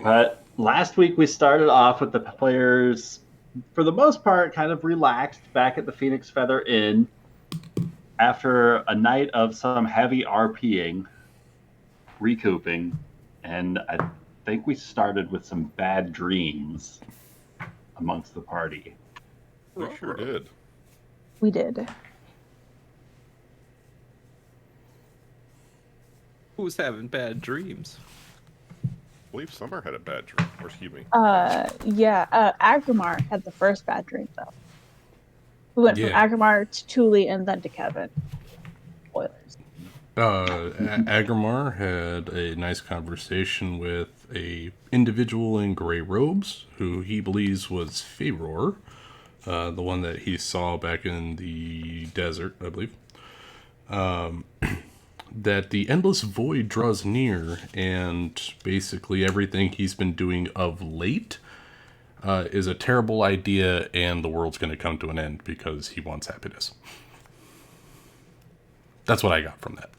But last week we started off with the players, for the most part, kind of relaxed back at the Phoenix Feather Inn after a night of some heavy RPing, recouping, and I think we started with some bad dreams amongst the party. We sure did. We did. Who's having bad dreams? I believe Summer had a bad dream. Or excuse me. Agrimar had the first bad dream though. We went from Agrimar to Thule and then to Kevin. Spoilers. Agrimar had a nice conversation with a individual in gray robes who he believes was Fedor, the one that he saw back in the desert, I believe. That the endless void draws near, and basically everything he's been doing of late is a terrible idea, and the world's going to come to an end because he wants happiness. That's what I got from that.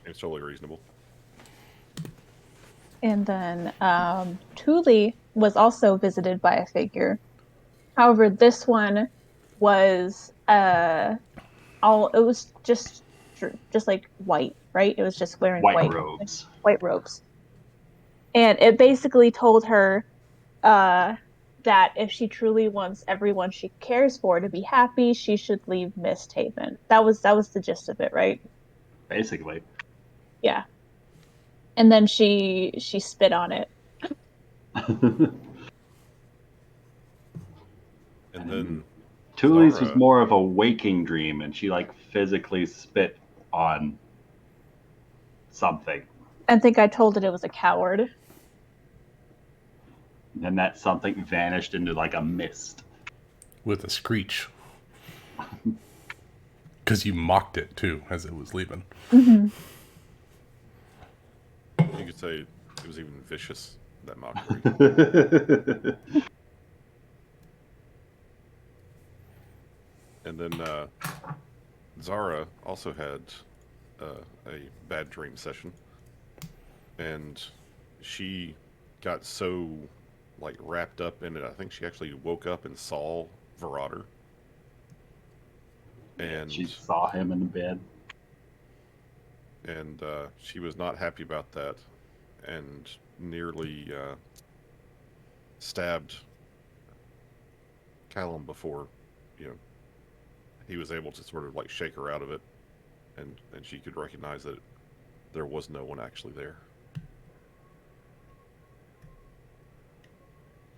It's totally reasonable. And then Thule was also visited by a figure. However, this one was it was just like white, right? It was just wearing white robes. White robes. And it basically told her that if she truly wants everyone she cares for to be happy, she should leave MistHaven. That was the gist of it, right? Basically. Yeah. And then she spit on it. And then Thule's was more of a waking dream, and she physically spit on something. I think I told it was a coward. And then that something vanished into a mist. With a screech. Because you mocked it, too, as it was leaving. Mm-hmm. You could say it was even vicious, that mockery. And then Zara also had a bad dream session. And she got so wrapped up in it, I think she actually woke up and saw Verrader. And she saw him in the bed. And she was not happy about that, and nearly stabbed Callum before, he was able to sort of shake her out of it, and she could recognize that there was no one actually there.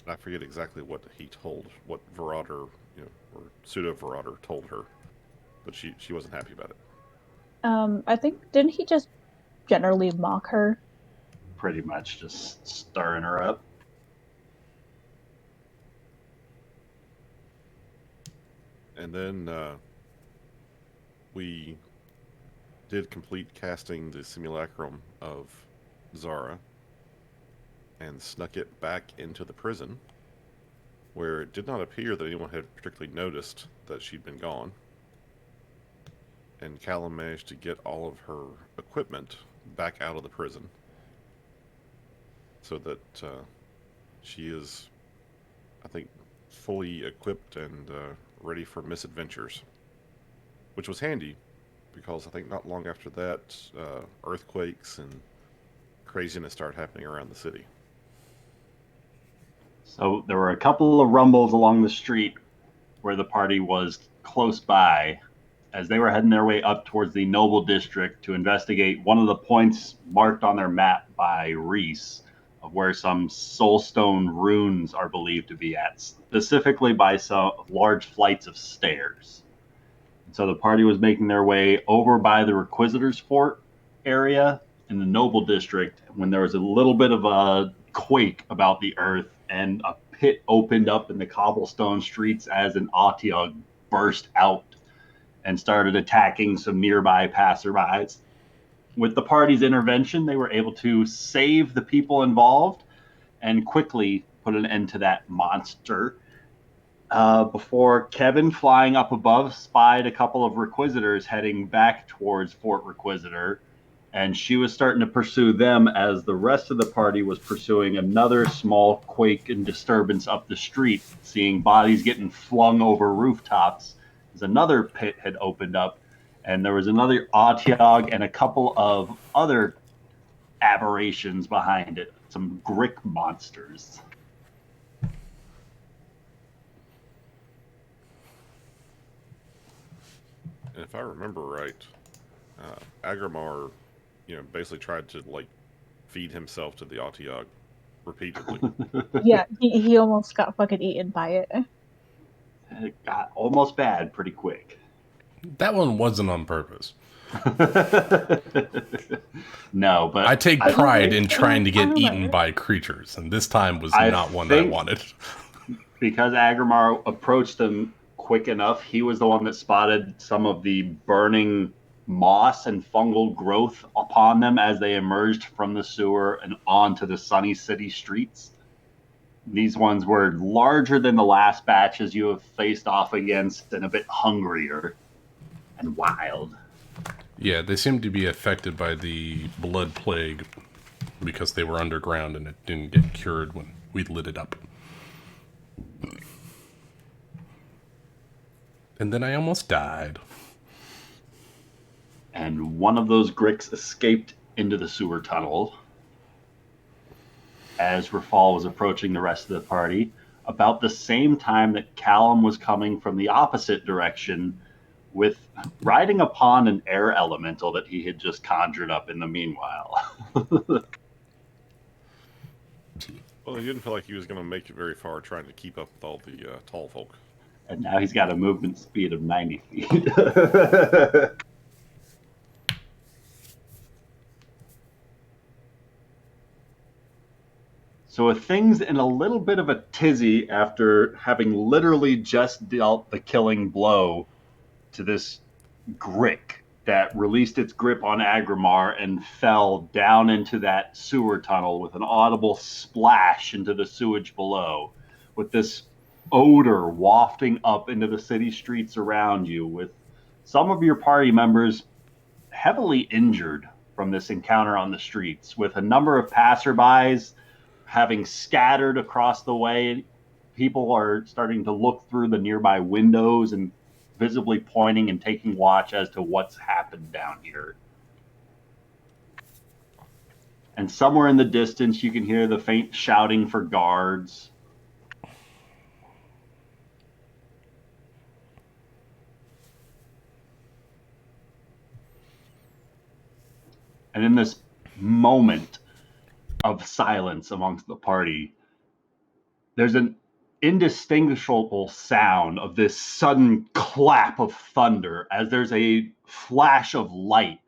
I forget exactly what Verrader, or pseudo Verrader told her, but she wasn't happy about it. I think, didn't he just generally mock her? Pretty much just stirring her up. And then we did complete casting the simulacrum of Zara and snuck it back into the prison, where it did not appear that anyone had particularly noticed that she'd been gone. And Callum managed to get all of her equipment back out of the prison, so that she is, I think, fully equipped and ready for misadventures, which was handy because I think not long after that, earthquakes and craziness started happening around the city. So there were a couple of rumbles along the street where the party was close by as they were heading their way up towards the Noble District to investigate one of the points marked on their map by Reese of where some soulstone runes are believed to be at, specifically by some large flights of stairs. And so the party was making their way over by the Requisitor's Fort area in the Noble District when there was a little bit of a quake about the earth and a pit opened up in the cobblestone streets as an Autiug burst out and started attacking some nearby passerbys. With the party's intervention, they were able to save the people involved and quickly put an end to that monster. Before Kevin, flying up above, spied a couple of Requisitors heading back towards Fort Requisitor and she was starting to pursue them as the rest of the party was pursuing another small quake and disturbance up the street, seeing bodies getting flung over rooftops as another pit had opened up, and there was another Otyog and a couple of other aberrations behind it, some Grick monsters. And if I remember right, Agrimar, basically tried to feed himself to the Otyog repeatedly. Yeah, he almost got fucking eaten by it. It got almost bad pretty quick. That one wasn't on purpose. No, but I take pride in trying to get armor. eaten by creatures, and this time was I not one I think- wanted. because Agrimar approached them quick enough, he was the one that spotted some of the burning moss and fungal growth upon them as they emerged from the sewer and onto the sunny city streets. These ones were larger than the last batches you have faced off against and a bit hungrier and wild. Yeah, they seemed to be affected by the blood plague because they were underground and it didn't get cured when we lit it up. And then I almost died. And one of those Gricks escaped into the sewer tunnel as Rafal was approaching the rest of the party, about the same time that Callum was coming from the opposite direction, with riding upon an air elemental that he had just conjured up in the meanwhile. Well, he didn't feel like he was going to make it very far trying to keep up with all the tall folk. And now he's got a movement speed of 90 feet. So with things in a little bit of a tizzy after having literally just dealt the killing blow to this Grick that released its grip on Agrimar and fell down into that sewer tunnel with an audible splash into the sewage below, with this odor wafting up into the city streets around you, with some of your party members heavily injured from this encounter on the streets, with a number of passerbys having scattered across the way. People are starting to look through the nearby windows and visibly pointing and taking watch as to what's happened down here. And somewhere in the distance, you can hear the faint shouting for guards. And in this moment of silence amongst the party, there's an indistinguishable sound of this sudden clap of thunder as there's a flash of light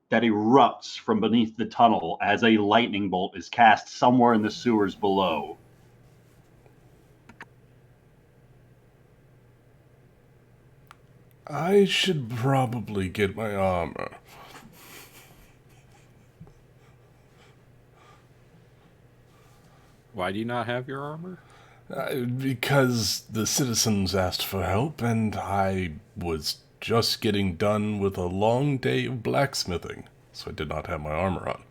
that erupts from beneath the tunnel as a lightning bolt is cast somewhere in the sewers below. I should probably get my armor. Why do you not have your armor? Because the citizens asked for help, and I was just getting done with a long day of blacksmithing, so I did not have my armor on.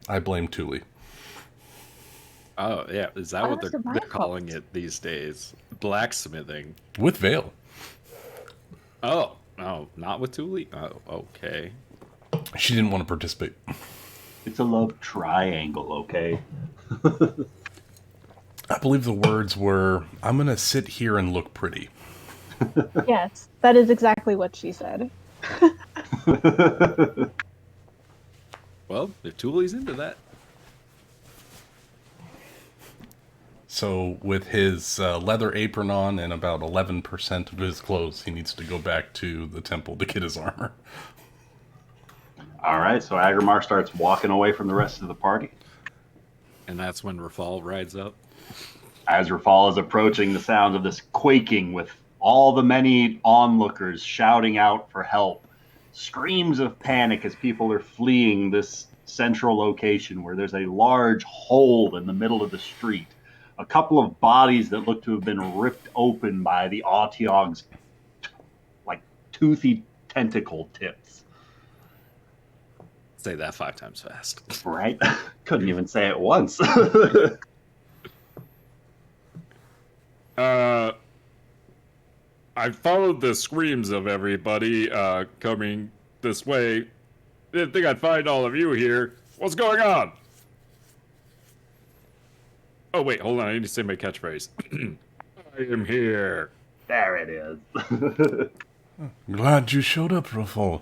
I blame Thule. Oh, yeah. Is that Why what was they're it my calling fault? it these days? Blacksmithing. With Vale. Oh, not with Thule? Oh, okay. She didn't want to participate. It's a love triangle, okay? I believe the words were, I'm going to sit here and look pretty. Yes, that is exactly what she said. Well, if Thule's into that. So with his leather apron on and about 11% of his clothes, he needs to go back to the temple to get his armor. All right, so Agrimar starts walking away from the rest of the party. And that's when Rafal rides up. As Rafal is approaching, the sounds of this quaking with all the many onlookers shouting out for help. Screams of panic as people are fleeing this central location where there's a large hole in the middle of the street. A couple of bodies that look to have been ripped open by the Otyog's toothy tentacle tips. Say that 5 times fast. Right? Couldn't even say it once. I followed the screams of everybody coming this way. Didn't think I'd find all of you here. What's going on? Oh, wait, hold on. I need to say my catchphrase. I am here. There it is. Glad you showed up, Rafal.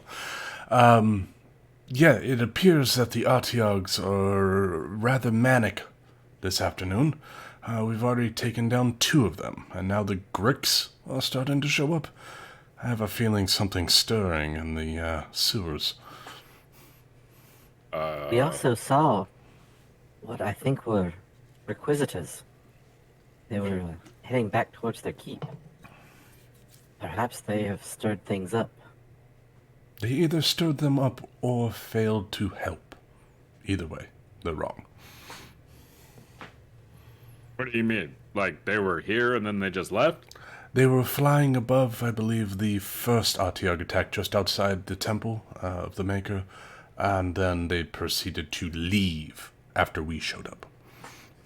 Yeah, it appears that the Artiogs are rather manic this afternoon. We've already taken down 2 of them, and now the Gricks are starting to show up. I have a feeling something's stirring in the sewers. We also saw what I think were Requisitors. They were heading back towards their keep. Perhaps they have stirred things up. They either stirred them up or failed to help. Either way, they're wrong. What do you mean? Like, they were here and then they just left? They were flying above, I believe, the first Artiog attack just outside the temple of the Maker, and then they proceeded to leave after we showed up.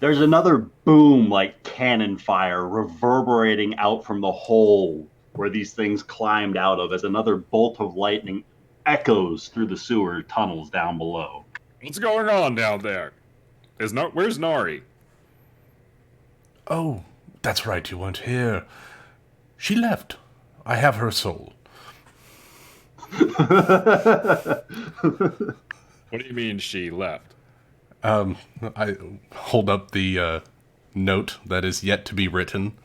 There's another boom like cannon fire reverberating out from the hole where these things climbed out of as another bolt of lightning echoes through the sewer tunnels down below. What's going on down there? Where's Nari? Oh, that's right, you weren't here. She left. I have her soul. What do you mean she left? I hold up the note that is yet to be written.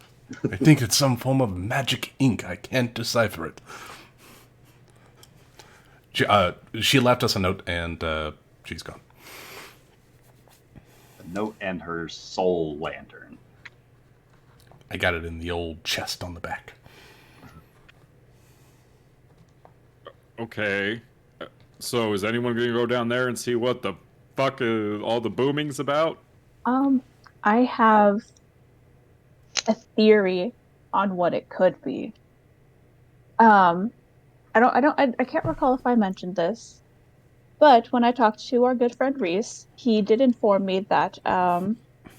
I think it's some form of magic ink. I can't decipher it. She left us a note, and she's gone. A note and her soul lantern. I got it in the old chest on the back. Okay. So is anyone going to go down there and see what the fuck all the booming's about? I have a theory on what it could be. I can't recall if I mentioned this, but when I talked to our good friend Reese, he did inform me that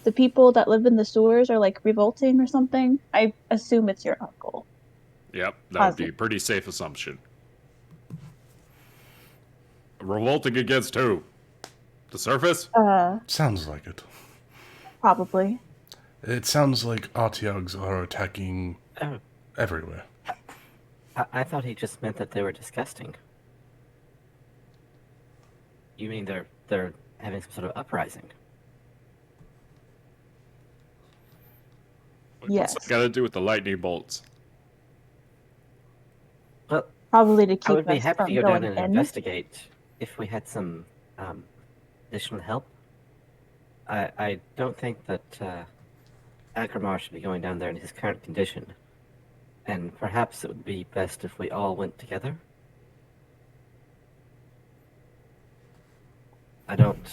the people that live in the sewers are like revolting or something. I assume it's your uncle. Yep, that would be a pretty safe assumption. Revolting against who? The surface? Sounds like it. Probably. It sounds like Artiogs are attacking everywhere. I thought he just meant that they were disgusting. You mean they're having some sort of uprising? Yes. What's that got to do with the lightning bolts? Well, Probably to keep I would be us happy from to go down going and in. investigate if we had some additional help. I don't think that Agramar should be going down there in his current condition. And perhaps it would be best if we all went together. I don't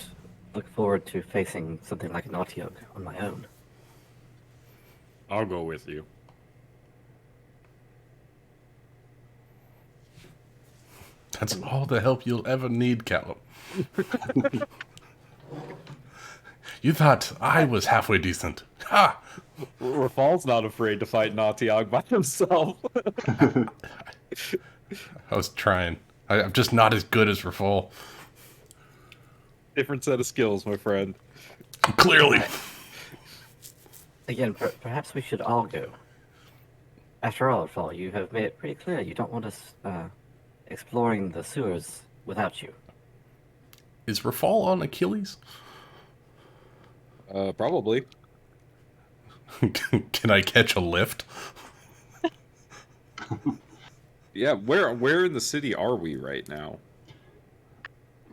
look forward to facing something like an Artiog on my own. I'll go with you. That's all the help you'll ever need, Callum. You thought I was halfway decent. Ha! Rafal's not afraid to fight Natiog by himself. I was trying. I'm just not as good as Rafal. Different set of skills, my friend. Clearly. Again, perhaps we should all go. After all, Fall, you have made it pretty clear you don't want us exploring the sewers without you. Is Rafal on Achilles? Probably. Can I catch a lift? Yeah, where in the city are we right now?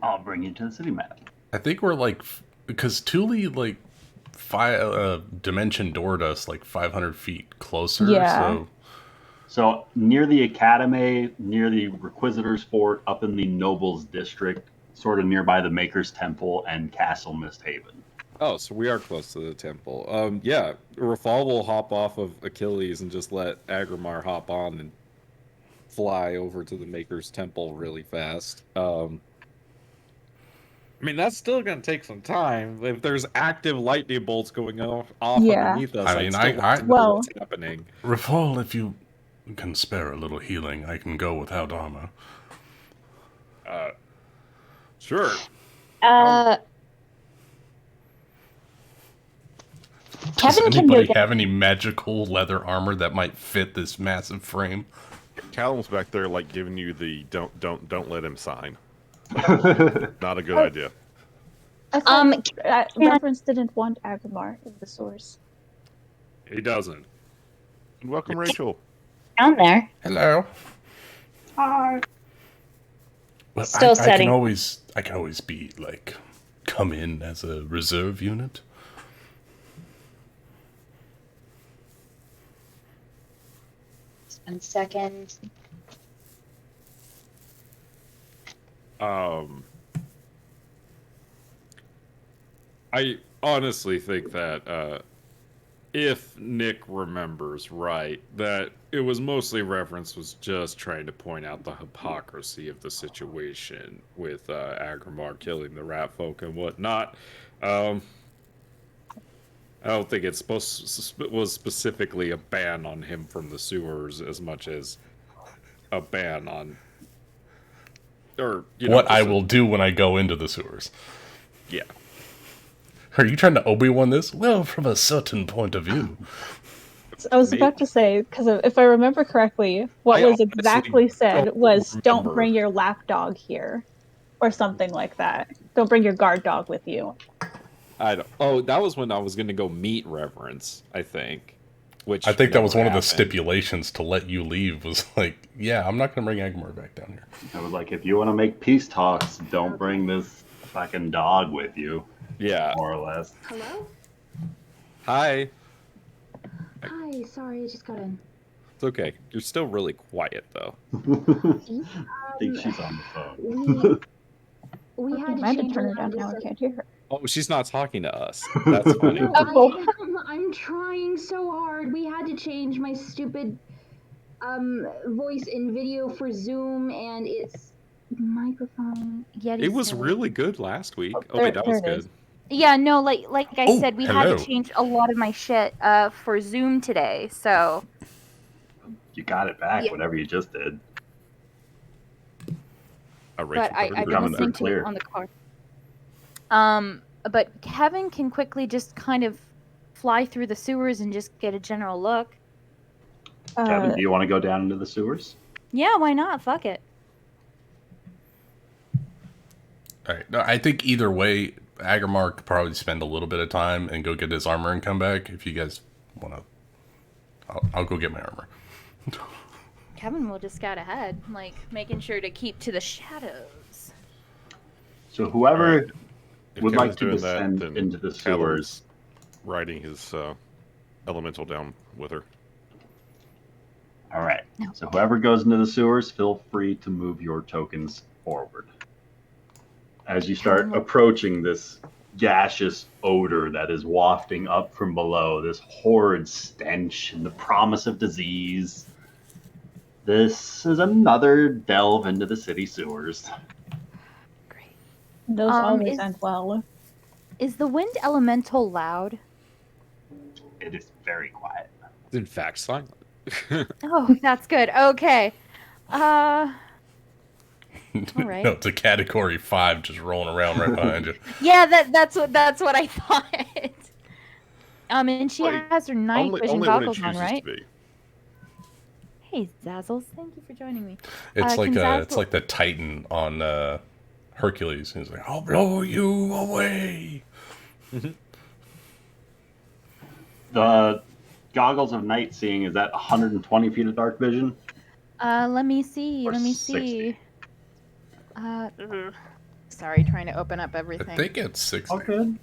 I'll bring you to the city map. I think we're like, because Thule like dimension doored us like 500 feet closer. Yeah. So near the academy, near the Requisitor's Fort, up in the Nobles District, sort of nearby the Maker's Temple and Castle MistHaven. Oh, so we are close to the temple. Yeah, Rafal will hop off of Achilles and just let Agramar hop on and fly over to the Maker's Temple really fast. I mean, that's still going to take some time. If there's active lightning bolts going off Yeah. underneath us, I I'd mean, still like to know Well- what's happening. Rafal, if you can spare a little healing, I can go without armor. Sure. Kevin Does can do anybody that. have any magical leather armor that might fit this massive frame? Callum's back there, like giving you the don't let him sign. Not a good idea. I thought Reference didn't want Agrimar in the source. He doesn't. Welcome, Rachel. Down there. Hello. Well, Still I setting. can always be like, come in as a reserve unit. Just 1 second. I honestly think that if Nick remembers right, that it was mostly reference was just trying to point out the hypocrisy of the situation with Agrimar killing the rat folk and whatnot. I don't think it was specifically a ban on him from the sewers as much as a ban on, or What I will do when I go into the sewers. Yeah. Are you trying to Obi-Wan this? Well, from a certain point of view. I was about to say, because if I remember correctly, what I was honestly exactly said don't was, "Don't remember. bring your lapdog here," or something like that. Don't bring your guard dog with you. I don't. Oh, that was when I was going to go meet Reverence, I think. Which I think that was never one of the happened. stipulations to let you leave, was like, yeah, I'm not going to bring Agmar back down here. I was like, if you want to make peace talks, don't bring this fucking dog with you, Yeah. more or less. Hello? Hi. Hi, sorry, I just got in. It's okay. You're still really quiet, though. I think she's on the phone. We had to Might have change turned a her lot down of now. I this. can't hear her. Oh, she's not talking to us. That's funny. No, Oh. I'm trying so hard. We had to change my stupid voice in video for Zoom, and it's microphone. Yeti It was silly. really good last week. Oh, there- wait, that was there it good. is. Yeah, no, like I Oh, said, we had hello. to change a lot of my shit for Zoom today. So You got it back, Yeah. whatever you just did. Rachel, but I've coming been listening through to it clear. on the car. But Kevin can quickly just kind of fly through the sewers and just get a general look. Kevin, do you want to go down into the sewers? Yeah, why not? Fuck it. All right. No, I think either way, Agrimar could probably spend a little bit of time and go get his armor and come back. If you guys want to, I'll go get my armor. Kevin will just scout ahead, like making sure to keep to the shadows. So whoever Alright. If would like Kevin's to doing that, descend then into the Callum's sewers. riding his elemental down with her. All right. No. So whoever goes into the sewers, feel free to move your tokens forward. As you start approaching this gaseous odor that is wafting up from below, this horrid stench and the promise of disease, this is another delve into the city sewers. Great. Those always is- end well. Is the wind elemental loud? It is very quiet. It's in fact silent. Oh, that's good. Okay. All right. No, it's a category 5 just rolling around right behind you. Yeah, that's what I thought. And she Like, has her night vision only when it goggles on, chooses right? to be. Hey, Zazzles, thank you for joining me. It's like can it's Zazzle- like the Titan on Hercules. He's like, I'll blow you away. The goggles of night seeing, is that 120 feet of dark vision? Let me see. Or Let me 60. see. Sorry, trying to open up I everything. think it's 60. Oh, good.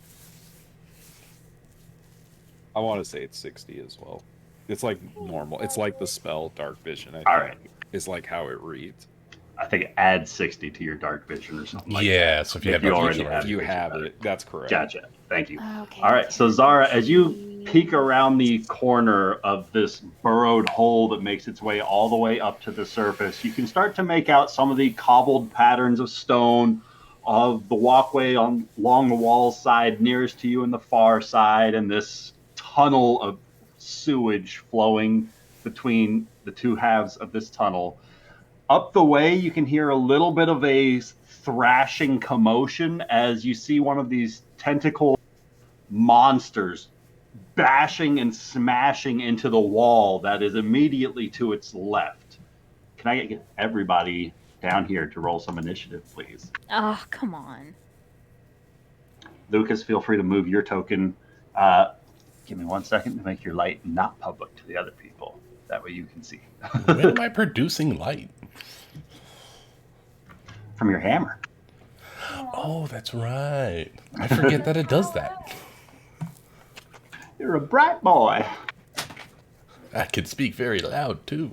I want to say it's 60 as well. It's like normal. It's like the spell Dark Vision. I think, All right. is like how it reads. I think add 60 to your dark vision or something like Yeah, that. so if you If have you a already vision, have If you it, have better. it, that's correct. Gotcha. Thank you. Okay. All right. So Zara, as you peek around the corner of this burrowed hole that makes its way all the way up to the surface, you can start to make out some of the cobbled patterns of stone of the walkway along the wall side nearest to you and the far side, and this tunnel of sewage flowing between the two halves of this tunnel. Up the way, you can hear a little bit of a thrashing commotion as you see one of these tentacle monsters bashing and smashing into the wall that is immediately to its left. Can I get everybody down here to roll some initiative, please? Oh, come on. Lucas, feel free to move your token. Give me 1 second to make your light not public to the other people. That way you can see. When am I producing light? From your hammer. Oh, that's right. I forget that it does that. You're a bright boy. I can speak very loud, too.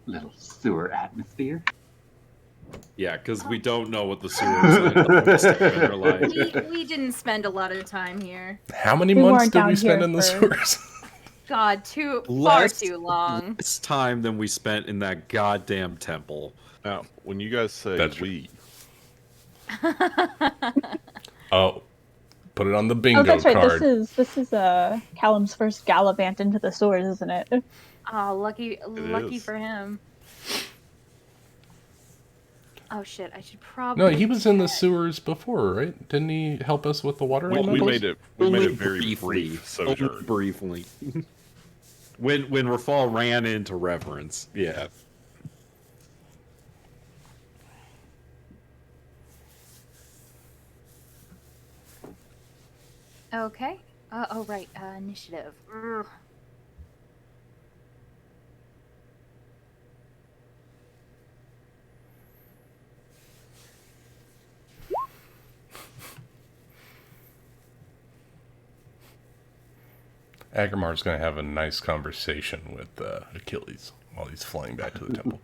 Little sewer atmosphere. Yeah, because we don't know what the sewers are like. We didn't spend a lot of time here. How many We months weren't did down we spend here in the for- sewers? God, far Less- too long. Less time than we spent in that goddamn temple. Now, when you guys say That's we, Oh, put it on the bingo Oh, that's right. card. This is Callum's first gallivant into the sewers, isn't it? Oh, lucky is. for him. Oh shit! I should probably. No, he was in the sewers before, right? Didn't he help us with the water we elementals? made it very Briefly. brief sojourn. Only briefly. when Rafal ran into Reverence, yeah. Okay. Oh right. Initiative. Ugh. Agramar's going to have a nice conversation with Achilles while he's flying back to the temple.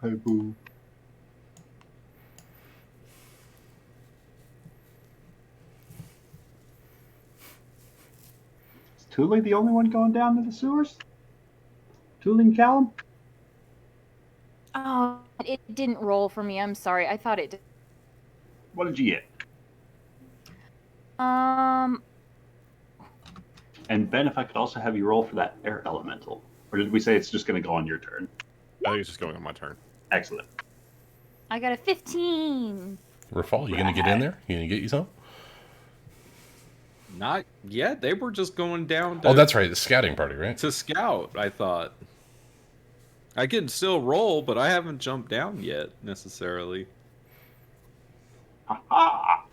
Hi, boo. Is Thule the only one going down to the sewers? Thule and Callum? Oh, it didn't roll for me. I'm sorry. I thought it did. What did you get? And Ben, if I could also have you roll for that air elemental. Or did we say it's just going to go on your turn? I think it's just going on my turn. Excellent. I got a 15. Rafal, you going to get in there? You going to get you some? Not yet. They were just going down to, Oh, that's right. The scouting party, right? to scout, I thought. I can still roll, but I haven't jumped down yet, necessarily. Ha-ha!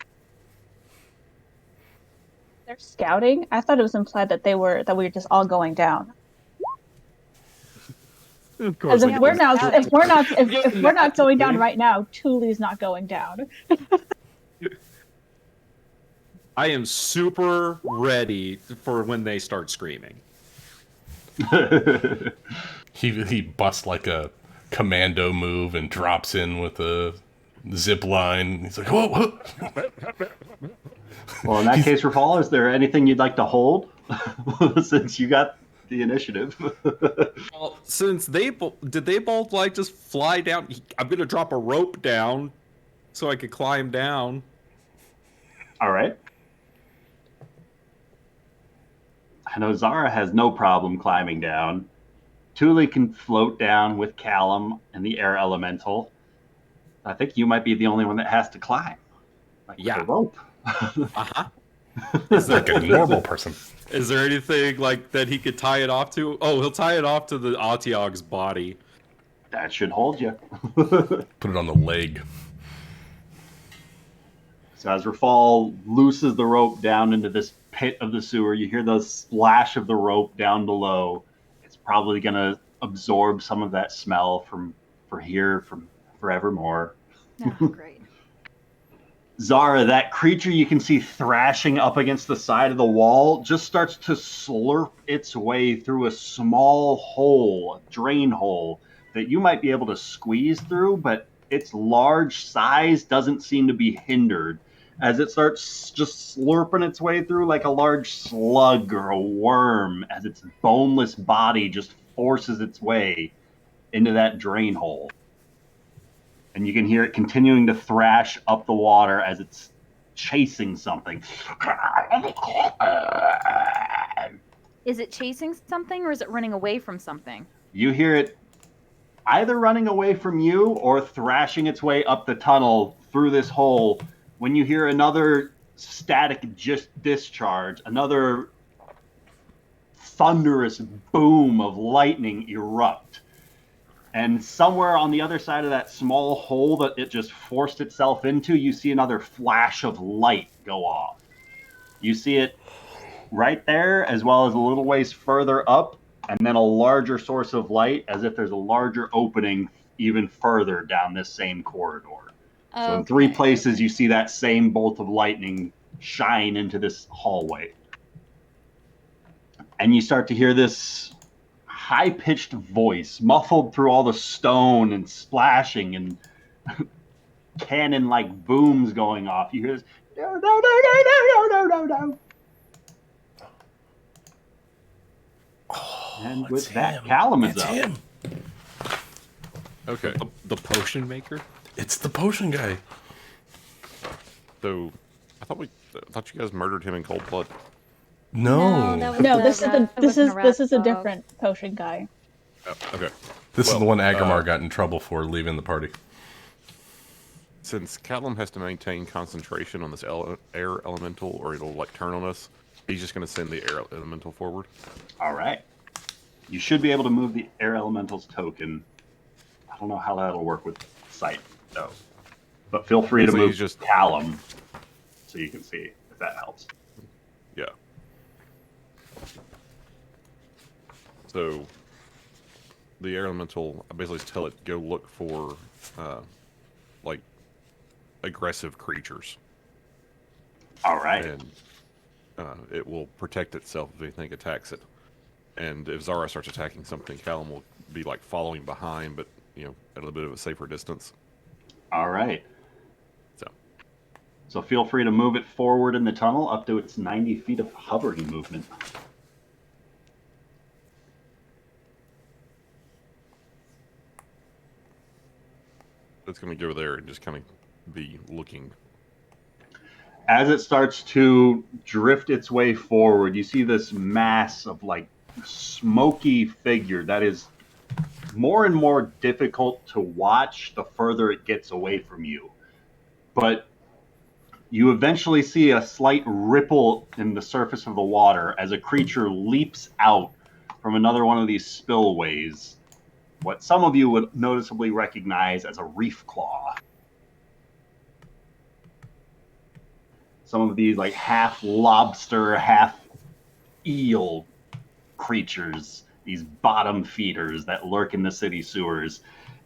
They're scouting. I thought it was implied that we were just all going down. Of Because if we're not going down Yeah. right now, Thule's not going down. I am super ready for when they start screaming. He busts like a commando move and drops in with a zip line. He's like, whoa, whoa. Well, in that case, Rafal, is there anything you'd like to hold? Since you got the initiative. Well, since did they both like just fly down? I'm gonna drop a rope down so I could climb down. All right. I know Zara has no problem climbing down. Thule can float down with Callum and the air elemental. I think you might be the only one that has to climb. Like with Yeah. a rope. Uh-huh. Like a normal person. Is there anything like that he could tie it off to? Oh, he'll tie it off to the Atiog's body. That should hold you. Put it on the leg. So as Rafal looses the rope down into this pit of the sewer, you hear the splash of the rope down below. It's probably going to absorb some of that smell from forevermore. Oh, great. Zara, that creature you can see thrashing up against the side of the wall just starts to slurp its way through a small hole, a drain hole, that you might be able to squeeze through, but its large size doesn't seem to be hindered as it starts just slurping its way through like a large slug or a worm as its boneless body just forces its way into that drain hole. And you can hear it continuing to thrash up the water as it's chasing something. Is it chasing something or is it running away from something? You hear it either running away from you or thrashing its way up the tunnel through this hole when you hear another static discharge, another thunderous boom of lightning erupt. And somewhere on the other side of that small hole that it just forced itself into, you see another flash of light go off. You see it right there, as well as a little ways further up, and then a larger source of light, as if there's a larger opening even further down this same corridor. So in 3 places, you see that same bolt of lightning shine into this hallway. And you start to hear this high-pitched voice, muffled through all the stone and splashing and cannon-like booms going off. You hear this, no, no, no, no, no, no, no, no. And with that, Callum is up. Him. Okay. The potion maker? It's the potion guy. So, I thought you guys murdered him in cold blood. No. that was No, the this is a dog. different potion guy. Oh, okay. This is the one Aggramar uh, got in trouble for leaving the party. Since Callum has to maintain concentration on this air elemental, or it'll like turn on us, he's just going to send the air elemental forward. All right. You should be able to move the air elemental's token. I don't know how that'll work with sight, though. But feel free to Basically, move he's just- Callum so you can see if that helps. Yeah. So, the air elemental, I basically tell it go look for, like, aggressive creatures. All right. And it will protect itself if anything attacks it. And if Zara starts attacking something, Callum will be like following behind, but at a little bit of a safer distance. All right. So So feel free to move it forward in the tunnel up to its 90 feet of hovering movement. it's going to go there and just kind of be looking. As it starts to drift its way forward, you see this mass of like smoky figure that is more and more difficult to watch the further it gets away from you. But you eventually see a slight ripple in the surface of the water as a creature leaps out from another one of these spillways, what some of you would noticeably recognize as a reef claw. Some of these like half lobster, half eel creatures, these bottom feeders that lurk in the city sewers,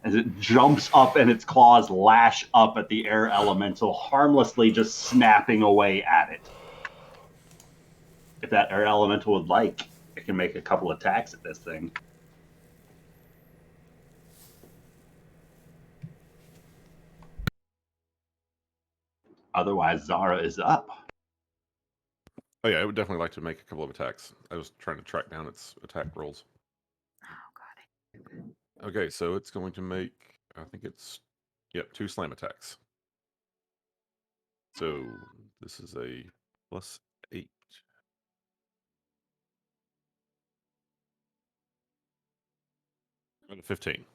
as it jumps up and its claws lash up at the air elemental, harmlessly just snapping away at it. If that air elemental would like, it can make a couple attacks at this thing. Otherwise, Zara is up. Oh yeah, I would definitely like to make a couple of attacks. I was trying to track down its attack rolls. Oh god. Okay, so it's going to make, I think it's, 2 slam attacks. So this is a +8. And a 15.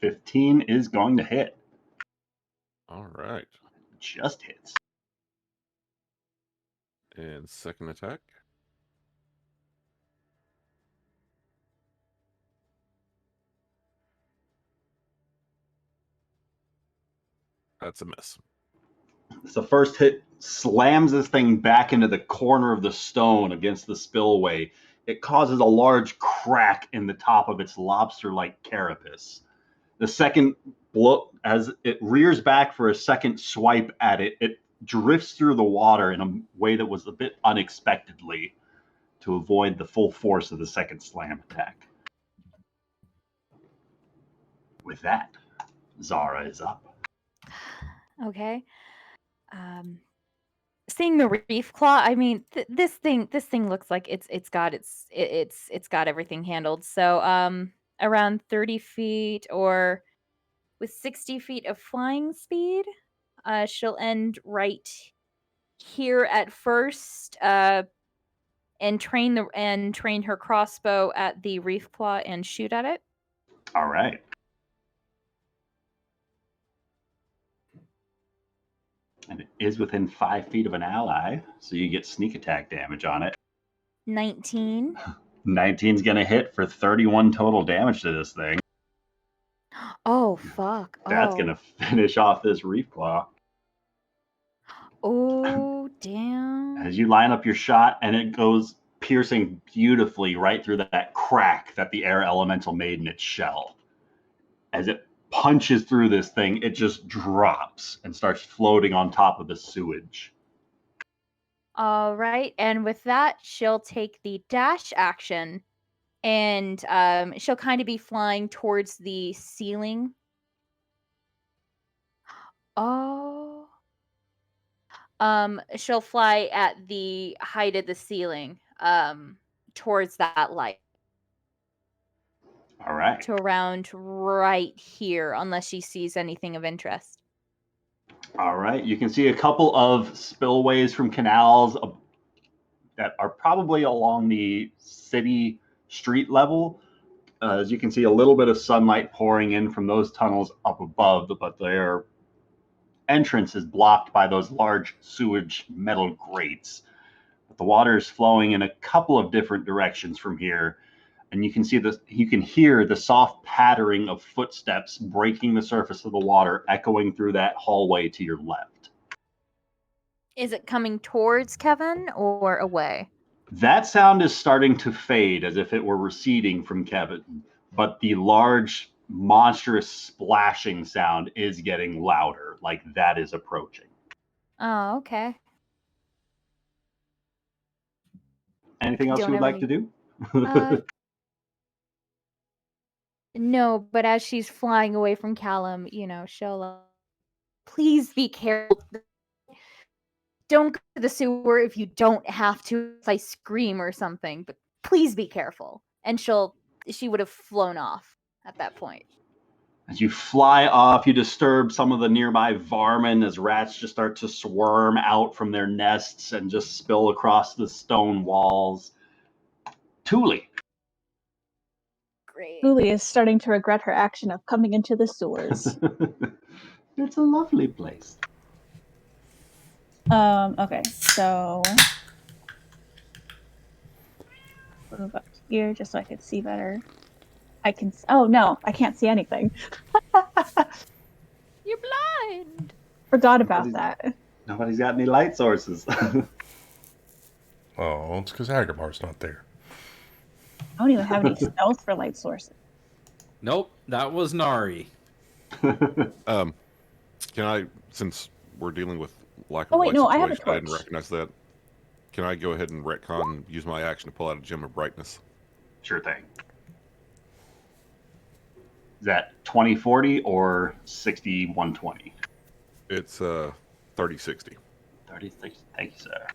15 is going to hit. All right. Just hits. And second attack. That's a miss. So first hit slams this thing back into the corner of the stone against the spillway. It causes a large crack in the top of its lobster-like carapace. The second blow, as it rears back for a second swipe at it, it drifts through the water in a way that was a bit unexpectedly to avoid the full force of the second slam attack. With that, Zara is up. Okay. Seeing the reef claw, I mean, this thing looks like it's got everything handled. So around 30 feet or with 60 feet of flying speed, she'll end right here at first. And train her crossbow at the reef claw and shoot at it. All right. And it is within 5 feet of an ally, so you get sneak attack damage on it. 19. 19's going to hit for 31 total damage to this thing. Oh fuck! That's going to finish off this reef claw. Oh damn! As you line up your shot, and it goes piercing beautifully right through that crack that the air elemental made in its shell. As it punches through this thing, it just drops and starts floating on top of the sewage. All right, and with that, she'll take the dash action, and she'll kind of be flying towards the ceiling. Oh. She'll fly at the height of the ceiling, towards that light. All right. To around right here, unless she sees anything of interest. All right. You can see a couple of spillways from canals that are probably along the city street level. As you can see, a little bit of sunlight pouring in from those tunnels up above, but their entrance is blocked by those large sewage metal grates. But the water is flowing in a couple of different directions from here, and you can hear the soft pattering of footsteps breaking the surface of the water, echoing through that hallway to your left. Is it coming towards Kevin or away? That sound is starting to fade as if it were receding from Kevin, but the large, monstrous splashing sound is getting louder, like that is approaching. Oh, okay. Anything else you would like to do? No, but as she's flying away from Callum, she'll please be careful. Don't go to the sewer if you don't have to, if I scream or something, but please be careful. And she would have flown off at that point. As you fly off, you disturb some of the nearby varmin as rats just start to swarm out from their nests and just spill across the stone walls. Thule. Great. Thule is starting to regret her action of coming into the sewers. It's a lovely place. Okay, so move up here just so I can see better. Oh no, I can't see anything. You're blind. Forgot about that. Nobody's got any light sources. Oh, it's because Agramar's not there. I don't even have any stealth for light sources. Nope, that was Nari. Can I, since we're dealing with lack of Oh, wait, light no, I situation, have a torch. didn't recognize that. Can I go ahead and retcon, use my action to pull out a gem of brightness? Sure thing. Is that 2040 or 6120? It's 3060. 3060. Thank you, sir.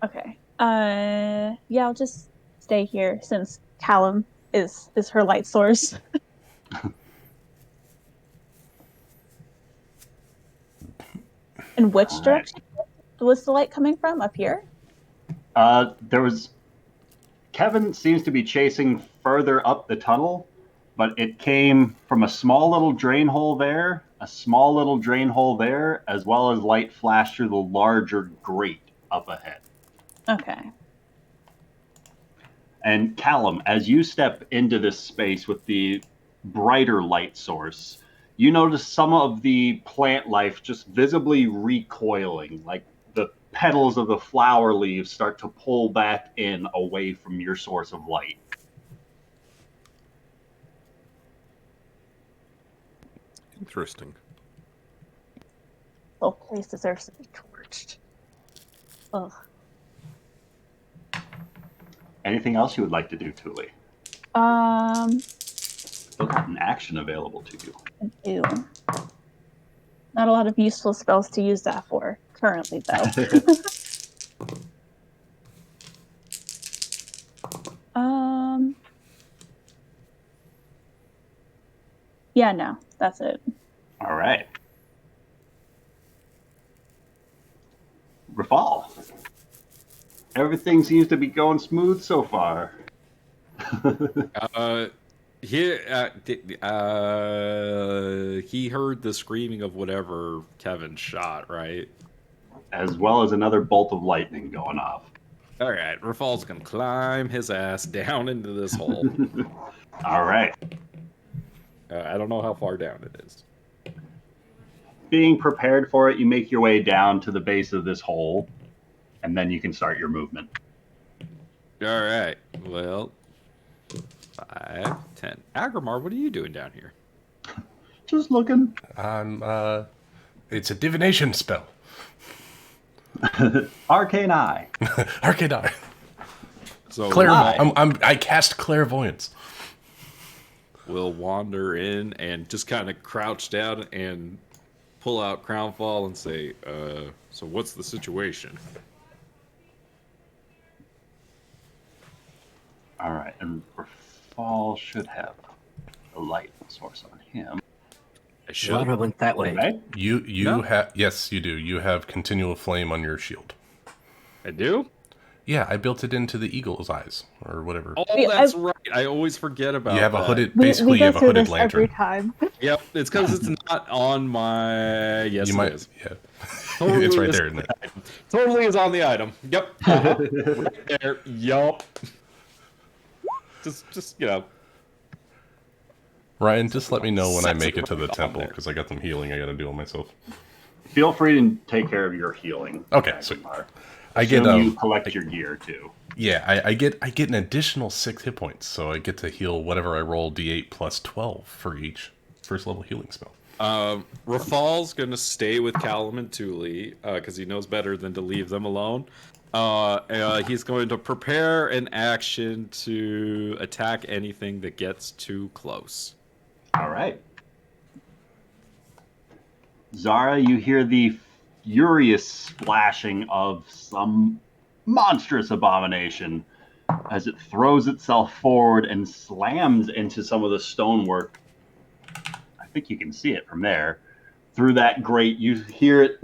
Okay. Yeah, I'll just stay here since Callum is her light source. And which direction was the light coming from? Up here? Kevin seems to be chasing further up the tunnel, but it came from a small little drain hole there, a small little drain hole there, as well as light flashed through the larger grate up ahead. Okay. And Callum, as you step into this space with the brighter light source, you notice some of the plant life just visibly recoiling, like the petals of the flower leaves start to pull back in away from your source of light. Interesting. whole place deserves to be torched. Ugh. Anything else you would like to do, Thule? Still got an action available to you. I do. Not a lot of useful spells to use that for currently, though. Yeah, no, that's it. All right. Rafal. Everything seems to be going smooth so far. He heard the screaming of whatever Kevin shot, right? As well as another bolt of lightning going off. All right, Rafal's gonna climb his ass down into this hole. All right. I don't know how far down it is. Being prepared for it, you make your way down to the base of this hole, and then you can start your movement. All right. Well, 5, 10. Agrimar, what are you doing down here? Just looking. It's a divination spell. Arcane Eye. Arcane Eye. So I cast clairvoyance. we'll wander in and just kind of crouch down and pull out Crownfall and say, so what's the situation? All right, and Rafal should have a light source on him. I should. Zara went that way. Right? You have, yes, you do. You have continual flame on your shield. I do? Yeah, I built it into the eagle's eyes or whatever. Oh, that's right. I always forget about You have that. a hooded, We basically you go have a through hooded this lantern. every time. Yep, it's because it's not on my. Yes, You it might, is. yeah. Totally It's right is there, on isn't it? the item. Totally is on the item. Yep. Right there. Yup. Just Ryan, just let me know when I make it to the Right on temple, there. because I got some healing I gotta do on myself. Feel free to take care of your healing. Okay, sweet. Agrimar. I get Assume you collect your gear too. yeah, I get an additional 6 hit points, so I get to heal whatever I roll d8 plus 12 for each first level healing spell. Rafal's gonna stay with Callum and Thule because he knows better than to leave them alone. He's going to prepare an action to attack anything that gets too close. All right. Zara, you hear the furious splashing of some monstrous abomination as it throws itself forward and slams into some of the stonework. I think you can see it from there. Through that grate, you hear it,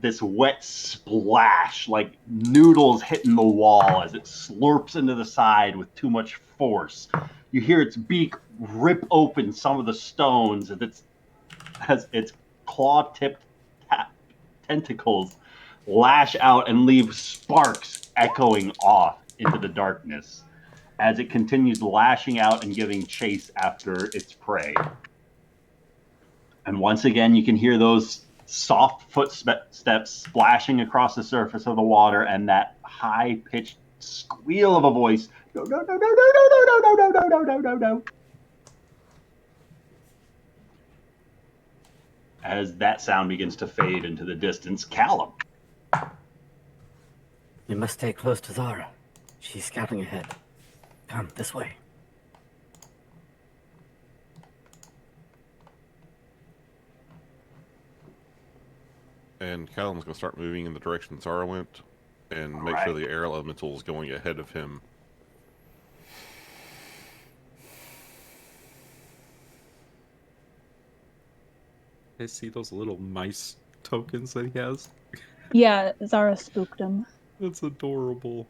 this wet splash, like noodles hitting the wall as it slurps into the side with too much force. You hear its beak rip open some of the stones as its claw-tipped tentacles lash out and leave sparks echoing off into the darkness as it continues lashing out and giving chase after its prey. And once again, you can hear those soft footsteps splashing across the surface of the water and that high-pitched squeal of a voice. No, no, no, no, no, no, no, no, no, no, no, no, no, no. As that sound begins to fade into the distance, Callum. We must stay close to Zara. She's scouting ahead. Come, this way. And Callum's going to start moving in the direction Zara went and make sure the air elemental is going ahead of him. I see those little mice tokens that he has. Yeah, Zara spooked him. That's adorable.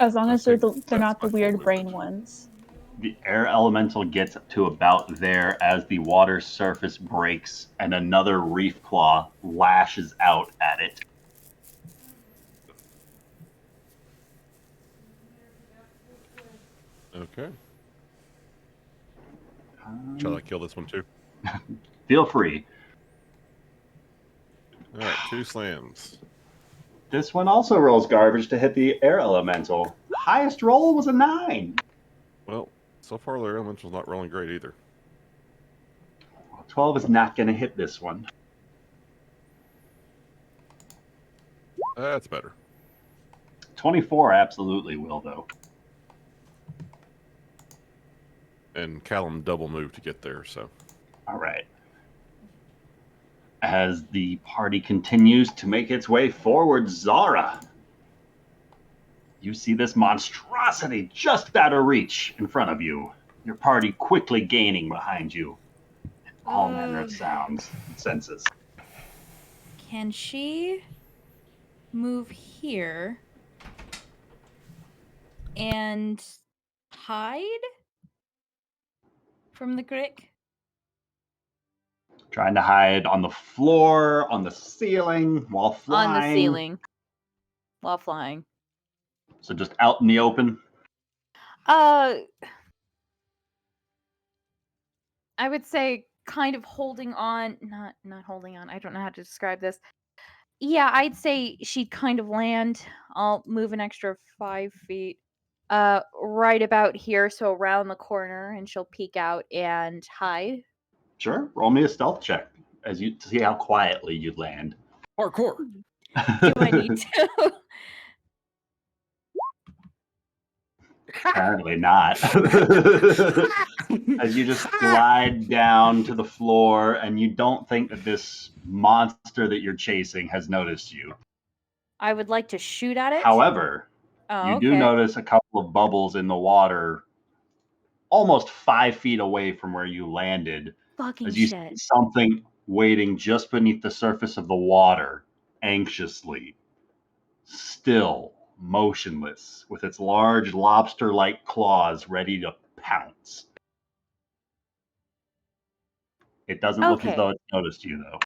As long as they're not the weird brain ones. The air elemental gets to about there as the water surface breaks and another reef claw lashes out at it. Okay. Shall I kill this one too? Feel free. Alright, 2 slams. This one also rolls garbage to hit the air elemental. Highest roll was a 9. Well, so far the air elemental's not rolling great either. 12 is not going to hit this one. That's better. 24 absolutely will, though. And Callum double moved to get there, so. All right. As the party continues to make its way forward, Zara, you see this monstrosity just out of reach in front of you. Your party quickly gaining behind you. All manner of sounds and senses. Can she move here and hide from the crick? Trying to hide on the floor, on the ceiling, while flying. On the ceiling while flying. So just out in the open. I would say kind of holding on, not holding on. I don't know how to describe this. Yeah, I'd say she'd kind of land. I'll move an extra 5 feet. Right about here, so around the corner, and she'll peek out and hide. Sure. Roll me a stealth check as you to see how quietly you'd land. Parkour. Do I need to? Apparently not. As you just slide down to the floor, and you don't think that this monster that you're chasing has noticed you. I would like to shoot at it. However, you do notice a couple of bubbles in the water almost 5 feet away from where you landed. Fucking as you shit. see something waiting just beneath the surface of the water, anxiously, still, motionless, with its large lobster-like claws ready to pounce. It doesn't look as though it's noticed you, though.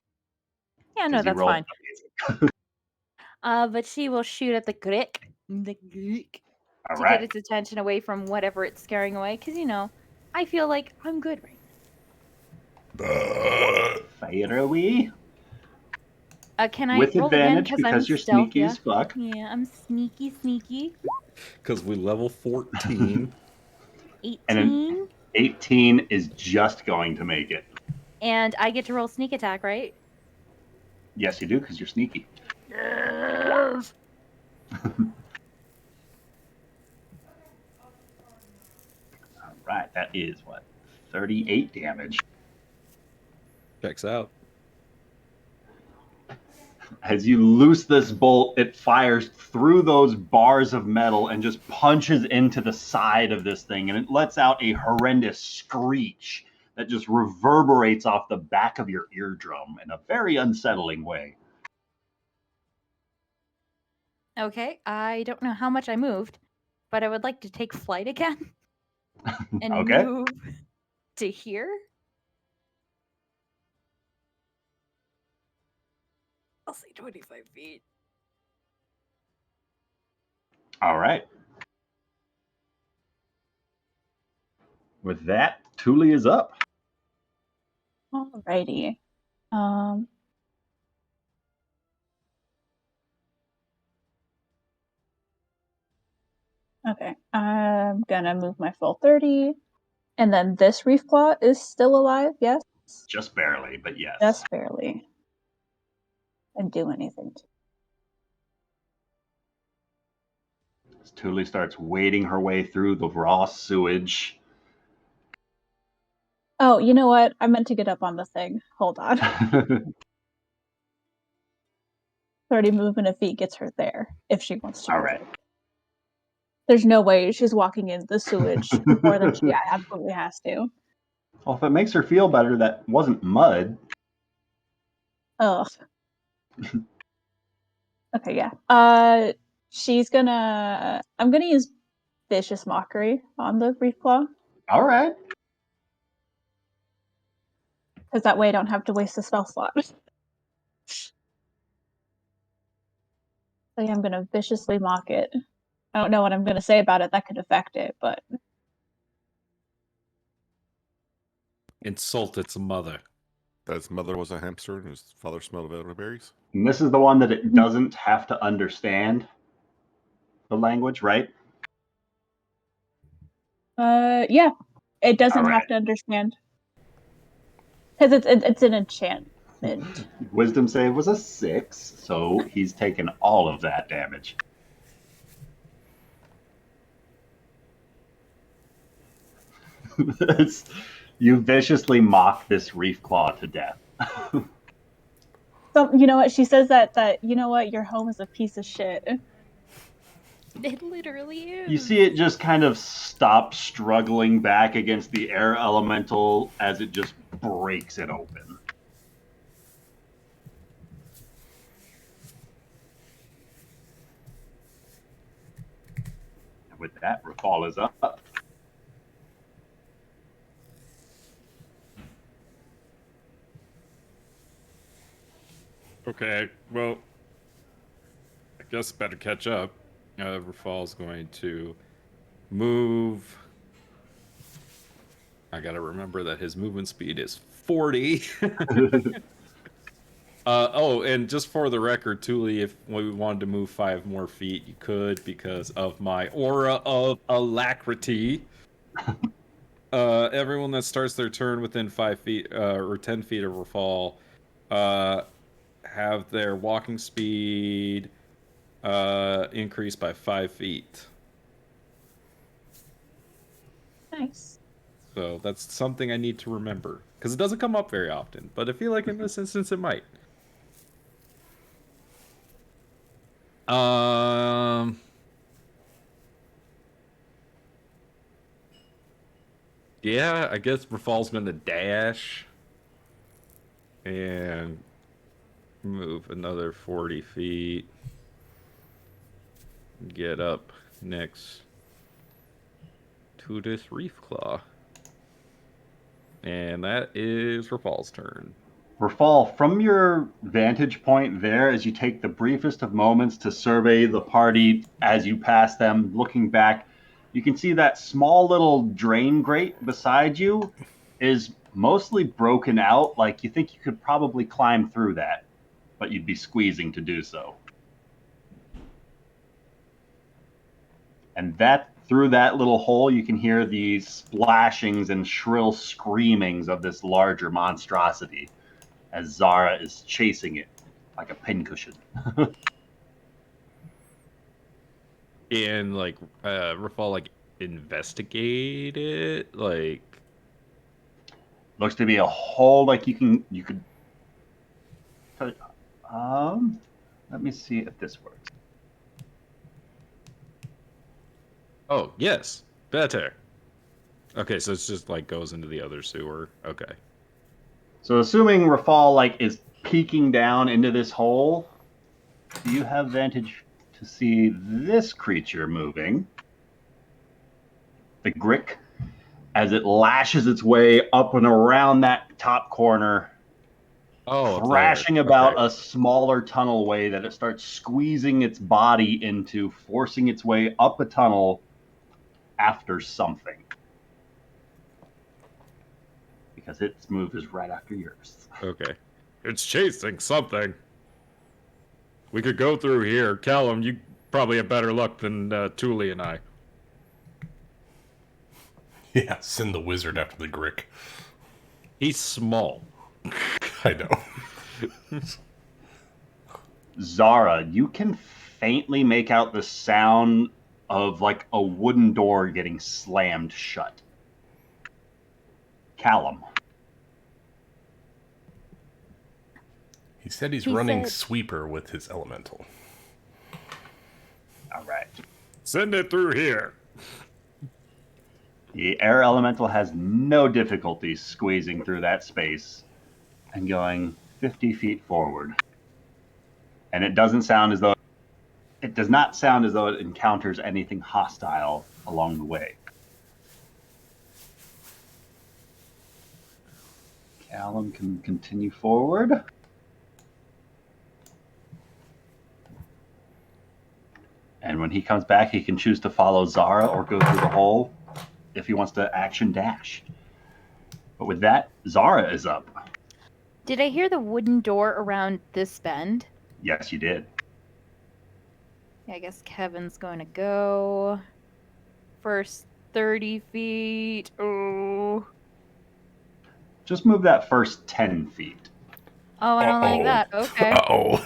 Yeah, no, that's fine. amazing. But she will shoot at the crick. The crick. All To right. get its attention away from whatever it's scaring away. Because, I feel like I'm good right now. Fire away. Can I With roll advantage again? because you're stealth, sneaky as fuck. Yeah, I'm sneaky. Because we level 14. 18. And an 18 is just going to make it. And I get to roll sneak attack, right? Yes, you do, because you're sneaky. Yes. All right, that is what? 38 damage. Checks out. As you loose this bolt, it fires through those bars of metal and just punches into the side of this thing, and it lets out a horrendous screech that just reverberates off the back of your eardrum in a very unsettling way. Okay, I don't know how much I moved, but I would like to take flight again and Okay. move to here. I'll say 25 feet. All right. With that, Thule is up. Alrighty. Okay, I'm gonna move my full 30. And then this reef claw is still alive, yes? Just barely, but yes. Just barely. And do anything to As Thule starts wading her way through the raw sewage. Oh, you know what? I meant to get up on the thing. Hold on. 30 movement of feet gets her there, if she wants to. All right. There's no way she's walking into the sewage more than she absolutely has to. Well, if it makes her feel better, that wasn't mud. Ugh. Okay, yeah. I'm gonna use Vicious Mockery on the reef claw. All right. Because that way I don't have to waste a spell slot. So yeah, I'm gonna viciously mock it. I don't know what I'm gonna say about it that could affect it, but Insult its mother. That his mother was a hamster and his father smelled of elderberries. And this is the one that it doesn't have to understand the language, right? yeah. It doesn't All right. have to understand. Because it's an enchantment. Wisdom save was a 6, so he's taken all of that damage. You viciously mock this reef claw to death. So you know what? She says that you know what? Your home is a piece of shit. It literally is. You see it just kind of stop struggling back against the air elemental as it just breaks it open. And with that, Rafal is up. Okay, well, I guess better catch up. Rafal's going to move. I gotta remember that his movement speed is 40. Oh, and just for the record, Thule, if we wanted to move 5 more feet, you could because of my aura of alacrity. Everyone that starts their turn within 5 feet or 10 feet of Rafal have their walking speed increased by 5 feet. Nice. So that's something I need to remember because it doesn't come up very often. But I feel like in this instance it might. Yeah, I guess Rafal's gonna dash and move another 40 feet. Get up next to this reef claw. And that is Rafal's turn. Rafal, from your vantage point there, as you take the briefest of moments to survey the party as you pass them, looking back, you can see that small little drain grate beside you is mostly broken out. Like you think you could probably climb through that, but you'd be squeezing to do so. And that through that little hole, you can hear the splashings and shrill screamings of this larger monstrosity as Zara is chasing it like a pincushion. And like Rafal like investigate it, like Looks to be a hole like you could let me see if this works. oh yes, better. Okay, so it's just like goes into the other sewer. Okay. So assuming Rafal like is peeking down into this hole, do you have vantage to see this creature moving? The Grick, as it lashes its way up and around that top corner, thrashing about a smaller tunnelway that it starts squeezing its body into, forcing its way up a tunnel after something. Because its move is right after yours. Okay. It's chasing something. We could go through here. Callum, you probably have better luck than Thule and I. Yeah, send the wizard after the Grick. He's small. I know. Zara, you can faintly make out the sound of like a wooden door getting slammed shut. Callum. He said he's He running said- sweeper with his elemental. All right. Send it through here. The air elemental has no difficulty squeezing through that space and going 50 feet forward. And it does not sound as though it encounters anything hostile along the way. Callum can continue forward. And when he comes back, he can choose to follow Zara or go through the hole if he wants to action dash. But with that, Zara is up. Did I hear the wooden door around this bend? Yes, you did. Yeah, I guess Kevin's going to go first 30 feet. Oh. Just move that first 10 feet. Oh, I don't like that. Okay. Uh-oh.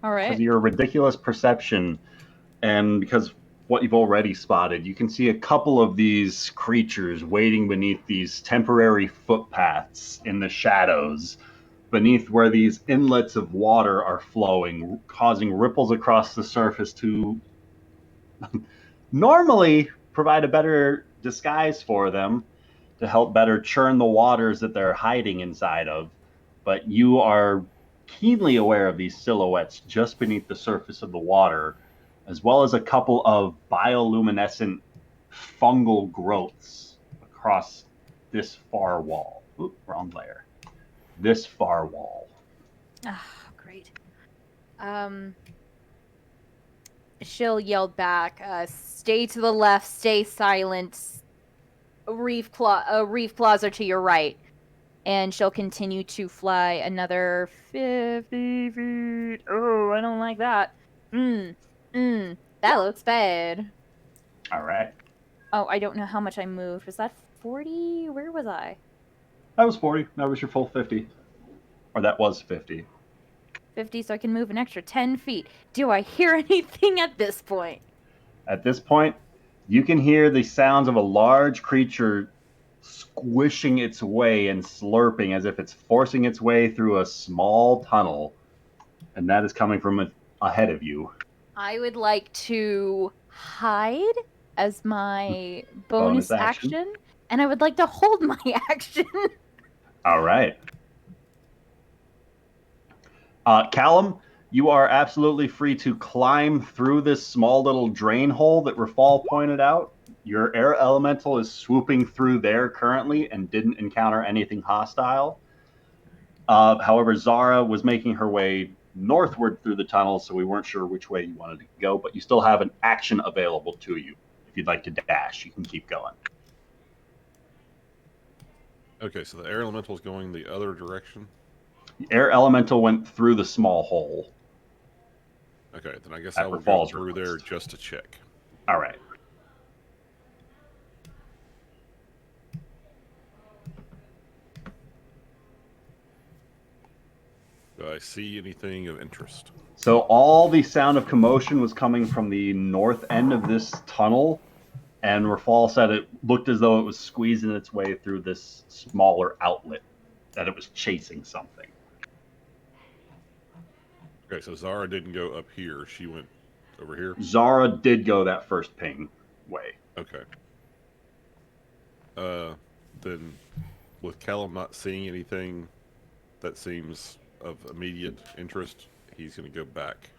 All Because right. of your ridiculous perception, and because what you've already spotted, you can see a couple of these creatures waiting beneath these temporary footpaths in the shadows, beneath where these inlets of water are flowing, causing ripples across the surface to normally provide a better disguise for them, to help better churn the waters that they're hiding inside of. But you are keenly aware of these silhouettes just beneath the surface of the water, as well as a couple of bioluminescent fungal growths across this far wall. Oop, wrong layer. This far wall. Oh, great. She'll yell back, stay to the left, stay silent. Reef claws are to your right. And she'll continue to fly another 50 feet. Oh, I don't like that. That looks bad. All right. Oh, I don't know how much I moved. Was that 40? Where was I? That was 40. That was your full 50. Or that was 50. 50, so I can move an extra 10 feet. Do I hear anything at this point? At this point, you can hear the sounds of a large creature squishing its way and slurping as if it's forcing its way through a small tunnel, and that is coming from ahead of you. I would like to hide as my Bonus bonus action. action, and I would like to hold my action. All right. Callum, you are absolutely free to climb through this small little drain hole that Rafal pointed out. Your air elemental is swooping through there currently and didn't encounter anything hostile. However, Zara was making her way northward through the tunnel, so we weren't sure which way you wanted to go, but you still have an action available to you. If you'd like to dash, you can keep going. Okay, so the air elemental is going the other direction. The air elemental went through the small hole. Okay, then I guess At I will go Rafal's through there request. just to check. All right. Do I see anything of interest? So all the sound of commotion was coming from the north end of this tunnel, and Rafal said it looked as though it was squeezing its way through this smaller outlet, that it was chasing something. Okay, so Zara didn't go up here. She went over here. Zara did go that first ping way. Okay. Then with Callum not seeing anything that seems of immediate interest, he's going to go back.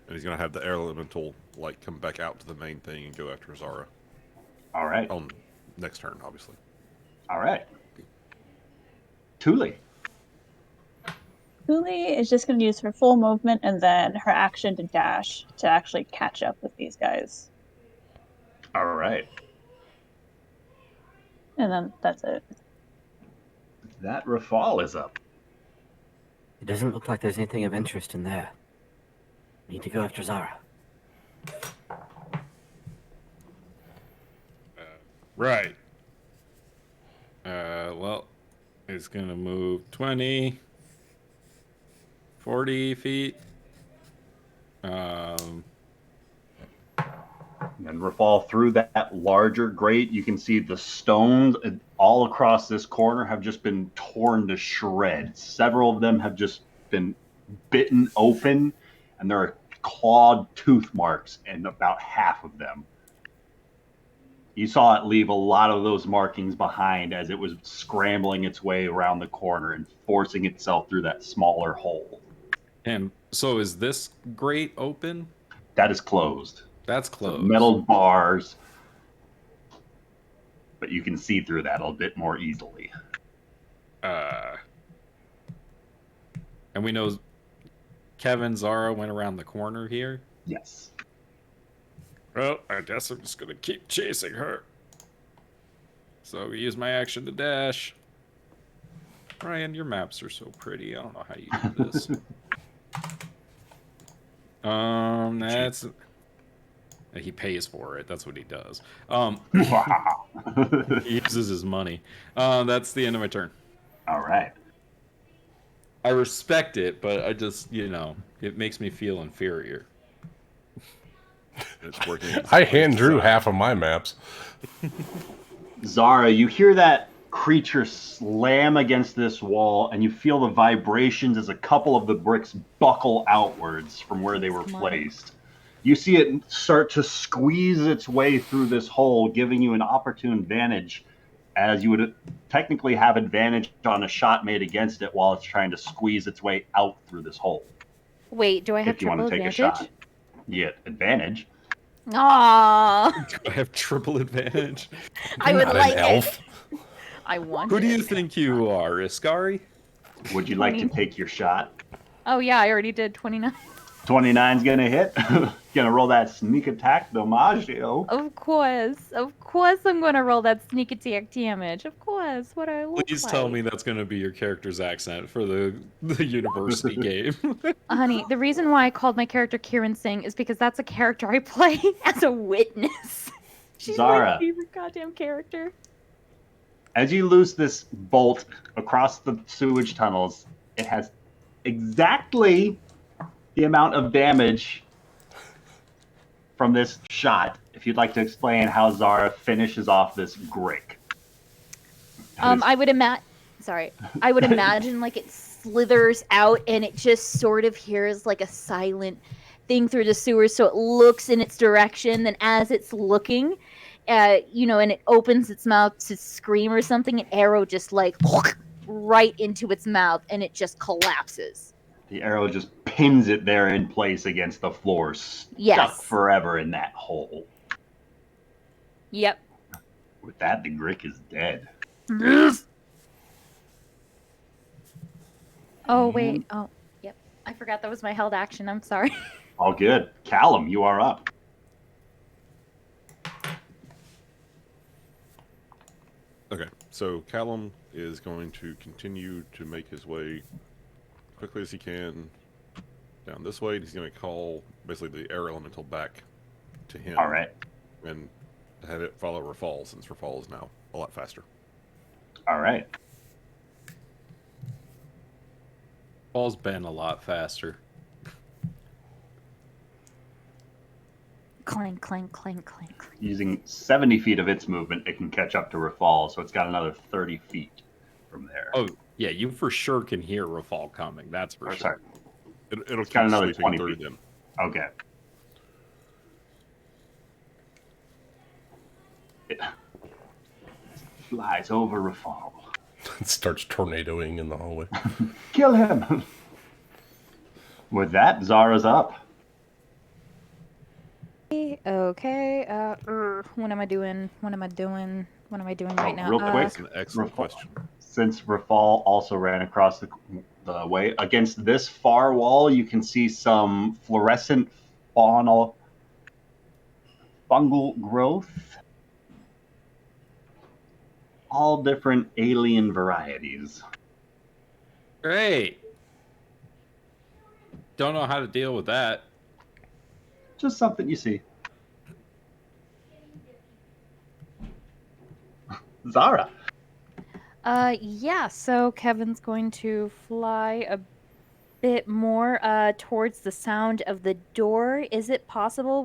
And he's going to have the air elemental like come back out to the main thing and go after Zara. All right. On next turn, obviously. All right. Thule. Thule is just going to use her full movement and then her action to dash to actually catch up with these guys. All right. And then that's it. That Rafal is up. It doesn't look like there's anything of interest in there. Need to go after Zara. Right. Well, it's going to move 20, 40 feet. And Rafal through that larger grate, you can see the stones all across this corner have just been torn to shreds. Several of them have just been bitten open, and there are clawed tooth marks in about half of them. You saw it leave a lot of those markings behind as it was scrambling its way around the corner and forcing itself through that smaller hole. And so is this grate open? That is closed. That's closed. So metal bars, but you can see through that a bit more easily. And we know Kevin Zara went around the corner here. Yes. Well, I guess I'm just gonna keep chasing her. So we use my action to dash. Ryan, your maps are so pretty. I don't know how you do this. That's And he pays for it. That's what he does. Wow. He uses his money. That's the end of my turn. All right. I respect it, but I just, it makes me feel inferior. It's working. I hand drew half of my maps. Zara, you hear that creature slam against this wall, and you feel the vibrations as a couple of the bricks buckle outwards from where they were placed. You see it start to squeeze its way through this hole, giving you an opportune advantage, as you would technically have advantage on a shot made against it while it's trying to squeeze its way out through this hole. Wait, do I have If you want triple to take advantage? a shot, you get advantage. Aww. Do I have triple advantage? I would Not like an elf. it. I want Who do you it. think you are, Iskari? Would you like to 20. take your shot? Oh yeah, I already did 29. 29's gonna hit. Gonna roll that sneak attack DiMaggio. Of course I'm gonna roll that sneak attack damage. Of course, what I look Please like. tell me that's going to be your character's accent for the university game. Honey, the reason why I called my character Kieran Singh is because that's a character I play as a witness. She's Zara. my favorite goddamn character. As you loose this bolt across the sewage tunnels, it has exactly the amount of damage from this shot. If you'd like to explain how Zara finishes off this Grick. I would imagine like it slithers out and it just sort of hears like a silent thing through the sewers, so it looks in its direction. Then as it's looking, and it opens its mouth to scream or something, an arrow just like right into its mouth, and it just collapses. The arrow just pins it there in place against the floor, stuck forever in that hole. Yep. With that, the Grick is dead. Oh, wait. Oh, yep. I forgot that was my held action. I'm sorry. All good. Callum, you are up. Okay, so Callum is going to continue to make his way quickly as he can down this way. He's going to call basically the air elemental back to him. All right. And have it follow Rafal, since Rafal is now a lot faster. All right. Paul's been a lot faster. Clank, clank, clank, clank, clank. Using 70 feet of its movement, it can catch up to Rafal, so it's got another 30 feet from there. Oh, yeah, you for sure can hear Rafal coming. That's for sure. Sorry. It'll It's got keep another sweeping 20 through feet. them. Okay. It flies over Rafal. It starts tornadoing in the hallway. Kill him! With that, Zara's up. Okay. What am I doing? What am I doing right now? Real quick, That's an excellent question. Since Rafal also ran across the way, against this far wall, you can see some fluorescent fungal growth. All different alien varieties. Great. Don't know how to deal with that. Just something you see. Zara. Yeah, so Kevin's going to fly a bit more towards the sound of the door. Is it possible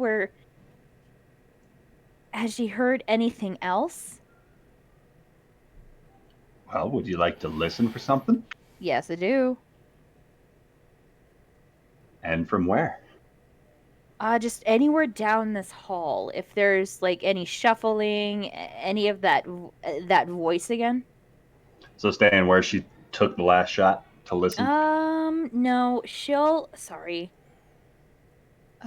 has she heard anything else? Well, would you like to listen for something? Yes, I do. And from where? Just anywhere down this hall. If there's like any shuffling, any of that voice again. So staying where she took the last shot to listen? No, sorry.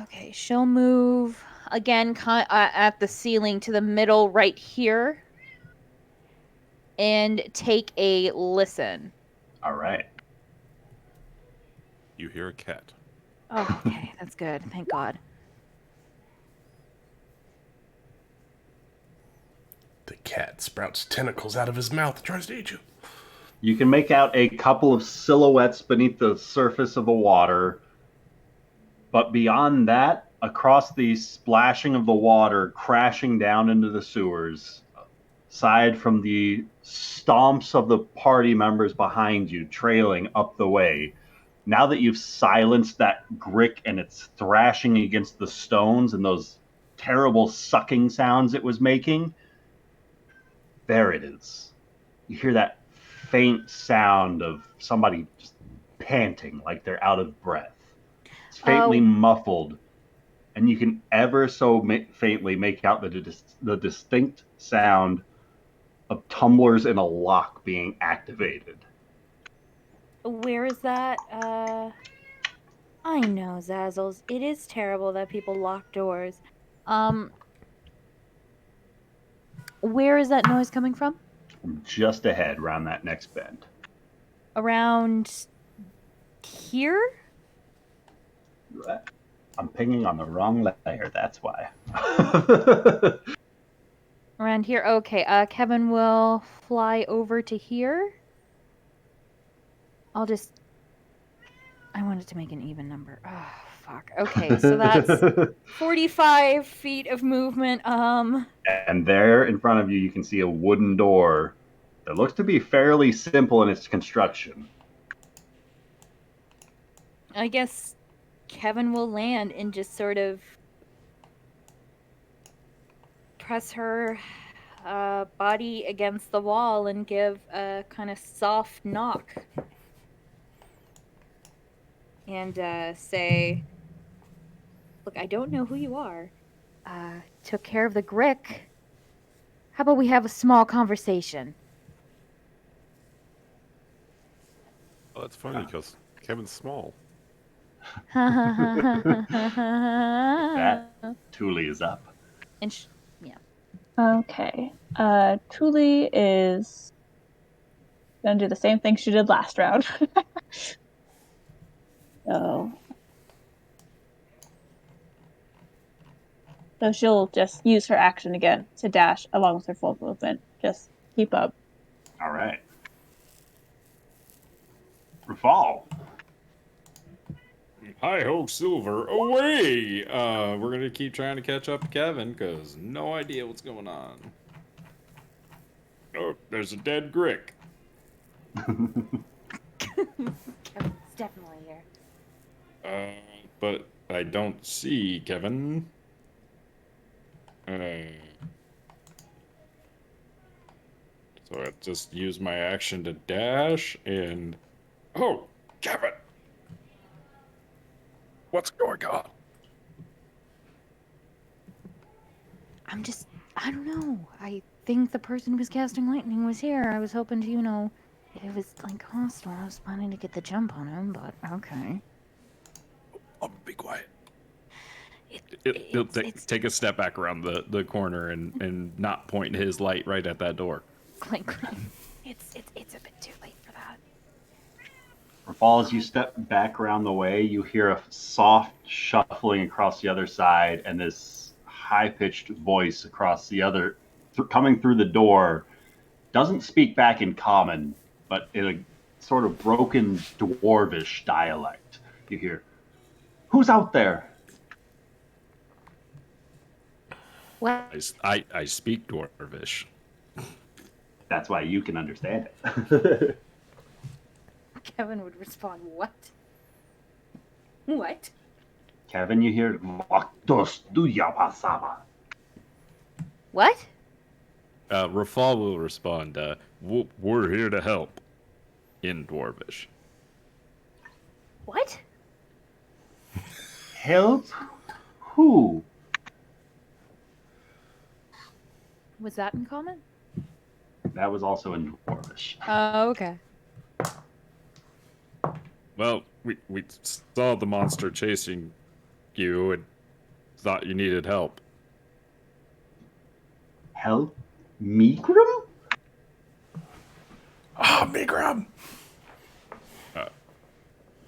Okay, she'll move again at the ceiling to the middle right here and take a listen. All right. You hear a cat. Oh, okay, that's good. Thank God. The cat sprouts tentacles out of his mouth and tries to eat you. You can make out a couple of silhouettes beneath the surface of the water. But beyond that, across the splashing of the water crashing down into the sewers, aside from the stomps of the party members behind you trailing up the way, now that you've silenced that grick and it's thrashing against the stones and those terrible sucking sounds it was making, there it is. You hear that faint sound of somebody just panting like they're out of breath. It's faintly muffled, and you can ever so faintly make out the distinct sound of tumblers in a lock being activated. Where is that? I know, Zazzles. It is terrible that people lock doors. Where is that noise coming from? Just ahead, around that next bend. Around here? I'm pinging on the wrong layer, that's why. Around here. Okay, Kevin will fly over to here. I wanted to make an even number. Oh, fuck. Okay, so that's 45 feet of movement. And there in front of you, you can see a wooden door that looks to be fairly simple in its construction. I guess Kevin will land and just sort of press her body against the wall and give a kind of soft knock. And say, look, I don't know who you are. Took care of the Grick. How about we have a small conversation? Oh, that's funny because Kevin's small. That Thule is up. And Okay. Thule is gonna do the same thing she did last round. So she'll just use her action again to dash along with her full movement. Just keep up. All right. Rafal. Hi-ho, Silver, away! We're gonna keep trying to catch up to Kevin, because no idea what's going on. Oh, there's a dead Grick. Kevin's definitely here. But I don't see Kevin. So I just use my action to dash, and... Oh, Kevin! What's going on? I don't know. I think the person who was casting lightning was here. I was hoping to, if it was like hostile, I was planning to get the jump on him, but okay. Oh, be quiet. He'll take a step back around the corner and not point his light right at that door. Clink, clink. It's a bit too late for that. Rafal, as you step back around the way, you hear a soft shuffling across the other side, and this high-pitched voice across the other, coming through the door, doesn't speak back in common, but in a sort of broken dwarvish dialect. You hear, "Who's out there?" What? I speak Dwarvish. That's why you can understand it. Kevin would respond, what? What? Kevin, you hear, "Maktos duya pasaba." What? Rafal will respond, we're here to help. In Dwarvish. What? Help? Who? Was that in common? That was also in Dwarvish. Oh, okay. Well, we saw the monster chasing you and thought you needed help. Help? Migrum? Ah, Migram!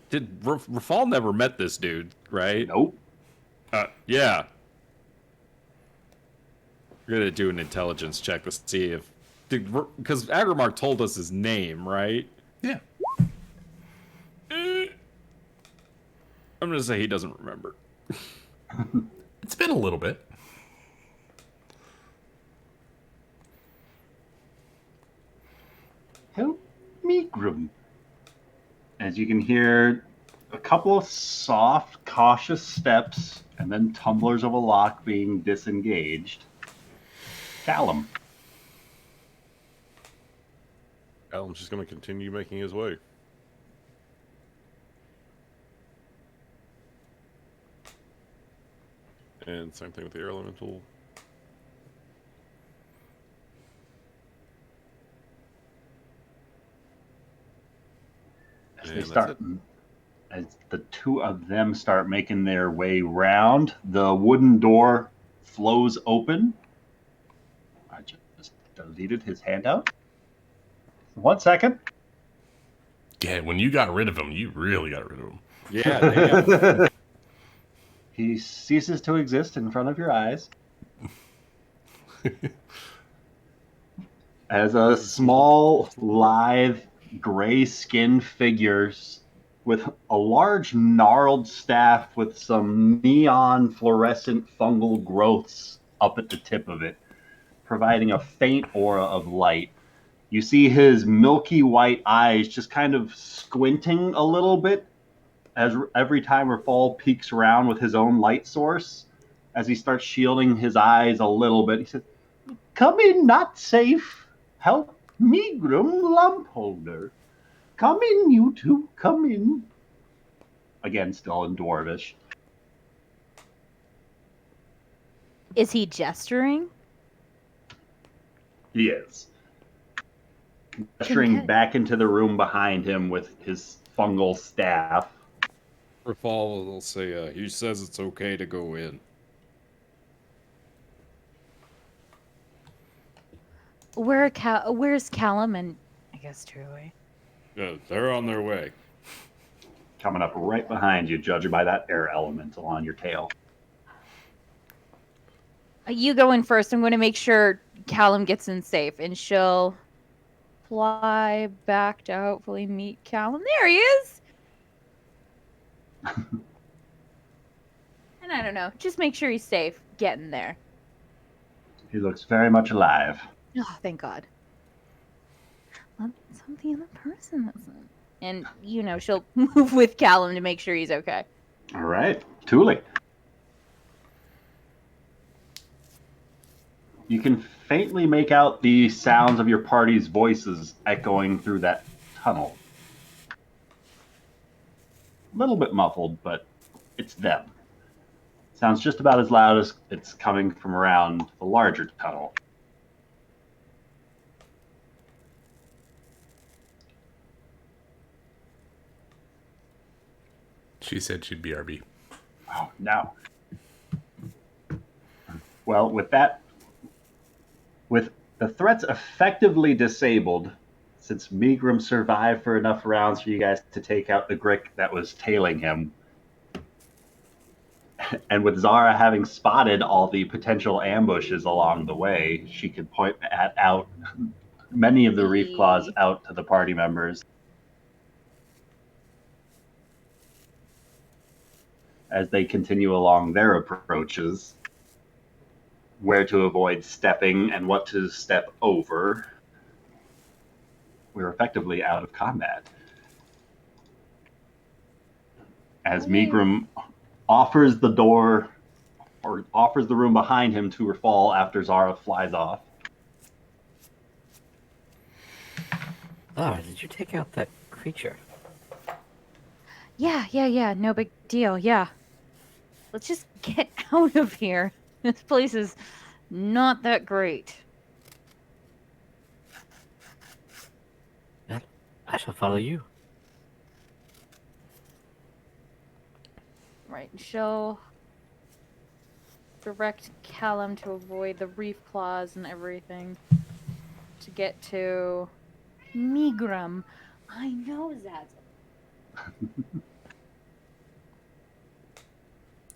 Did Rafal never met this dude, right? Nope. Yeah. We're gonna do an intelligence check to see if... Because Agrimark told us his name, right? Yeah. I'm gonna say he doesn't remember. It's been a little bit. Help me, Grum. As you can hear a couple of soft, cautious steps and then tumblers of a lock being disengaged. Callum. Alan's just going to continue making his way. And same thing with the air elemental. As And they that's start, it. as the two of them start making their way round, the wooden door flows open. I just deleted his handout. 1 second. Yeah, when you got rid of him, you really got rid of him. Yeah, damn. He ceases to exist in front of your eyes. As a small, lithe, gray-skinned figure with a large gnarled staff with some neon fluorescent fungal growths up at the tip of it, providing a faint aura of light. You see his milky white eyes just kind of squinting a little bit as every time Rafal peeks around with his own light source. As he starts shielding his eyes a little bit, he says, "Come in, not safe. Help me, Grum Lumpholder. Come in, you two, come in." Again, still in Dwarvish. Is he gesturing? He is. Gesturing Content- back into the room behind him with his fungal staff. Rafal will say, he says it's okay to go in. Where's Callum and I guess Truly? Yeah, they're on their way. Coming up right behind you, judging by that air elemental on your tail. You go in first. I'm going to make sure Callum gets in safe, and she'll fly back to hopefully meet Callum. There he is. And I don't know. Just make sure he's safe getting there. He looks very much alive. Oh, thank God. Something in the person isn't. And, she'll move with Callum to make sure he's okay. All right, Thule. You can faintly make out the sounds of your party's voices echoing through that tunnel. A little bit muffled, but it's them. Sounds just about as loud as it's coming from around the larger tunnel. She said she'd be RB. Oh, no. Well, with the threats effectively disabled, since Megrim survived for enough rounds for you guys to take out the Grick that was tailing him, and with Zara having spotted all the potential ambushes along the way, she could point out many of the reef claws out to the party members. As they continue along their approaches, where to avoid stepping and what to step over. We're effectively out of combat. As Megrim offers the door, or offers the room behind him to Rafal after Zara flies off. Zara, did you take out that creature? Yeah. No big deal. Yeah. Let's just get out of here. This place is not that great. Well, I shall follow you. Right. She'll direct Callum to avoid the reef claws and everything to get to Megrim. I know that.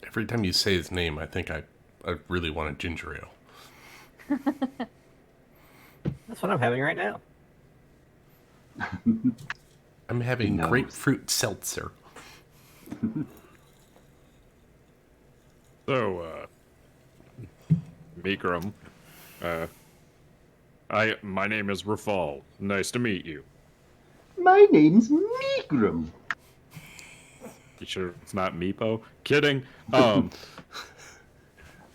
Every time you say his name, I think I really want a ginger ale. That's what I'm having right now. I'm having knows. grapefruit seltzer. So, Mikram, my name is Rafal. Nice to meet you. My name's Migrum. You sure it's not Meepo? Kidding. I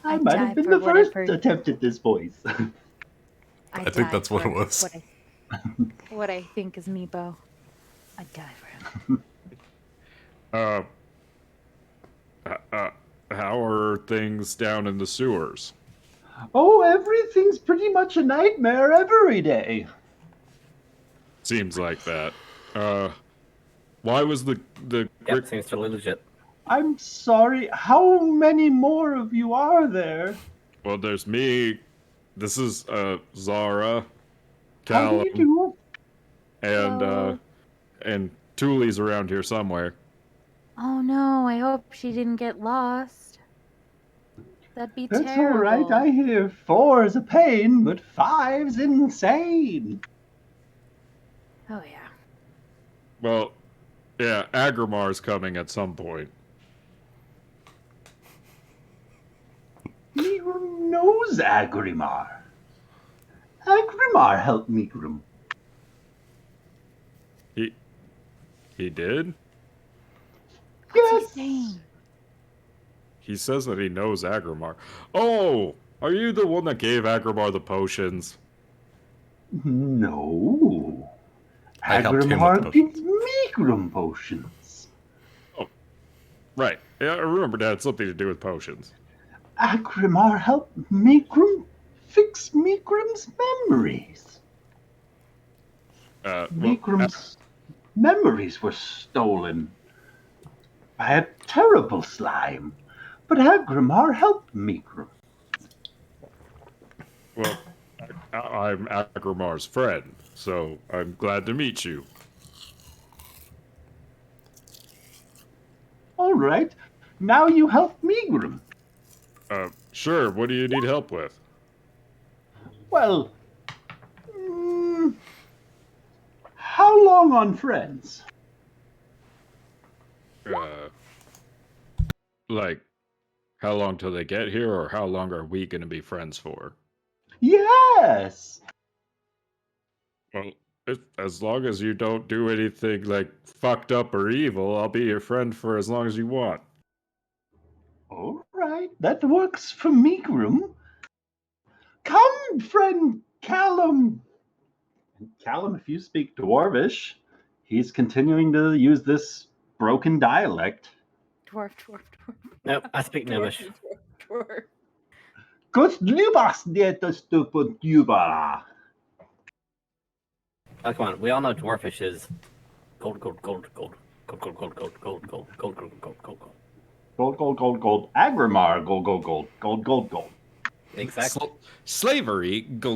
I'd might die have been for the first whatever- attempt at this voice. I think that's what it was. What I think is Meepo. I'd die for him. How are things down in the sewers? Oh, everything's pretty much a nightmare every day. Seems like that. Why was the Yep, seems totally legit. I'm sorry, how many more of you are there? Well, there's me. This is Zara, How do you Callum, do? and Thule's around here somewhere. Oh no, I hope she didn't get lost. That'd be That's terrible. alright, I hear 4's a pain, but 5's insane. Oh yeah. Well, yeah, Agrimar's coming at some point. Migrum knows Agrimar. Agrimar helped Migrum. He did? What's Yes. he saying? He says that he knows Agrimar. Oh, are you the one that gave Agrimar the potions? No. I helped him with Agrimar potions. gives Migrum potions. Right. Yeah, I remember that had something to do with potions. Agrimar helped Migrum fix Migrum's memories. Well, Migrum's memories were stolen by a terrible slime, but Agrimar helped Migrum. well, I'm Agrimar's friend, so I'm glad to meet you. All right, now you help Migrum. Sure, what do you need help with? Well, how long on friends? Like, how long till they get here, or how long are we gonna be friends for? Yes. Well, as long as you don't do anything, like, fucked up or evil, I'll be your friend for as long as you want. All right, that works for Migrum. Come, friend Callum. Callum, if you speak Dwarvish, he's continuing to use this broken dialect. Dwarf. Nope, I speak Gnomish. Dwarf. Gut libas dietas stupid dubara. Oh, come on. We all know Dwarfish is gold, gold, gold, gold, gold, gold, gold, gold, gold, gold, gold, gold, gold, gold, gold. Gold, gold, gold, gold. Agrimar, gold, gold, gold, gold, gold, gold. Exactly. Slavery, go.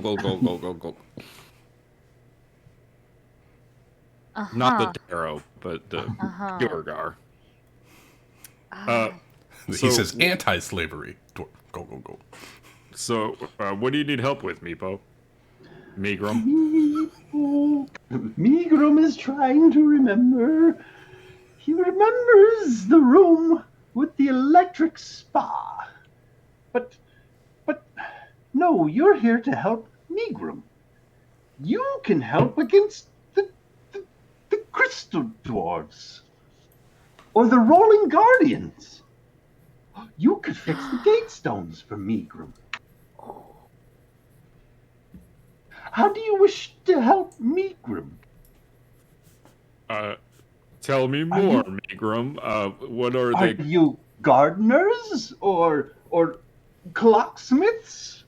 Uh-huh. Not the Darrow, but the Uh-huh. Durgar. He So- says anti-slavery. Go, go, go. So, what do you need help with, Meepo? Migrum? Migrum is trying to remember. He remembers the room with the electric spa. But, no, you're here to help Migrum. You can help against the crystal dwarves. Or the rolling guardians. You could fix the gate stones for Migrum. How do you wish to help Migrum? Tell me more, Migrum. What are Are they? you gardeners or clocksmiths?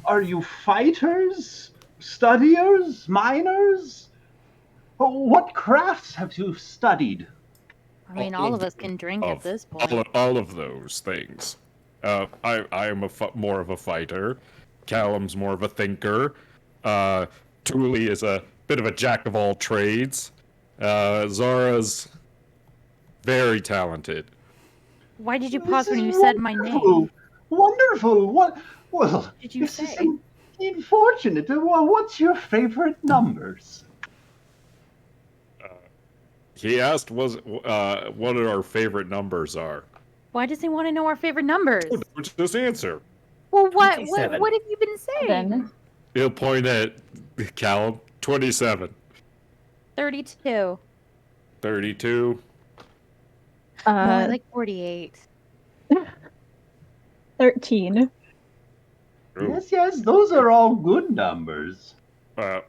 Are you fighters, studiers, miners? What crafts have you studied? I mean, all of us can drink at this point. All of those things. I am more of a fighter. Callum's more of a thinker. Thule is a bit of a jack of all trades. Zara's very talented. Why did you This pause when is you said my wonderful. name? Wonderful. What? Well, Did you this say? is indeed fortunate. Well, what's your favorite numbers? He asked what our favorite numbers are. Why does he want to know our favorite numbers? Oh, just answer. Well, what 27. have you been saying? Then He'll point at Callum. 27. 32. 32. More like 48. 13. Ooh. Yes, those are all good numbers.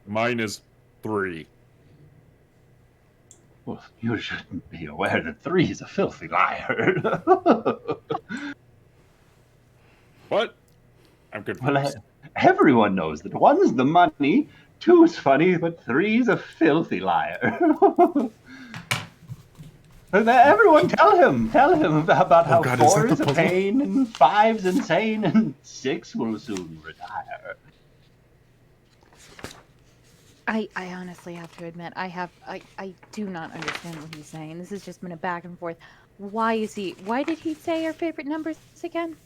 Mine is 3. Well, you shouldn't be aware that 3 is a filthy liar. What? I'm confused. Well, everyone knows that 1's the money, 2's funny, but 3's a filthy liar. Everyone tell him about how God, is 4 that is the a puzzle? pain, and 5's insane, and 6 will soon retire. I honestly have to admit, I do not understand what he's saying. This has just been a back and forth. Why did he say our favorite numbers again?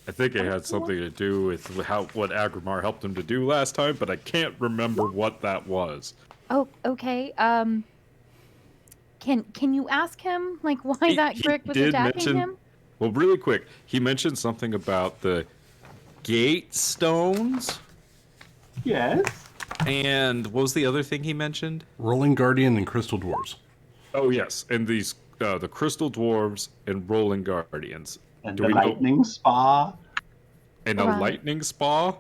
I think it had something to do with what Agrimar helped him to do last time, but I can't remember what that was. Oh, okay. Can you ask him like why He- that he brick was did attacking mention- him? Well, really quick, he mentioned something about the gate stones, Yes? and what was the other thing he mentioned? Rolling Guardian and Crystal Dwarves. Oh, yes, and these the Crystal Dwarves and Rolling Guardians. And Do the we know- lightning spa. And a Right. lightning spa?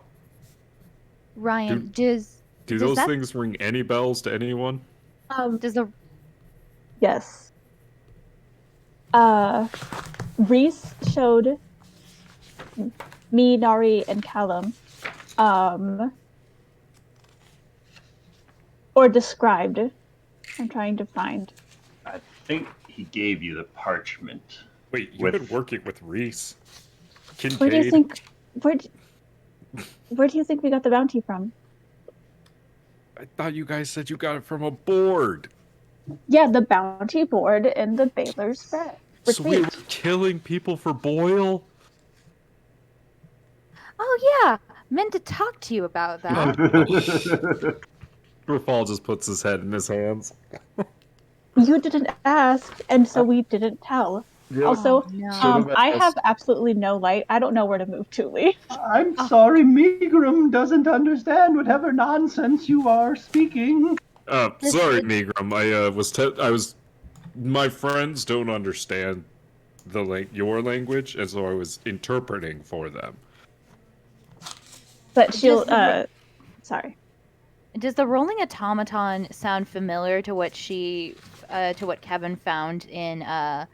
Ryan, Do does those that- things ring any bells to anyone? does the Yes. Reese showed me, Nari, and Callum, or described. I'm trying to find. I think he gave you the parchment. Wait, you've With- been working with Reese. Kincaid. Where do you think? Where do you think we got the bounty from? I thought you guys said you got it from a board. Yeah, the bounty board in the Baylor's So we were retreat. killing people for Boyle? Oh yeah, meant to talk to you about that. Rafal just puts his head in his hands. You didn't ask, and so we didn't tell. Also, Oh, no. Should've I asked. have absolutely no light. I don't know where to move to, Lee. I'm sorry, Megrim doesn't understand whatever nonsense you are speaking. Sorry, Megrim. I was. My friends don't understand your language, and so I was interpreting for them. But she'll. Just- Sorry. Does the rolling automaton sound familiar to what Kevin found in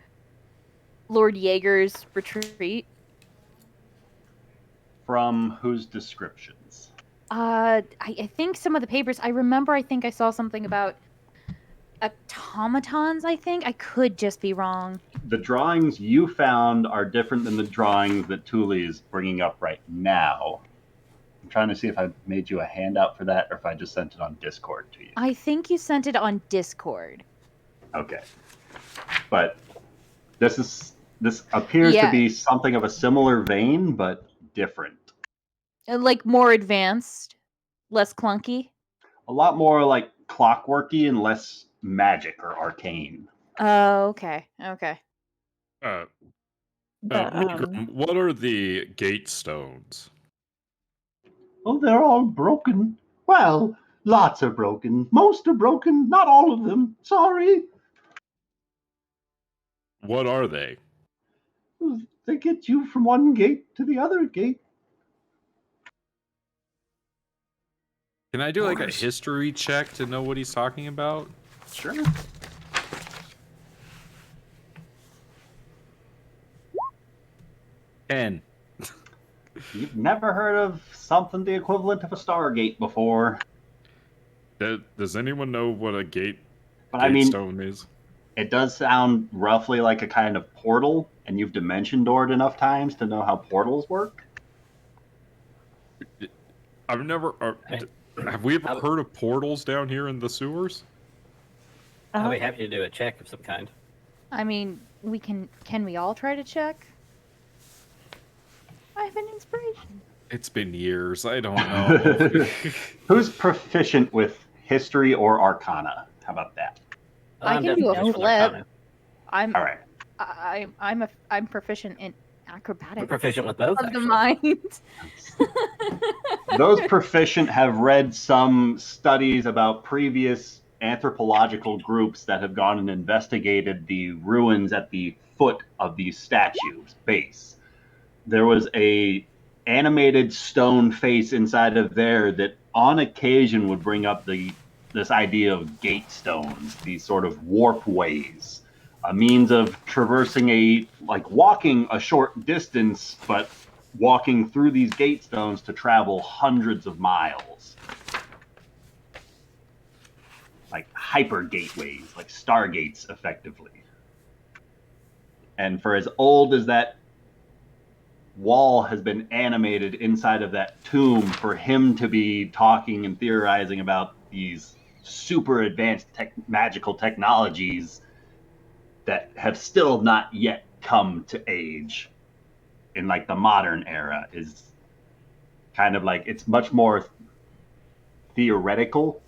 Lord Jaeger's retreat? From whose descriptions? I think some of the papers. I remember. I think I saw something about automatons. I think I could just be wrong. The drawings you found are different than the drawings that Thule is bringing up right now. I'm trying to see if I made you a handout for that or if I just sent it on Discord to you. I think you sent it on Discord. Okay. But this appears Yeah. to be something of a similar vein, but different. Like more advanced, less clunky. A lot more like clockworky and less magic or arcane. Oh, okay. Okay. Megrim, what are the gate stones? Oh, they're all broken. Well, lots are broken. Most are broken. Not all of them. Sorry. What are they? They get you from one gate to the other gate. Can I do like a Doors. history check to know what he's talking about? Sure. Ten. You've never heard of something the equivalent of a Stargate before. Does anyone know what a gate But I mean, stone is? it does sound roughly like a kind of portal, and you've dimension doored enough times to know how portals work. I've never. Have we ever heard of portals down here in the sewers? I'll be happy to do a check of some kind. I mean, we can. Can we all try to check? I have an inspiration. It's been years. I don't know. Who's proficient with history or arcana? How about that? I I'm can do a definitely flip. Arcana. I'm. All right. I'm proficient in I'm acrobatics proficient with both, of the actually. mind. Those proficient have read some studies about previous anthropological groups that have gone and investigated the ruins at the foot of these statues base. There was a animated stone face inside of there that on occasion would bring up this idea of gate stones, these sort of warp ways, a means of traversing walking a short distance, but walking through these gate stones to travel hundreds of miles. Like hyper gateways, like stargates, effectively. And for as old as that wall has been animated inside of that tomb, for him to be talking and theorizing about these super advanced magical technologies that have still not yet come to age in like the modern era is kind of like, it's much more theoretical,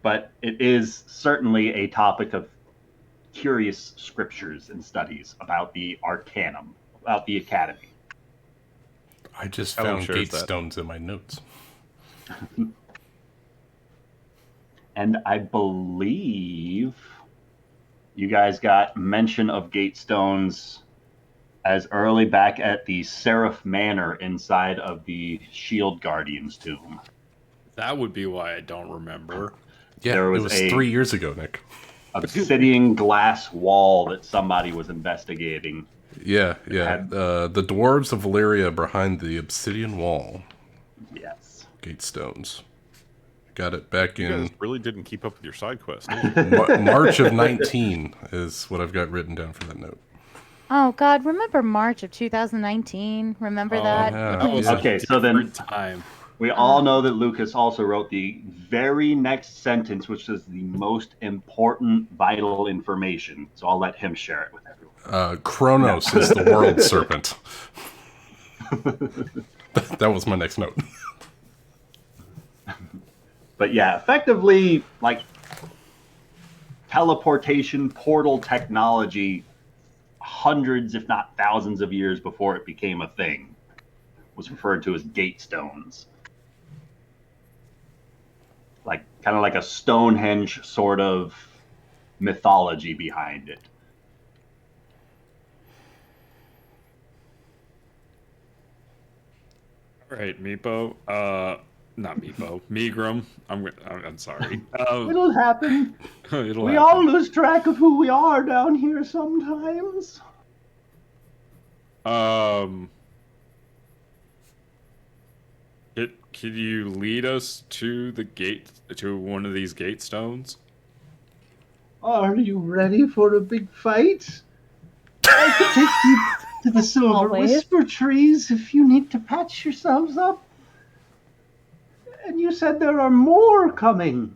but it is certainly a topic of curious scriptures and studies about the Arcanum, about the Academy. I just How long found shares gate that? stones in my notes. And I believe you guys got mention of gate stones as early back at the Seraph Manor inside of the Shield Guardian's tomb. That would be why I don't remember. Yeah, There it was was a 3 years ago, Nick. obsidian glass wall that somebody was investigating. Yeah. Had- The dwarves of Valyria behind the obsidian wall. Yes. Gate stones. Got it back You guys in really didn't keep up with your side quest, did you? March of 19 is what I've got written down for that note. Oh God, remember March of 2019? Remember that? yeah. That was Yeah. Okay, a so then different time. we all know that Lucas also wrote the very next sentence, which is the most important vital information. So I'll let him share it with everyone. Kronos is the world serpent. That was my next note. But yeah, effectively, like teleportation portal technology, hundreds, if not thousands of years before it became a thing, was referred to as gate stones. Like kind of like a Stonehenge sort of mythology behind it. All right, Meepo. Not Meepo. Megrim. I'm sorry. It'll happen. It'll We happen. all lose track of who we are down here sometimes. Can you lead us to the gate, to one of these gate stones? Are you ready for a big fight? I could take you to the Silver Always. Whisper trees if you need to patch yourselves up. And you said there are more coming.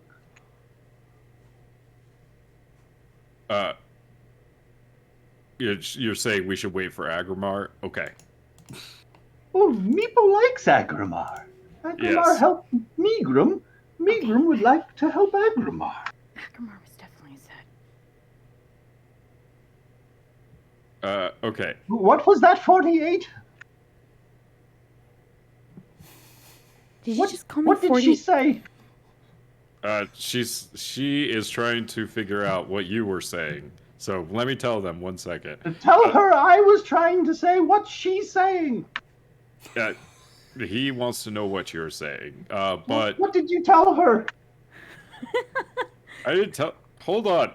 You're saying we should wait for Agrimar? Okay. Oh, Meepo likes Agrimar. Agrimar Yes. helped Megrim. Megrim would like to help Agrimar. Agrimar was definitely sad. Okay. What was that, 48? Did you just call me What did 40? she say? She is trying to figure out what you were saying. So let me tell them 1 second. Tell her I was trying to say what she's saying. He wants to know what you're saying. But What did you tell her? I didn't tell. Hold on.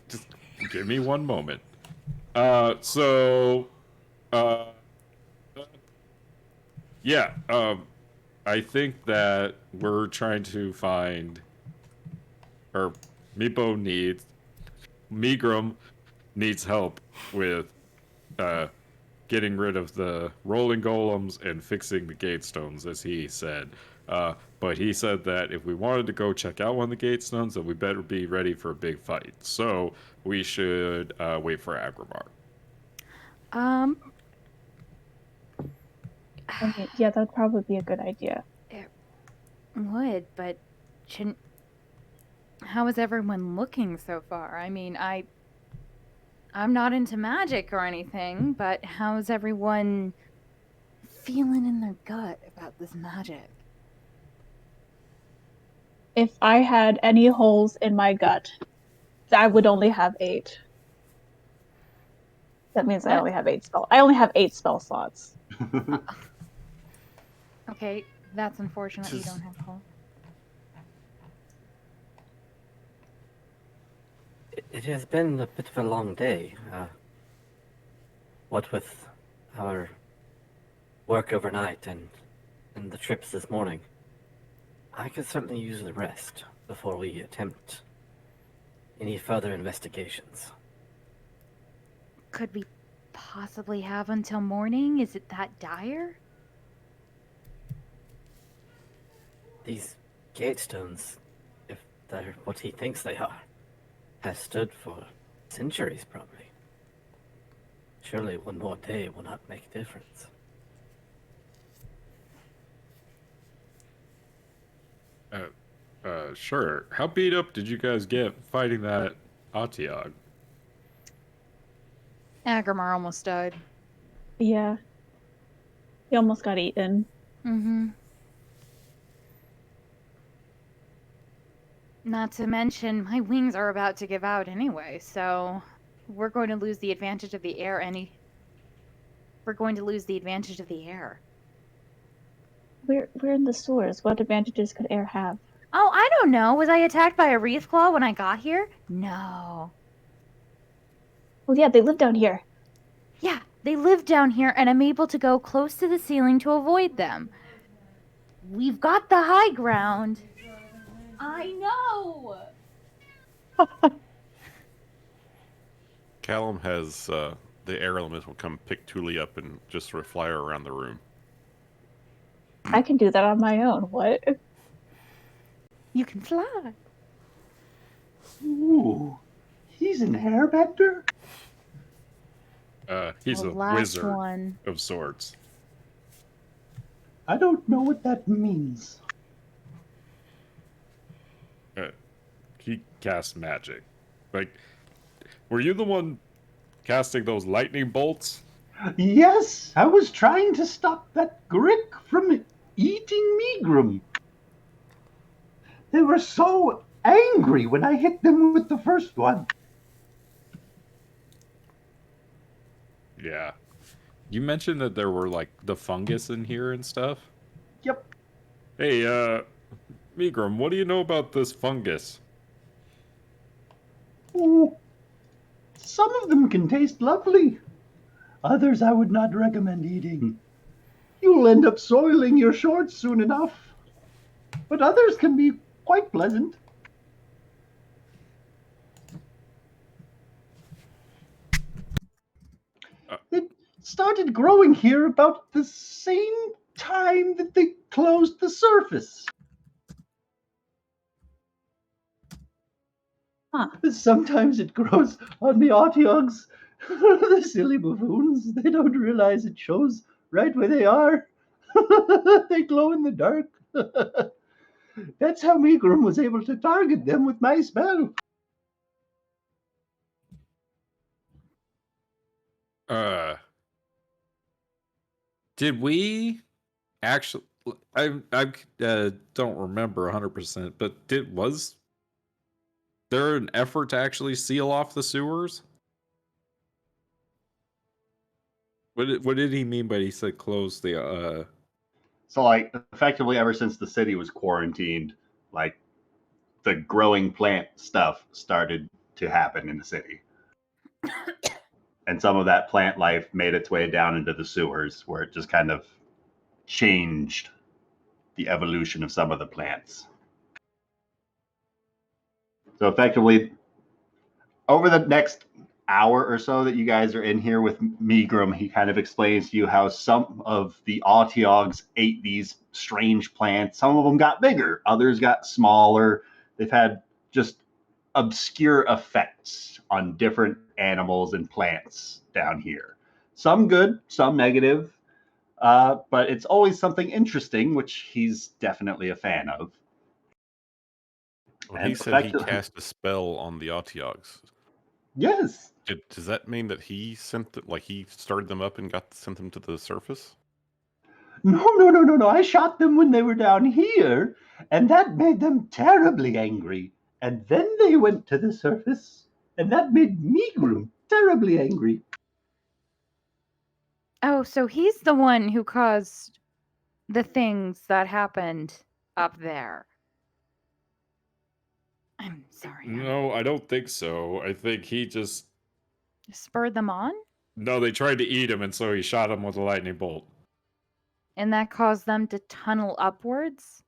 Just give me 1 moment. Yeah. I think that we're trying to find, or Megrim needs help with getting rid of the rolling golems and fixing the gate stones, as he said. But he said that if we wanted to go check out one of the gate stones, that we better be ready for a big fight. So we should wait for Agrimar. I mean, yeah, that'd probably be a good idea. It would, but shouldn't. How is everyone looking so far? I mean, I'm not into magic or anything, but how's everyone feeling in their gut about this magic? If I had any holes in my gut, I would only have 8. That means I What? only have 8 spell. I only have 8 spell slots. Okay, that's unfortunate. You Just- don't have holes. It has been a bit of a long day. What with our work overnight and the trips this morning, I could certainly use the rest before we attempt any further investigations. Could we possibly have until morning? Is it that dire? These gatestones, if they're what he thinks they are, have stood for centuries, probably. Surely one more day will not make a difference. Sure. How beat up did you guys get fighting that Atiog? Agrimar almost died. Yeah. He almost got eaten. Mm-hmm. Not to mention, my wings are about to give out anyway, so we're going to lose the advantage of the air We're going to lose the advantage of the air. We're in the sewers. What advantages could air have? Oh, I don't know. Was I attacked by a wreath claw when I got here? No. Well, yeah, they live down here. Yeah, they live down here, and I'm able to go close to the ceiling to avoid them. We've got the high ground. I know! Callum has the air element will come pick Thule up and just sort of fly her around the room. I can do that on my own. What? You can fly. Ooh, he's an airbender? He's The a last wizard one. of sorts. I don't know what that means. He casts magic. Like, were you the one casting those lightning bolts? Yes, I was trying to stop that Grick from eating Megrim. They were so angry when I hit them with the first one. Yeah. You mentioned that there were like the fungus in here and stuff. Yep. Hey, Megrim, what do you know about this fungus? Ooh, some of them can taste lovely. Others I would not recommend eating. You'll end up soiling your shorts soon enough. But others can be quite pleasant. It started growing here about the same time that they closed the surface. Huh. Sometimes it grows on the Otiogs. The silly buffoons. They don't realize it shows right where they are. They glow in the dark. That's how Megrim was able to target them with my spell. Did we actually? I don't remember 100%, but was there an effort to actually seal off the sewers? What did he mean by he said close the So, like, effectively, ever since the city was quarantined, like, the growing plant stuff started to happen in the city. And some of that plant life made its way down into the sewers, where it just kind of changed the evolution of some of the plants. So, effectively, over the next hour or so that you guys are in here with Megrim, he kind of explains to you how some of the Autiogs ate these strange plants. Some of them got bigger, others got smaller. They've had just obscure effects on different animals and plants down here. Some good, some negative, but it's always something interesting, which he's definitely a fan of. Well, And he said he effectively- cast a spell on the Otiogs. Yes, Does that mean that he sent them, like he started them up and sent them to the surface? No. I shot them when they were down here, and that made them terribly angry. And then they went to the surface, and that made Migrum terribly angry. Oh, so he's the one who caused the things that happened up there. I'm sorry. No, I don't think so. I think he just... Spurred them on? No, they tried to eat him, and so he shot him with a lightning bolt. And that caused them to tunnel upwards?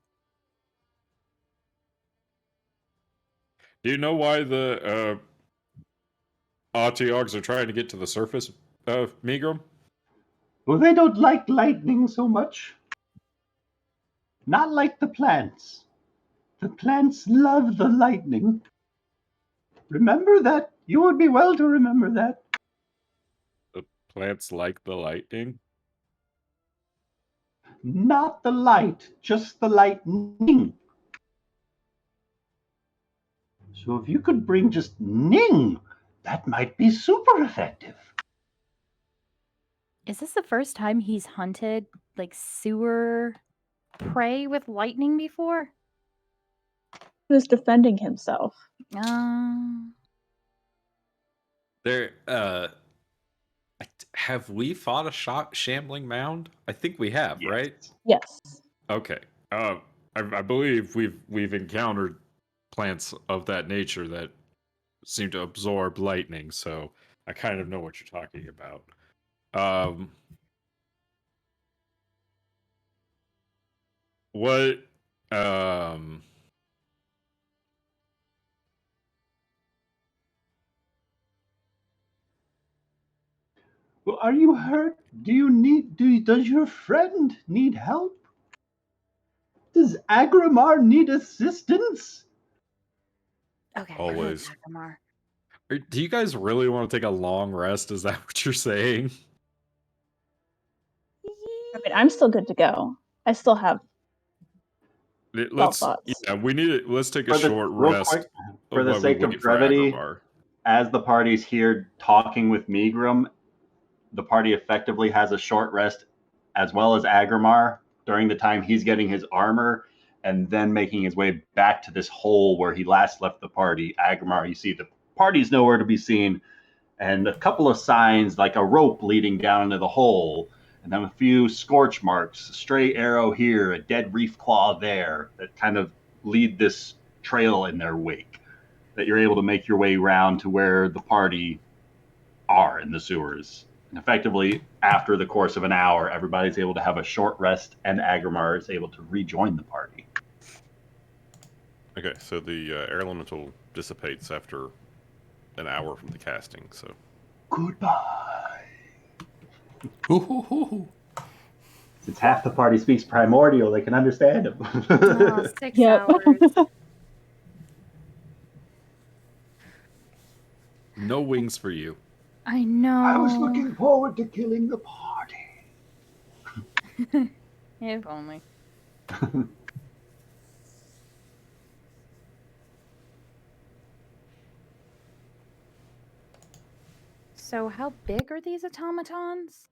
Do you know why the Artiogs are trying to get to the surface of Migrum? Well, they don't like lightning so much. Not like the plants. The plants love the lightning. Remember that. You would be well to remember that. The plants like the lightning? Not the light, just the lightning. So if you could bring just Ning, that might be super effective. Is this the first time he's hunted, like, sewer prey with lightning before? He was defending himself. There, have we fought a shambling mound? I think we have, Yes. right? Yes. Okay. I believe we've encountered plants of that nature that seem to absorb lightning, so I kind of know what you're talking about. What Well, are you hurt? Does your friend need help? Does Agramar need assistance? Okay. Always. Agramar. do you guys really want to take a long rest? Is that what you're saying? I mean, I'm still good to go. I still have Let's thoughts. yeah, let's take a For the- short real rest quick, for the while we sake of wait for brevity, Agrabah. as the party's here talking with Migrum, the party effectively has a short rest, as well as Agramar, during the time he's getting his armor and then making his way back to this hole where he last left the party. Agramar, you see the party's nowhere to be seen, and a couple of signs like a rope leading down into the hole, and then a few scorch marks, a stray arrow here, a dead reef claw there, that kind of lead this trail in their wake, that you're able to make your way around to where the party are in the sewers. And effectively, after the course of an hour, everybody's able to have a short rest, and Agramar is able to rejoin the party. Okay, so the air elemental dissipates after an hour from the casting, so... Goodbye. Ooh. Since half the party speaks primordial, they can understand him. Oh, 6 Yep. hours. No wings for you. I know. I was looking forward to killing the party. If only. So how big are these automatons?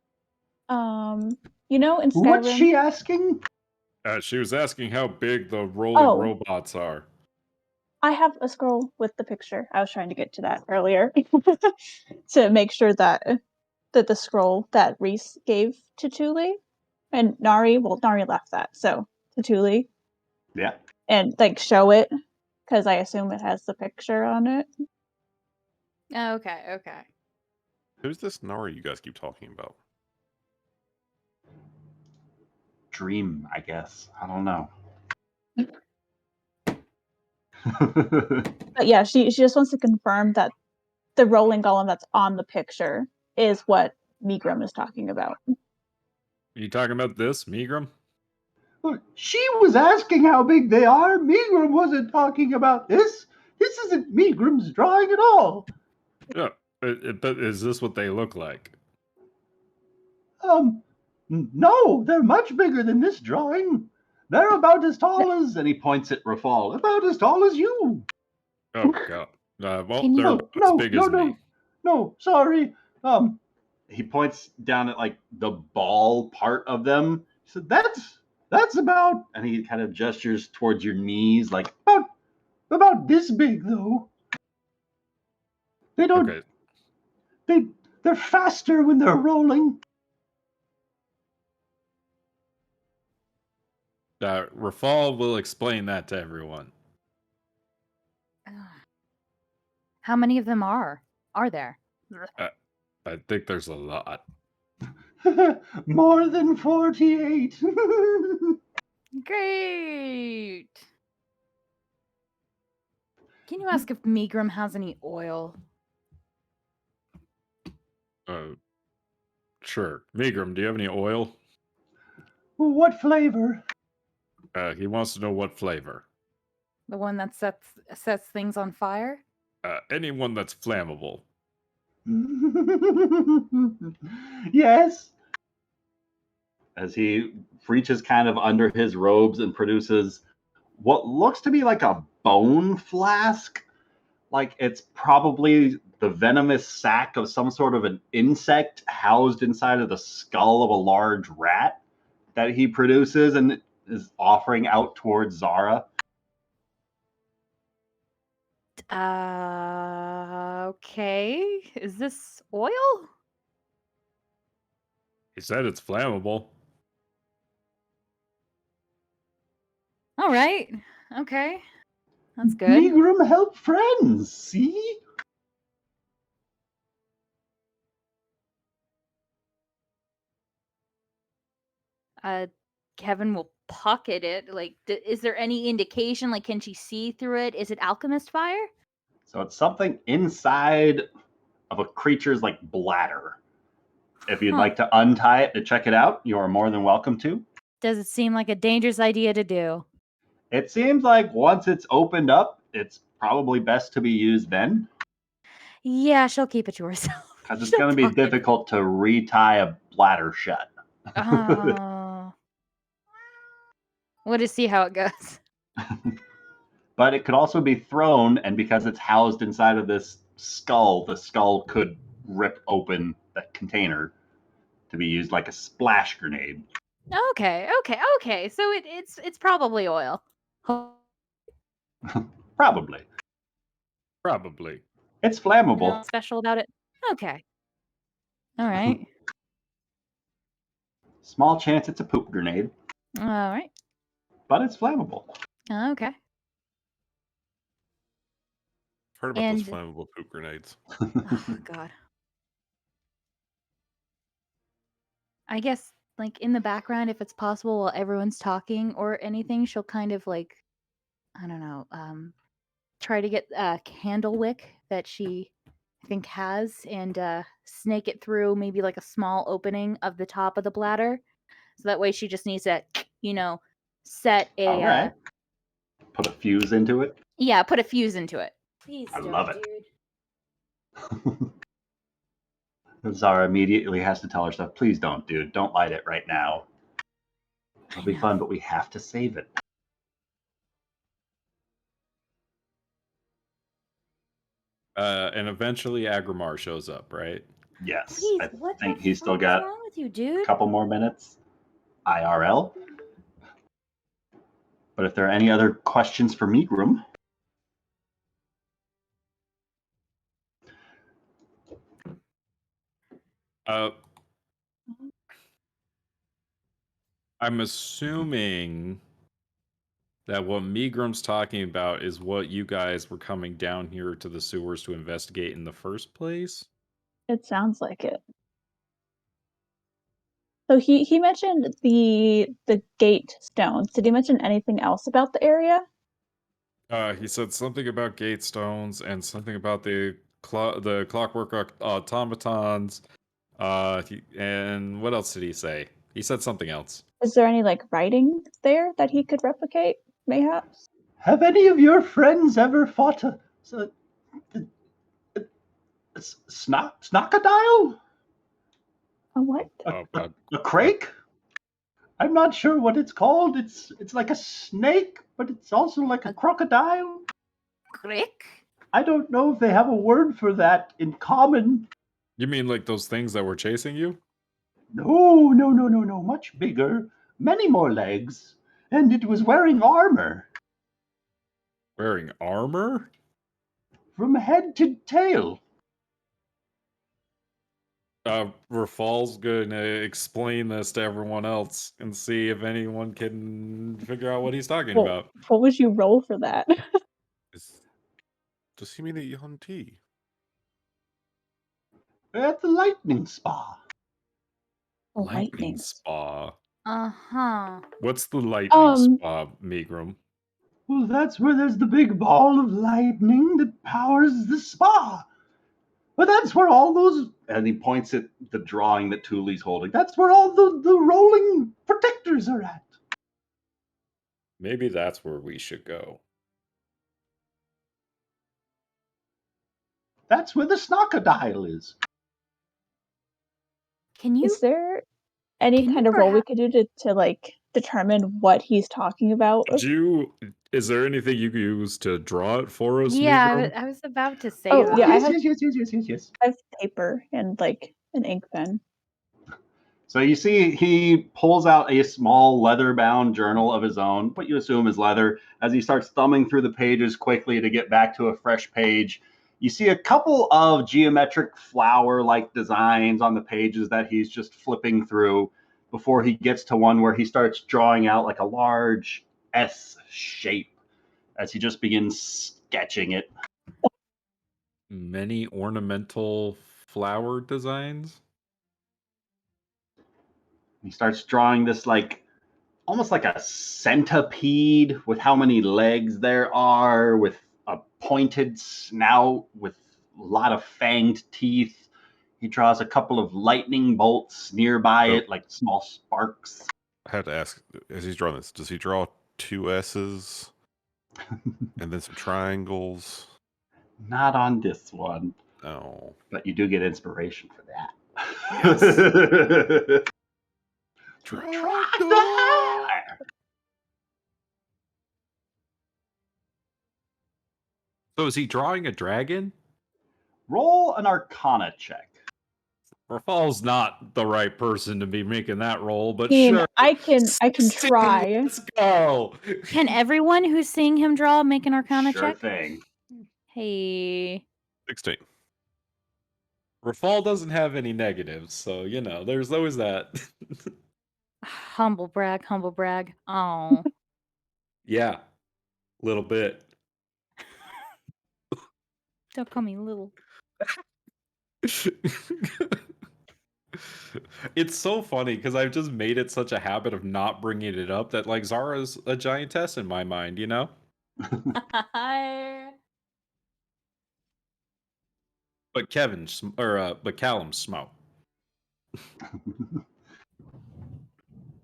You know, in Skyrim, What's she asking? She was asking how big the rolling Oh. robots are. I have a scroll with the picture. I was trying to get to that earlier to make sure that the scroll that Reese gave to Tuli and Nari left that, so to Tuli. Yeah. And like show it because I assume it has the picture on it. Oh, okay. Who's this Nari you guys keep talking about? Dream, I guess. I don't know. But yeah, she just wants to confirm that the rolling golem that's on the picture is what Migrum is talking about. Are you talking about this, Migrum? Well, she was asking how big they are. Migrum wasn't talking about this. This isn't Migrum's drawing at all. Yeah. But is this what they look like? No, they're much bigger than this drawing. They're about as tall as, and he points at Rafal. about as tall as you. Oh god. Well, Can you- they're No, about as big as no. me. No, sorry. He points down at like the ball part of them. He said, "That's about," and he kind of gestures towards your knees, like, about this big though. They don't. Okay. They're faster when they're rolling. Rafal will explain that to everyone. How many of them are there? I think there's a lot. More than 48. Great. Can you ask if Megrim has any oil? Sure. Megrim, do you have any oil? What flavor? He wants to know what flavor. The one that sets things on fire? Anyone that's flammable. Yes. as he reaches kind of under his robes and produces what looks to be like a bone flask. Like it's probably the venomous sac of some sort of an insect housed inside of the skull of a large rat that he produces and is offering out towards Zara. Okay. Is this oil? He said it's flammable. All right. Okay. That's good. Megrim help friends, see? Kevin will pocket it. Like, is there any indication? Like, can she see through it? Is it alchemist fire? So it's something inside of a creature's like bladder. If you'd like to untie it to check it out, you are more than welcome to. Does it seem like a dangerous idea to do? It seems like once it's opened up, it's probably best to be used then. Yeah, she'll keep it to herself. Because it's going to be difficult to retie a bladder shut. Oh. We'll just see how it goes. But it could also be thrown, and because it's housed inside of this skull, the skull could rip open that container to be used like a splash grenade. Okay. So it's probably oil. Probably. It's flammable. Nothing special about it. Okay. All right. Small chance it's a poop grenade, All right. but it's flammable. Okay. Heard about those flammable poop grenades. Oh, God. I guess, like, in the background, if it's possible, while everyone's talking or anything, she'll kind of, like, I don't know, try to get a candle wick that she, I think, has and snake it through maybe, like, a small opening of the top of the bladder. So that way she just needs to, set a... All right. Put a fuse into it. Yeah, put a fuse into it. Please I don't, love it. dude. Zara immediately has to tell herself, please don't, dude. Don't light it right now. It'll be fun, but we have to save it. And eventually Agrimar shows up, right? Yes. Please, I what think the he's still fuck got is wrong with you, dude? a couple more minutes. IRL. But if there are any other questions for Megrim, I'm assuming that what Megrim's talking about is what you guys were coming down here to the sewers to investigate in the first place. It sounds like it. So he mentioned the gate stones. Did he mention anything else about the area? He said something about gate stones and something about the clockwork automatons. And what else did he say? He said something else. Is there any like writing there that he could replicate, mayhaps? Have any of your friends ever fought a Snockadile? A what? a crake? I'm not sure what it's called. It's like a snake, but it's also like a crocodile. Crick? I don't know if they have a word for that in common. You mean like those things that were chasing you? No, no, no, no, no. Much bigger. Many more legs. And it was wearing armor. Wearing armor? From head to tail. Rafal's gonna explain this to everyone else and see if anyone can figure out what he's talking about. What would you roll for that? Does he mean a Yuan-Ti? At the lightning spa. Lightning spa. Uh-huh. What's the lightning Um, spa, Megram? Well, that's where there's the big ball of lightning that powers the spa. But that's where all those... And he points at the drawing that Thule's holding. That's where all the rolling protectors are at. Maybe that's where we should go. That's where the Snockadile is. Can you is there any Can you kind of roll we perhaps- could do to like determine what he's talking about? Is there anything you can use to draw it for us, Yeah, Megram? I was about to say Oh, that. yeah, I yes, have- yes. I have paper and like an ink pen. So you see he pulls out a small leather-bound journal of his own, what you assume is leather. As he starts thumbing through the pages quickly to get back to a fresh page, you see a couple of geometric flower-like designs on the pages that he's just flipping through before he gets to one where he starts drawing out like a large S shape as he just begins sketching it. Many ornamental flower designs? He starts drawing this like almost like a centipede with how many legs there are, with a pointed snout, with a lot of fanged teeth. He draws a couple of lightning bolts nearby it, like small sparks. I had to ask, as he's drawing this, does he draw 2 S's and then some triangles? Not on this one, Oh. but you do get inspiration for that. Yes. So is he drawing a dragon? Roll an Arcana check. Rafal's not the right person to be making that roll, but I mean, sure. I can 16, try. Let's go. Can everyone who's seeing him draw make an Arcana Sure check? thing. Hey. 16. Rafal doesn't have any negatives, so there's always that. Humble brag, humble brag. Oh. Yeah, little bit. Don't call me little. It's so funny because I've just made it such a habit of not bringing it up that like Zara's a giantess in my mind, But but Callum's small.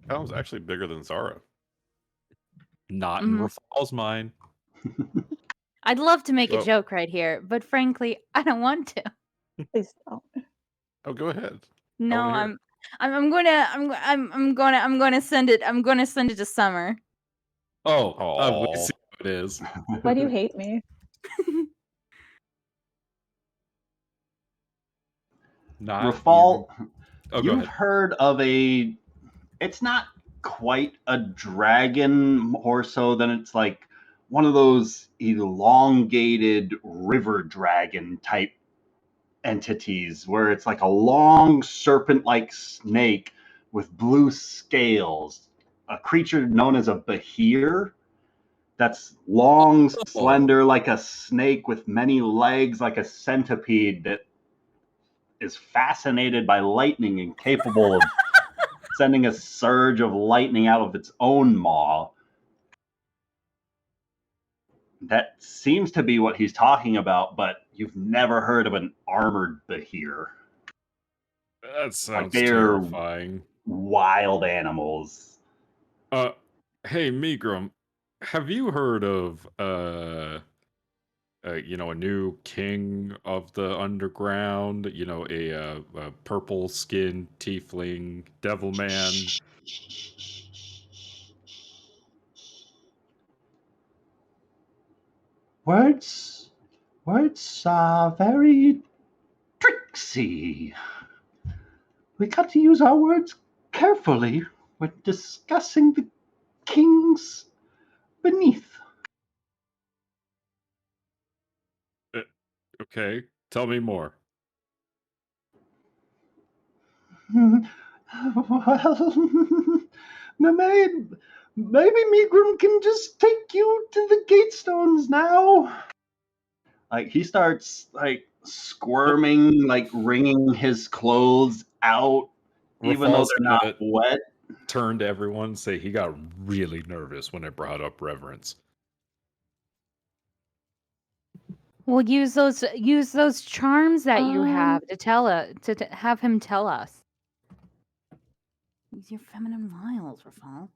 Callum's actually bigger than Zara. Not in Rafal's mind. I'd love to make a Well- joke right here, but frankly, I don't want to. Please don't. Oh, go ahead. No, wanna hear I'm gonna send it. I'm gonna send it to Summer. Oh, we see what it is. Why do you hate me? Not Rafal, Oh, go you've ahead. heard of it's not quite a dragon, more so than it's like one of those elongated river dragon type entities where it's like a long serpent-like snake with blue scales, a creature known as a behir that's long, slender like a snake with many legs like a centipede that is fascinated by lightning and capable of sending a surge of lightning out of its own maw. That seems to be what he's talking about, but you've never heard of an armored behir. That sounds they're terrifying. Wild animals. Hey, Megram, have you heard of a new king of the underground? A purple-skinned tiefling devil man. Words Words are very tricksy. We got to use our words carefully when discussing the kings beneath. Okay, tell me more. Well, maybe Megrim can just take you to the Gatestones now. Like, he starts, like, squirming, like, wringing his clothes out, even though Rafal's they're not gonna wet. turn to everyone and say he got really nervous when I brought up reverence. We'll use those charms that you have to to have him tell us. Use your feminine wiles, Rafal.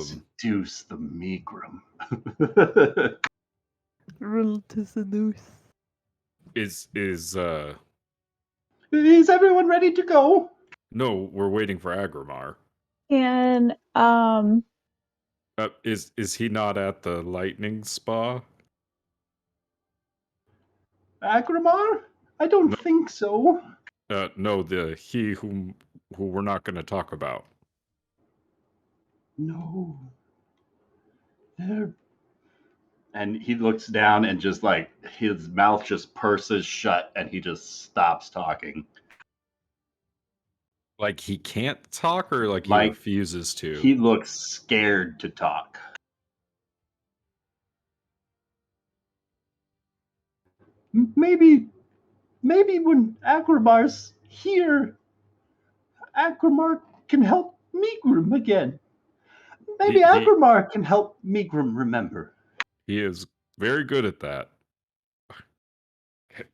Seduce the Megrim. Riddle to seduce. Is Is everyone ready to go? no, we're waiting for Agrimar. And Is he not at the lightning spa? Agrimar? I don't think so. No, he who we're not going to talk about. No. They're And he looks down and just like his mouth just purses shut and he just stops talking. Like he can't talk, or like he Like, refuses to. He looks scared to talk. maybe when Agrimar's here, Agrimar can help Megrim again. Maybe Agrimar can help Megrim remember. He is very good at that.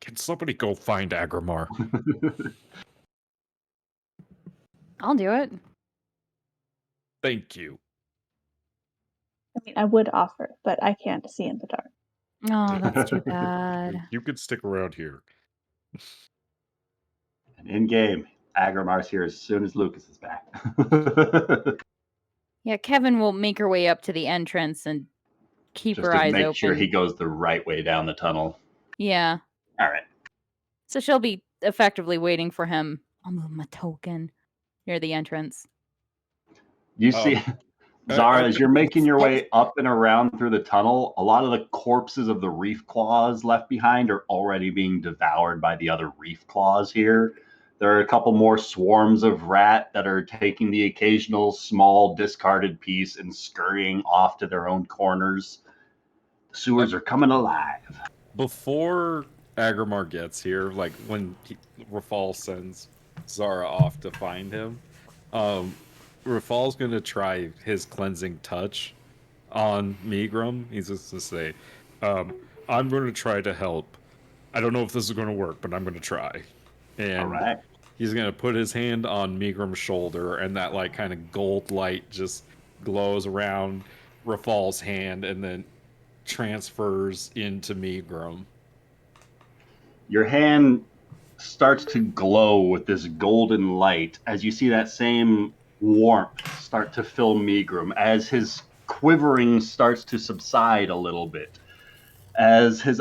Can somebody go find Agrimar? I'll do it. Thank you. I mean, I would offer, but I can't see in the dark. Oh, that's too bad. You could stick around here. And in game, Agrimar's here as soon as Lucas is back. Yeah, Kevin will make her way up to the entrance and keep Just her to eyes make open. sure he goes the right way down the tunnel. Yeah. All right. So she'll be effectively waiting for him. I'll move my token near the entrance. You see, Zara, as you're making your way up and around through the tunnel, a lot of the corpses of the reef claws left behind are already being devoured by the other reef claws here. There are a couple more swarms of rat that are taking the occasional small discarded piece and scurrying off to their own corners. The sewers are coming alive. Before Agrimar gets here, like when Rafal sends Zara off to find him, Rafal's gonna try his cleansing touch on Megrim. He's just to say, I'm gonna try to help. I don't know if this is gonna work, but I'm gonna try. And all right. He's gonna put his hand on Megrim's shoulder, and that like kind of gold light just glows around Rafal's hand, and then transfers into Megrim. Your hand starts to glow with this golden light as you see that same warmth start to fill Megrim, as his quivering starts to subside a little bit, as his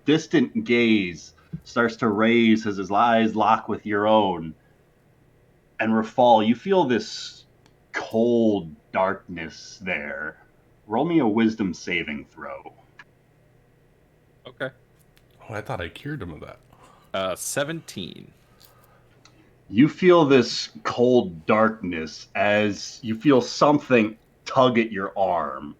distant gaze starts to raise as his eyes lock with your own. And Rafal, you feel this cold darkness there. Roll me a wisdom saving throw. Okay. Oh, I thought I cured him of that. 17. You feel this cold darkness as you feel something tug at your arm,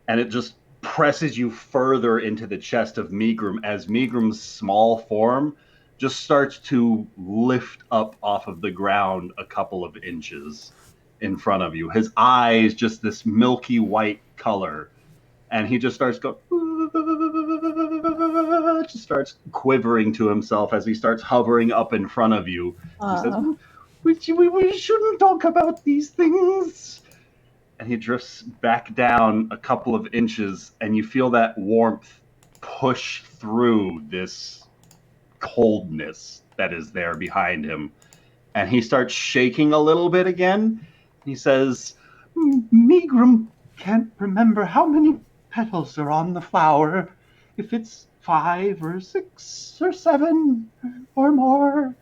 and it just presses you further into the chest of Megrim as Megrim's small form just starts to lift up off of the ground a couple of inches in front of you. His eyes just this milky white color, and he just starts going, just starts quivering to himself as he starts hovering up in front of you. He says, we shouldn't talk about these things. And he drifts back down a couple of inches, and you feel that warmth push through this coldness that is there behind him. And he starts shaking a little bit again. He says, Megrim can't remember how many petals are on the flower. If it's 5 or 6 or 7 or more.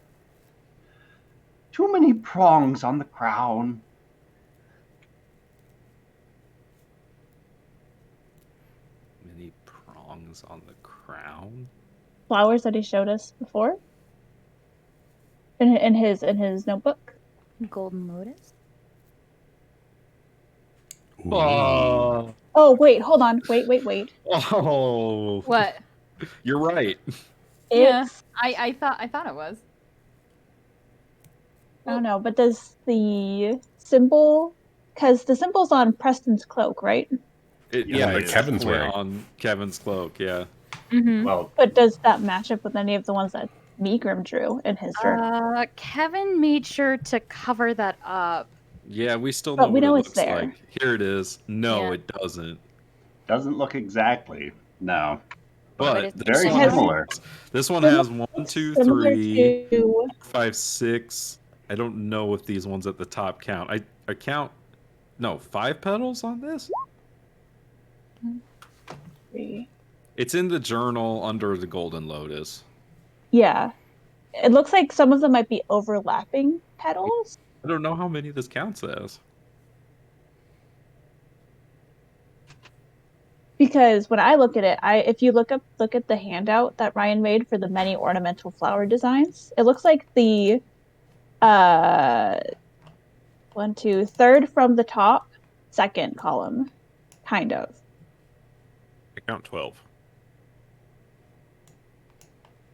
Too many prongs on the crown. Many prongs on the crown. Flowers that he showed us before in his notebook. Golden lotus. Oh, Oh wait, hold on. Wait. oh, What? You're right. Yeah, It's I thought it was. I don't know, but does the symbol, because the symbol's on Preston's cloak, right? Yeah, that it's Kevin's definitely wearing. on Kevin's cloak. Yeah. Mm-hmm. Well, But does that match up with any of the ones that Megrim drew in his journal? Kevin made sure to cover that up. Yeah, we still But know we what know it it's looks there. like. Here it is. No, Yeah. it doesn't. doesn't look exactly. No. But it's Very It has- similar. This one has 1, 2, 3, to 5, 6. I don't know if these ones at the top count. I count. No, 5 petals on this. It's in the journal under the golden lotus. Yeah. It looks like some of them might be overlapping petals. I don't know how many this counts as. Because when I look at it, if you look at the handout that Ryan made for the many ornamental flower designs, it looks like the 1, 2, third from the top, second column, kind of. I count 12.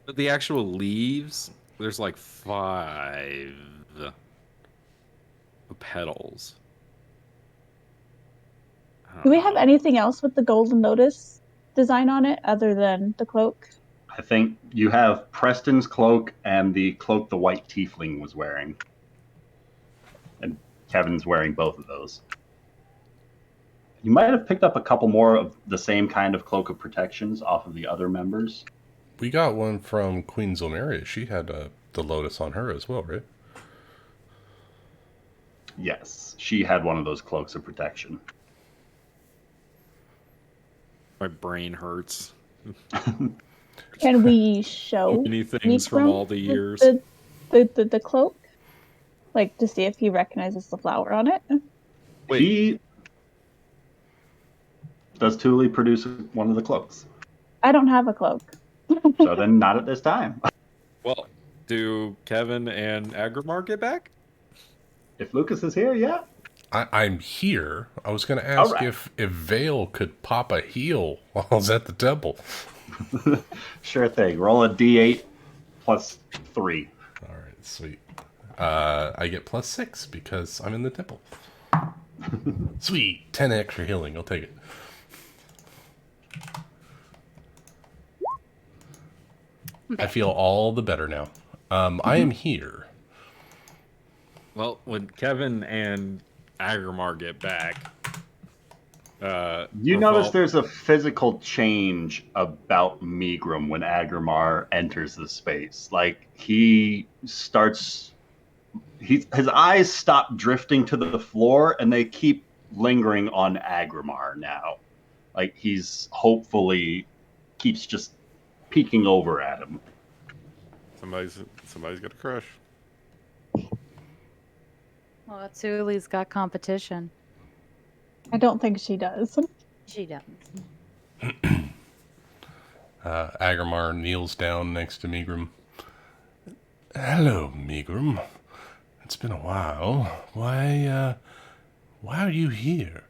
But the actual leaves, there's like 5 petals. Do we have anything else with the golden lotus design on it other than the cloak? I think you have Preston's cloak and the cloak the white tiefling was wearing. And Kevin's wearing both of those. You might have picked up a couple more of the same kind of cloak of protections off of the other members. We got one from Queen Zilmeria. She had the lotus on her as well, right? Yes, she had one of those cloaks of protection. My brain hurts. Can we show Many things from Mikrom all the years. the cloak? Like to see if he recognizes the flower on it? Wait. He does Thule produce one of the cloaks. I don't have a cloak. So then not at this time. Well, do Kevin and Agrimar get back? If Lucas is here, yeah. I'm here. I was going to ask All right. if Vale could pop a heal while I was at the temple. Sure thing. Roll a d8 plus 3. All right, sweet. I get +6 because I'm in the temple. Sweet. 10 extra healing. I'll take it. I feel all the better now. I am here. Well, when Kevin and Agrimar get back, You notice there's a physical change about Megrim when Agrimar enters the space. Like he starts, his eyes stop drifting to the floor and they keep lingering on Agrimar now. Like he's hopefully keeps just peeking over at him. Somebody's got a crush. Well, Thule's got competition. I don't think she does. She does. Agrimar kneels down next to Megrim. Hello, Megrim. It's been a while. Why are you here?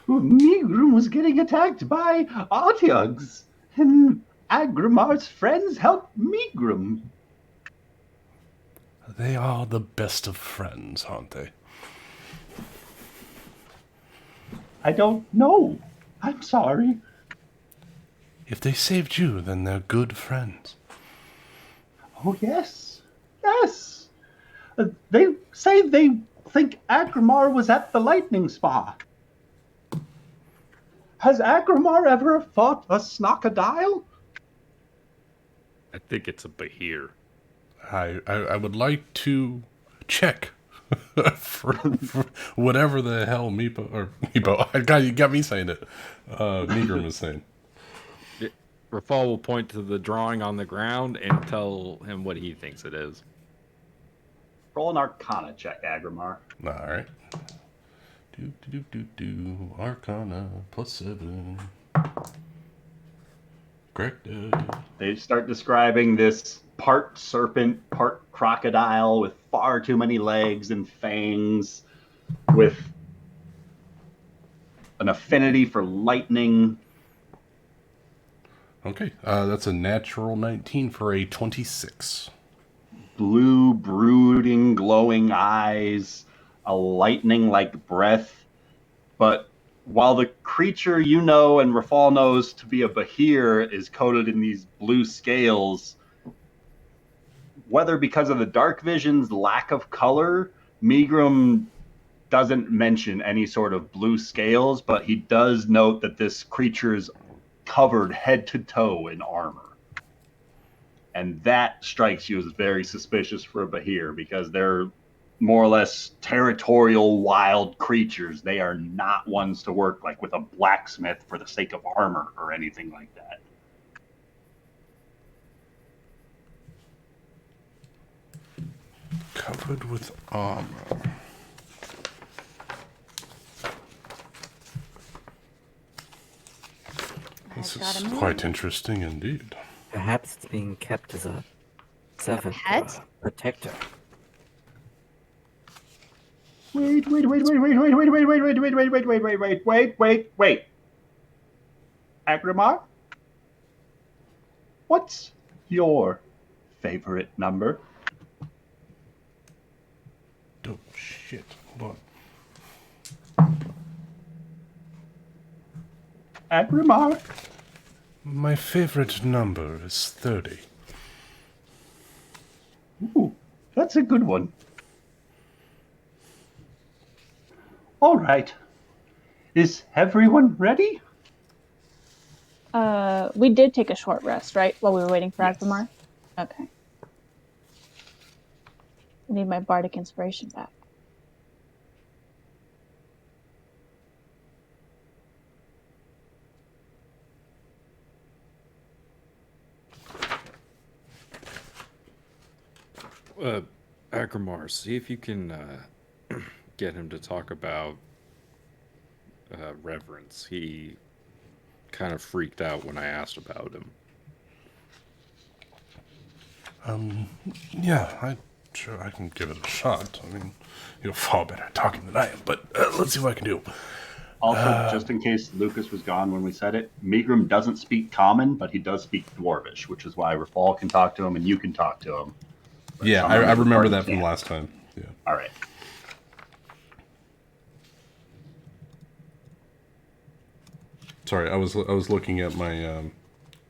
Megrim was getting attacked by Artyugs, and Agrimar's friends helped Megrim. They are the best of friends, aren't they? I don't know. I'm sorry. If they saved you, then they're good friends. Oh, yes. Yes. They say they think Agrimar was at the lightning spa. Has Agrimar ever fought a Snockodile? I think it's a Bahir. I would like to check for whatever the hell Meepo, you got me saying it. Megrim is saying. Rafal will point to the drawing on the ground and tell him what he thinks it is. Roll an Arcana check, Agrimar. All right. Arcana +7. Correct. They start describing this part serpent, part crocodile with far too many legs and fangs, with an affinity for lightning. Okay, that's a natural 19 for a 26. Blue, brooding, glowing eyes, a lightning-like breath. But while the creature you know and Rafal knows to be a Bahir is coated in these blue scales, whether because of the dark vision's lack of color, Megrim doesn't mention any sort of blue scales, but he does note that this creature is covered head to toe in armor. And that strikes you as very suspicious for a Bahir, because they're more or less territorial wild creatures. They are not ones to work like with a blacksmith for the sake of armor or anything like that. Covered with armor. This is quite interesting indeed. Perhaps it's being kept as a servant pet? Protector. Wait. Agrimar? What's your favorite number? Oh, shit. Hold on. Agrimar? My favorite number is 30. Ooh, that's a good one. All right. Is everyone ready? We did take a short rest, right? While we were waiting for Agrimar? Okay. I need my bardic inspiration back. Agrimar, see if you can get him to talk about reverence. He kind of freaked out when I asked about him. Yeah, sure I can give it a shot. I mean, you're far better at talking than I am, but let's see what I can do. Also, just in case Lucas was gone when we said it, Megrim doesn't speak Common, but he does speak Dwarvish, which is why Rafal can talk to him and you can talk to him. But Yeah, I remember that from last time. Yeah. All right. Sorry, I was looking at my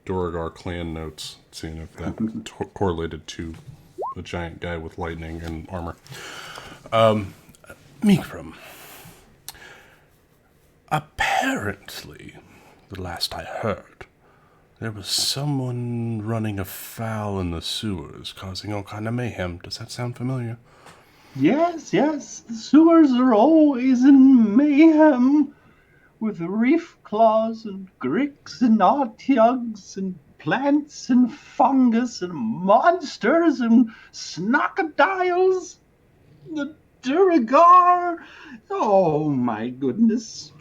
Duragar clan notes, seeing if that correlated to a giant guy with lightning and armor. Megrim. Apparently, the last I heard, there was someone running afoul in the sewers, causing all kind of mayhem. Does that sound familiar? Yes, the sewers are always in mayhem, with reef claws and gricks and artyugs and plants and fungus and monsters and snocodiles. The Duragar. Oh my goodness.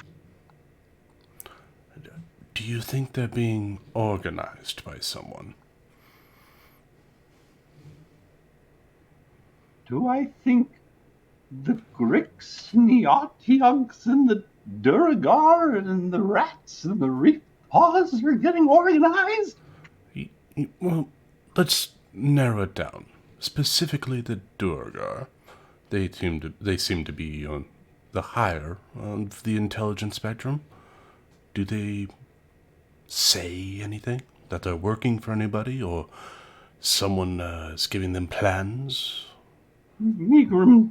Do you think they're being organized by someone? Do I think the gricks and the artyugs and the Duragar and the rats and the reef paws are getting organized? Well, let's narrow it down. Specifically the Duragar. They seem to be on the higher of the intelligence spectrum. Do they say anything? That they're working for anybody? Or someone is giving them plans? Megrim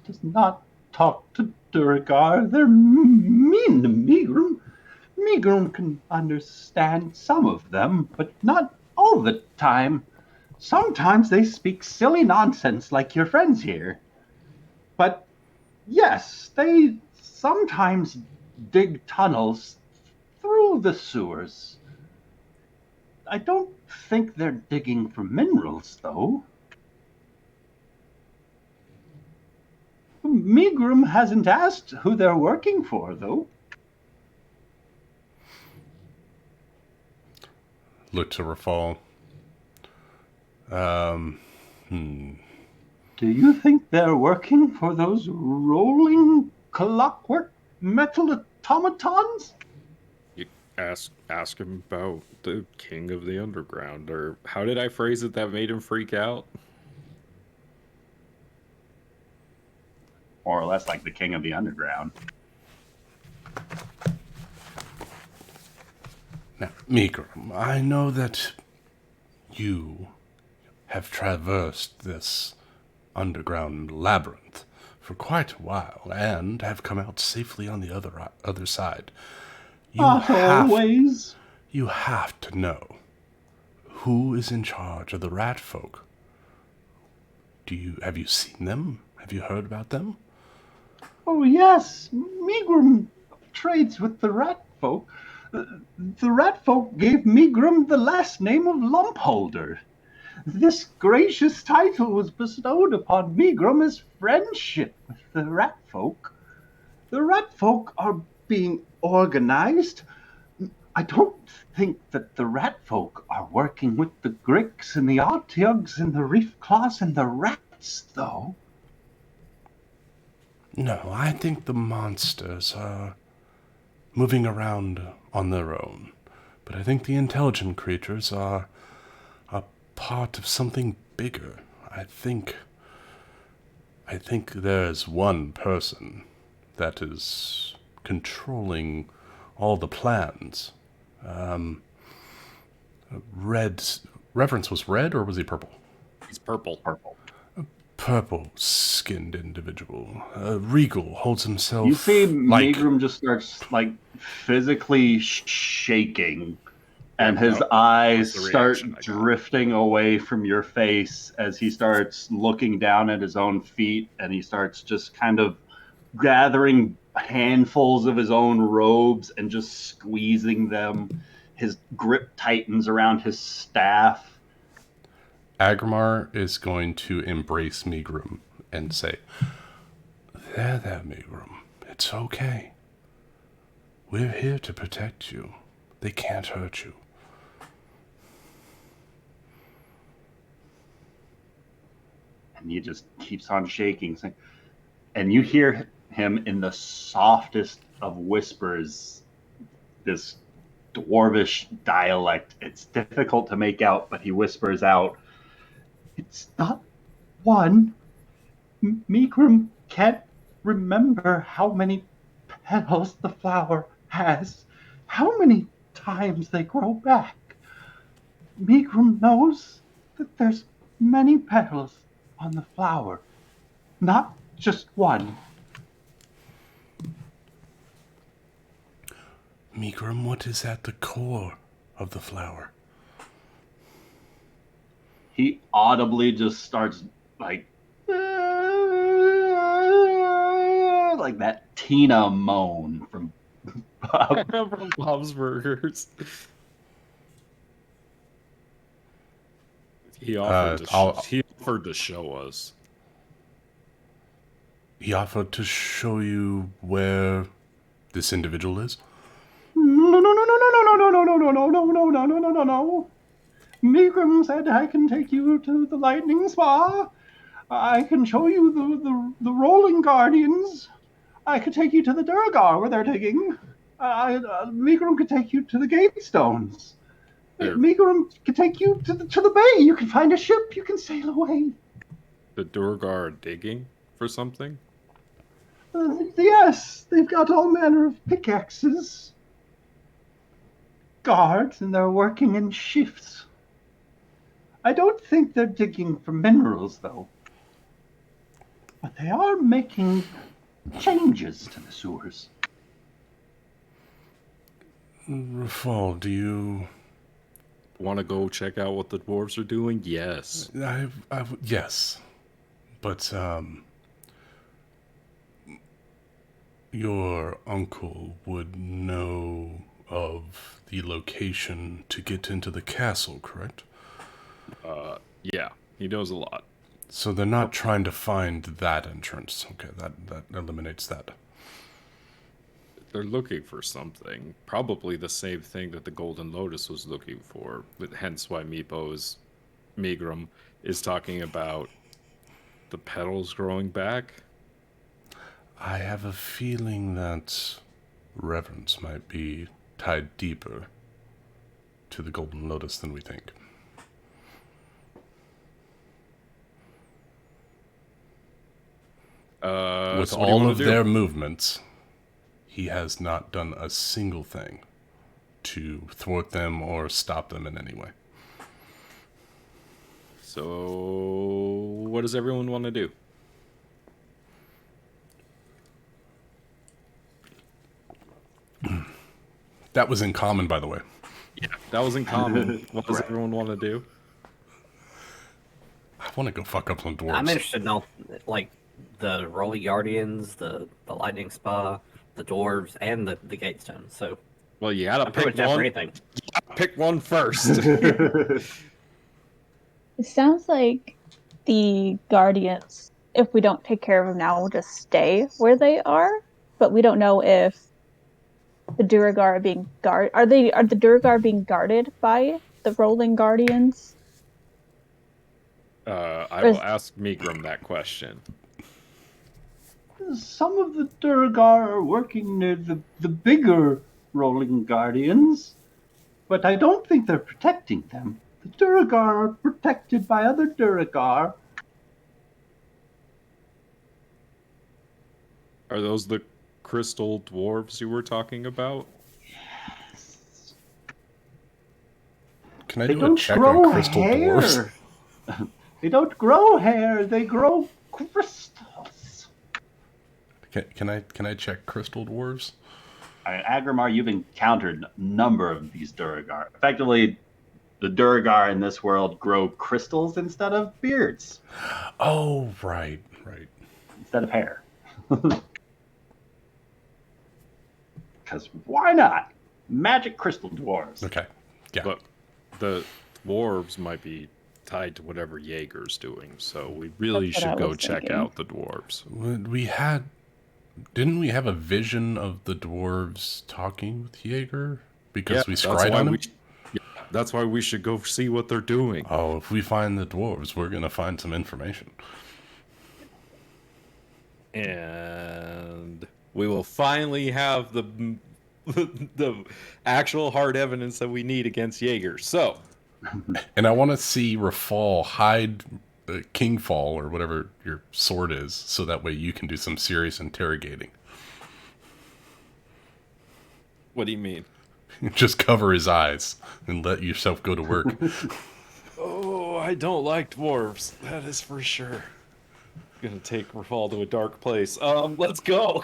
does not talk to Duragar. They're mean to Megrim. Megrim can understand some of them, but not all the time. Sometimes they speak silly nonsense like your friends here. But yes, they sometimes dig tunnels through the sewers. I don't think they're digging for minerals, though. Migrum hasn't asked who they're working for, though. Look to Rafal. Do you think they're working for those rolling clockwork metal automatons? You ask him about the king of the underground, or how did I phrase it that made him freak out? More or less like the king of the underground. Now, Migrum, I know that you have traversed this underground labyrinth for quite a while and have come out safely on the other side. Not always. You have to know who is in charge of the rat folk. Have you seen them? Have you heard about them? Oh, yes. Migrum trades with the rat folk. The rat folk gave Migrum the last name of Lumpholder. This gracious title was bestowed upon Migrum as friendship with the rat folk. The rat folk are being organized. I don't think that the rat folk are working with the Gricks and the Artyugs and the Reef Claws and the rats, though. No, I think the monsters are moving around on their own. But I think the intelligent creatures are a part of something bigger. I think there's one person that is controlling all the plans. Reverence was red, or was he purple? He's purple. Purple. Purple-skinned individual. Regal holds himself. You see, like Migrum just starts physically shaking, and his eyes start drifting away from your face as he starts looking down at his own feet, and he starts just kind of gathering handfuls of his own robes and just squeezing them. His grip tightens around his staff. Agramar is going to embrace Migrum and say, There, Migrum. It's okay. We're here to protect you. They can't hurt you. And he just keeps on shaking. And you hear him in the softest of whispers, this dwarvish dialect. It's difficult to make out, but he whispers out, It's not one. Migrum can't remember how many petals the flower has, how many times they grow back. Migrum knows that there's many petals on the flower, not just one. Migrum, what is at the core of the flower? he audibly just starts like that Tina moan from Bob. From Bob's Burgers. He offered to show us. He offered to show you where this individual is? No. Migrum said I can take you to the lightning spa. I can show you the rolling guardians. I could take you to the Durgar where they're digging. Migrum could take you to the gate stones. Migrum could take you to the bay. You can find a ship. You can sail away. The Durgar are digging for something? Yes, they've got all manner of pickaxes. Guards, and they're working in shifts. I don't think they're digging for minerals, though. But they are making changes to the sewers. Rafal, do you... want to go check out what the dwarves are doing? Yes. Yes, but your uncle would know of the location to get into the castle, correct? Yeah, he knows a lot. So they're not trying to find that entrance. Okay, that eliminates that. They're looking for something. Probably the same thing that the Golden Lotus was looking for. Hence why Migrum is talking about the petals growing back. I have a feeling that reverence might be tied deeper to the Golden Lotus than we think. With so what do you all wanna of do? their movements, he has not done a single thing to thwart them or stop them in any way. So, what does everyone want to do? That was in common, by the way. Yeah, that was in common. What does Right. everyone want to do? I want to go fuck up some dwarves. I'm interested in all, like, the Rolly Guardians, the Lightning Spa, the Dwarves, and the Gatestone. So Well, you gotta I'm pretty pick much down for one. anything. Pick one first. It sounds like the Guardians, if we don't take care of them now, will just stay where they are. But we don't know if the Duragar are being guarded. Are the Duragar being guarded by the Rolling Guardians? I will ask Migrum that question. Some of the Duragar are working near the bigger Rolling Guardians, but I don't think they're protecting them. The Duragar are protected by other Duragar. Are those the crystal dwarves you were talking about? Can I They do a don't check grow on crystal hair. dwarves? They don't grow hair. They grow crystals. Can I check crystal dwarves? Agrimar, you've encountered a number of these Duragar. Effectively, the Duragar in this world grow crystals instead of beards, Oh, right. instead of hair. Because why not? Magic crystal dwarves. Okay. Yeah. Look, the dwarves might be tied to whatever Jaeger's doing, so we really That's what I should go was check thinking. out the dwarves. Didn't we have a vision of the dwarves talking with Jaeger? Because we that's scryed why on him? that's why we should go see what they're doing. Oh, if we find the dwarves, we're going to find some information. And we will finally have the the actual hard evidence that we need against Jaeger. So, And I want to see Rafal hide Kingfall or whatever your sword is, so that way you can do some serious interrogating. what do you mean? Just cover his eyes and let yourself go to work. Oh, I don't like dwarves. That is for sure. Gonna take Rafal to a dark place. Let's go.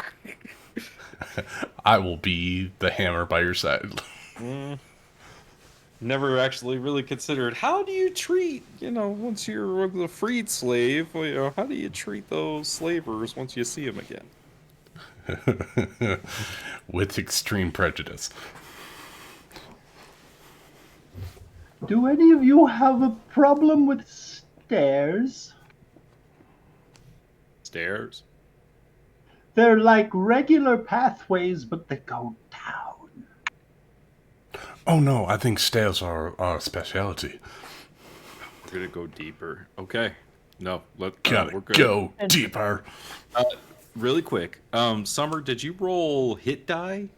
I will be the hammer by your side. Never actually really considered how do you treat, once you're a freed slave, how do you treat those slavers once you see them again? With extreme prejudice. Do any of you have a problem with stairs? Stairs? They're like regular pathways, but they go down. Oh no, I think stairs are our specialty. We're gonna go deeper. Okay. No, we're Gotta good. go deeper. Really quick. Summer, did you roll hit die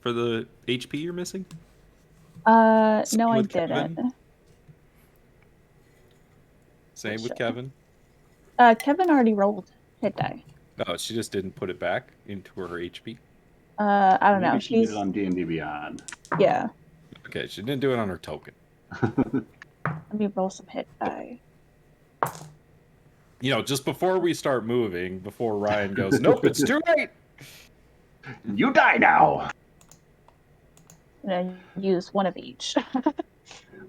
for the HP you're missing? No, I with didn't. Kevin? Same with Sure. Kevin? Kevin already rolled hit die. No, she just didn't put it back into her HP. I don't know. Maybe she did it on D&D Beyond. Yeah. Okay, she didn't do it on her token. Let me roll some hit die. Just before we start moving, before Ryan goes, nope, it's too late. You die now. I'm gonna use one of each.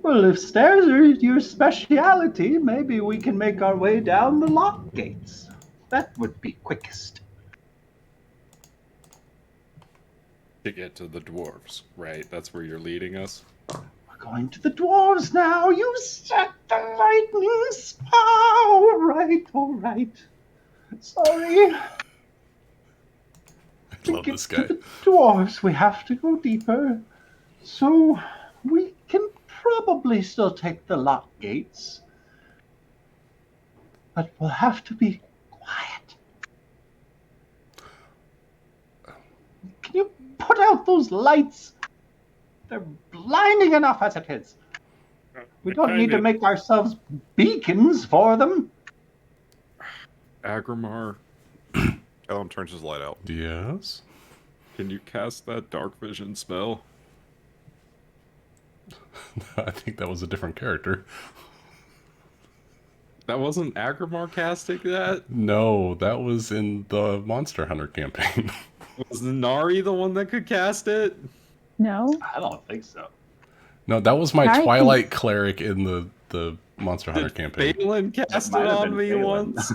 Well, if stairs are your speciality, maybe we can make our way down the lock gates. That would be quickest. To get to the dwarves, right? That's where you're leading us. We're going to the dwarves now. You set the lightning spell. All right, all right. Sorry. I To love get this to guy. the dwarves, we have to go deeper. So we can probably still take the lock gates. But we'll have to be quiet. Can you put out those lights? They're blinding enough as it is. We don't need to make ourselves beacons for them. Agrimar, Ellen turns his light out. Yes? can you cast that dark vision spell? I think that was a different character. That wasn't Agrimar casting that? No, that was in the Monster Hunter campaign. Was Nari the one that could cast it? No. I don't think so. No, that was my Alright, Twilight cleric in the Monster Hunter Did campaign. Balin cast it might have on been me Balin. once?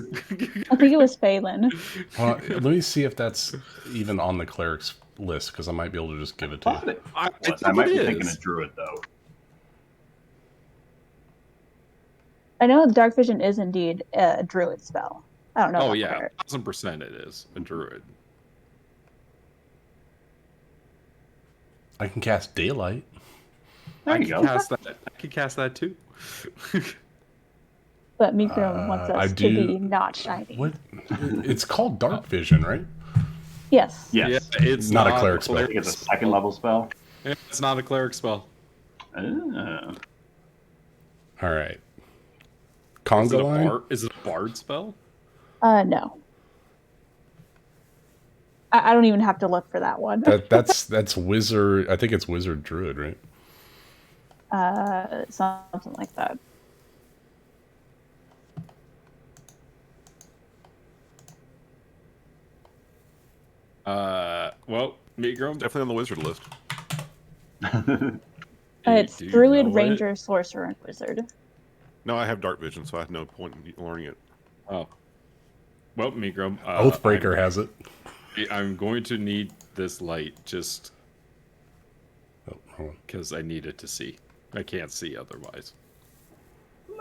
I think it was Phelan. Let me see if that's even on the cleric's list, because I might be able to just give it to Thought you. it I was. think I might it be thinking is. of Druid, though. I know Dark Vision is indeed a druid spell. I don't know. Oh about yeah, cleric. 1000% it is a druid. I can cast Daylight. There I you can go. cast that. I can cast that too. But Mikro wants I us to do- be not shiny. What? It's called Dark Vision, right? Yes. Yes. Yeah, it's Not a cleric spell. I think it's a second level spell. Yeah, it's not a cleric spell. Ah. All right. Is it, Conga line? is it a bard spell? No. I don't even have to look for that one. That's wizard. I think it's wizard druid, right? Something like that. Well, Migrum, Definitely on the wizard list. It's do you druid, know it? ranger, sorcerer, and wizard. No, I have dark vision, so I have no point in learning it. Oh. Well, Migrum, Oathbreaker has it. I'm going to need this light just Oh, hold on. because I need it to see. I can't see otherwise.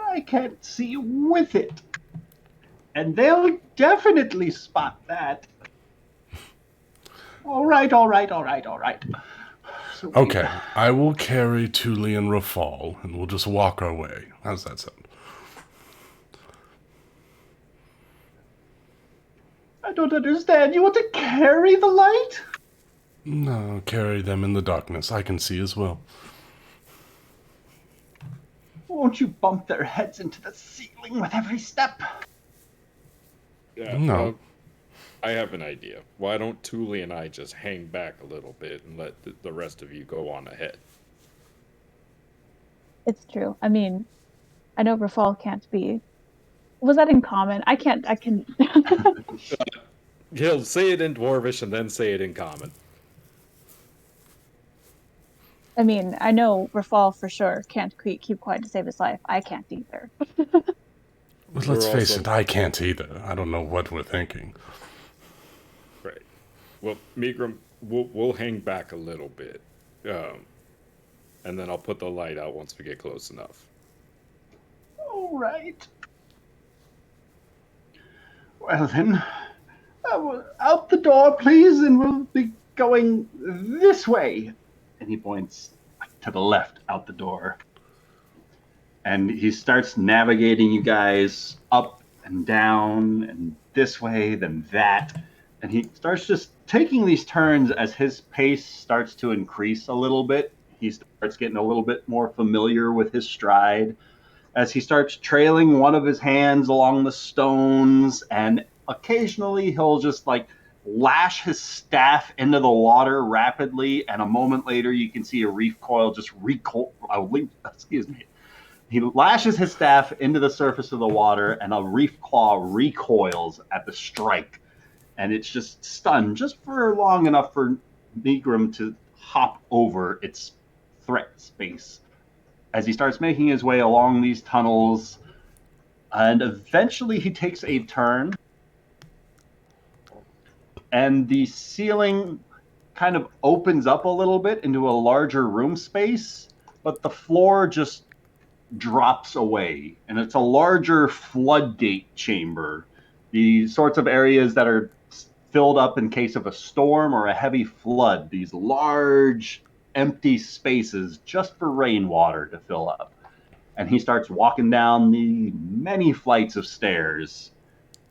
I can't see with it. And they'll definitely spot that. All right, all right, all right, all right. So we- Okay, I will carry Thule and Rafal, and we'll just walk our way. How's that sound? I don't understand. You want to carry the light? No, carry them in the darkness. I can see as well. Won't you bump their heads into the ceiling with every step? Yeah, No. well, I have an idea. Why don't Thule and I just hang back a little bit and let the rest of you go on ahead? It's true. I mean, I know Rafal can't be. Was that in common? I can. He'll say it in Dwarvish and then say it in Common. I mean, I know Rafal for sure can't keep quiet to save his life. I can't either. But let's We're face also- it, I can't either. I don't know what we're thinking. Right. Well, Migrum, we'll hang back a little bit. And then I'll put the light out once we get close enough. All right. Well then, out the door, please, and we'll be going this way. And he points to the left out the door. And he starts navigating you guys up and down and this way, then that. And he starts just taking these turns as his pace starts to increase a little bit. He starts getting a little bit more familiar with his stride as he starts trailing one of his hands along the stones, and occasionally he'll just like lash his staff into the water rapidly, and a moment later you can see a reef coil just he lashes his staff into the surface of the water, and a reef claw recoils at the strike, and it's just stunned just for long enough for Migrum to hop over its threat space as he starts making his way along these tunnels, and eventually he takes a turn, and the ceiling kind of opens up a little bit into a larger room space, but the floor just drops away, and it's a larger floodgate chamber. The sorts of areas that are filled up in case of a storm or a heavy flood, these large empty spaces just for rainwater to fill up. And he starts walking down the many flights of stairs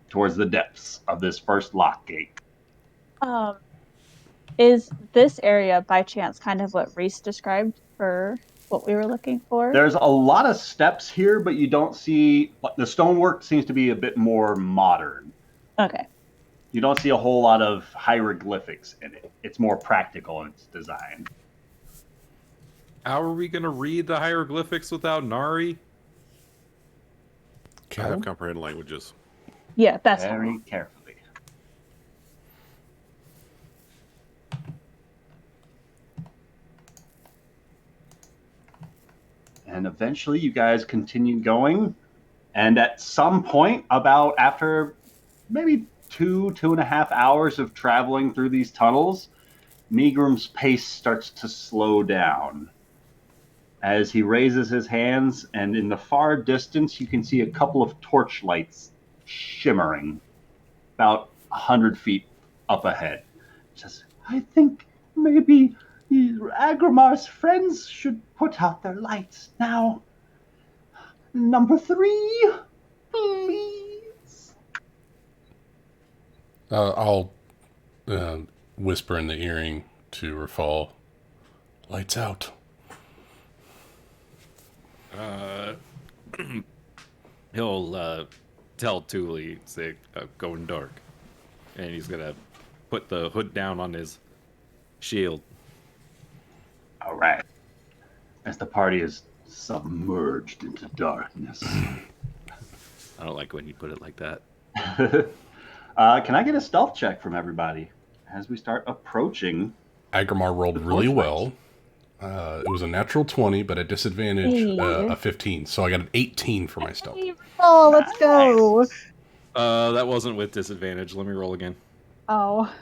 towards the depths of this first lock gate. Is this area by chance kind of what Reese described for what we were looking for? There's a lot of steps here, but you don't see, the stonework seems to be a bit more modern. Okay. You don't see a whole lot of hieroglyphics in it. It's more practical in its design. How are we going to read the hieroglyphics without Nari? I have comprehend languages. Yeah, that's very carefully. And eventually you guys continue going. And at some point, about after maybe 2.5 hours of traveling through these tunnels, Megrim's pace starts to slow down as he raises his hands, and in the far distance you can see a couple of torch lights shimmering about 100 feet up ahead. Just, I think maybe Agrimar's friends should put out their lights now. Number 3, please. I'll whisper in the earring to Rafal, lights out. He'll tell Thule, say, going dark. And he's going to put the hood down on his shield. All right. As the party is submerged into darkness. I don't like when you put it like that. Can I get a stealth check from everybody as we start approaching? Agrimar rolled really well. It was a natural 20, but at disadvantage, a 15. So I got an 18 for my stealth. Oh, let's go. That wasn't with disadvantage. Let me roll again. Oh.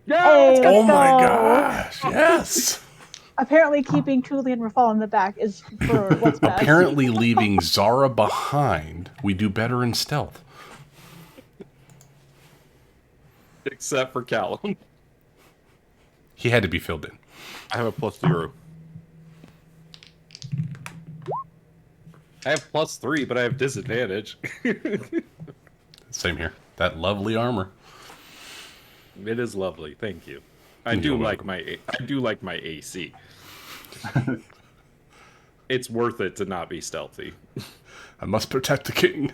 Yeah, Hey, let's Oh my go. gosh, yes! Apparently keeping Thule and Rafal in the back is for what's best. Apparently leaving Zara behind, we do better in stealth. Except for Callum. He had to be filled in. I have a +0. I have +3, but I have disadvantage. Same here. That lovely armor. It is lovely, thank you. I do like my AC. It's worth it to not be stealthy. I must protect the king.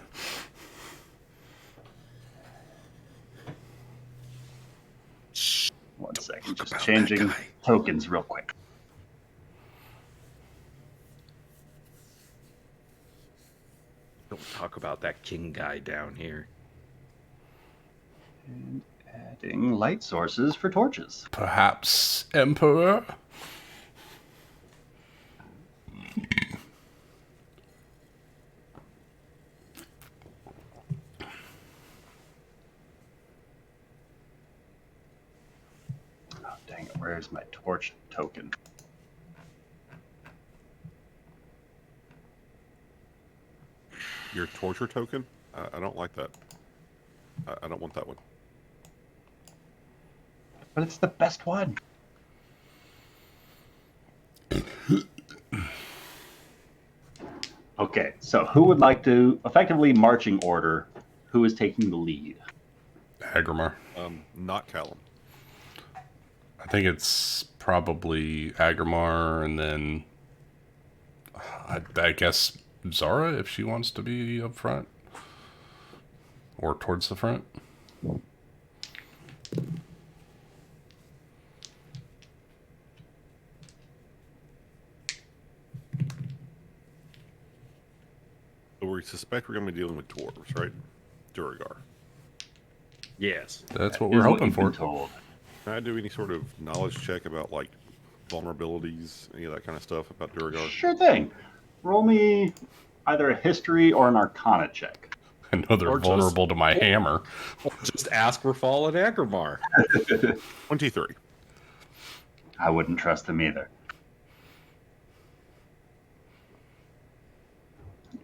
Shh. 1 second, just changing tokens real quick. Don't talk about that king guy down here. And adding light sources for torches. Perhaps Emperor? Oh, dang it, where's my torch token? Your torture token? I don't like that. I don't want that one. But it's the best one. Okay, so who would like to effectively marching order? Who is taking the lead? Agrimar. Not Callum. I think it's probably Agrimar, and then I guess Zara, if she wants to be up front. Or towards the front. So we suspect we're going to be dealing with dwarves, right? Duragar. Yes. That's what we're hoping for. Told. Can I do any sort of knowledge check about, like, vulnerabilities, any of that kind of stuff about Duragar? Sure thing. Roll me either a history or an arcana check. I know they're Or just- vulnerable to my hammer. Just ask Rafal and Agrimar. 23. I wouldn't trust them either.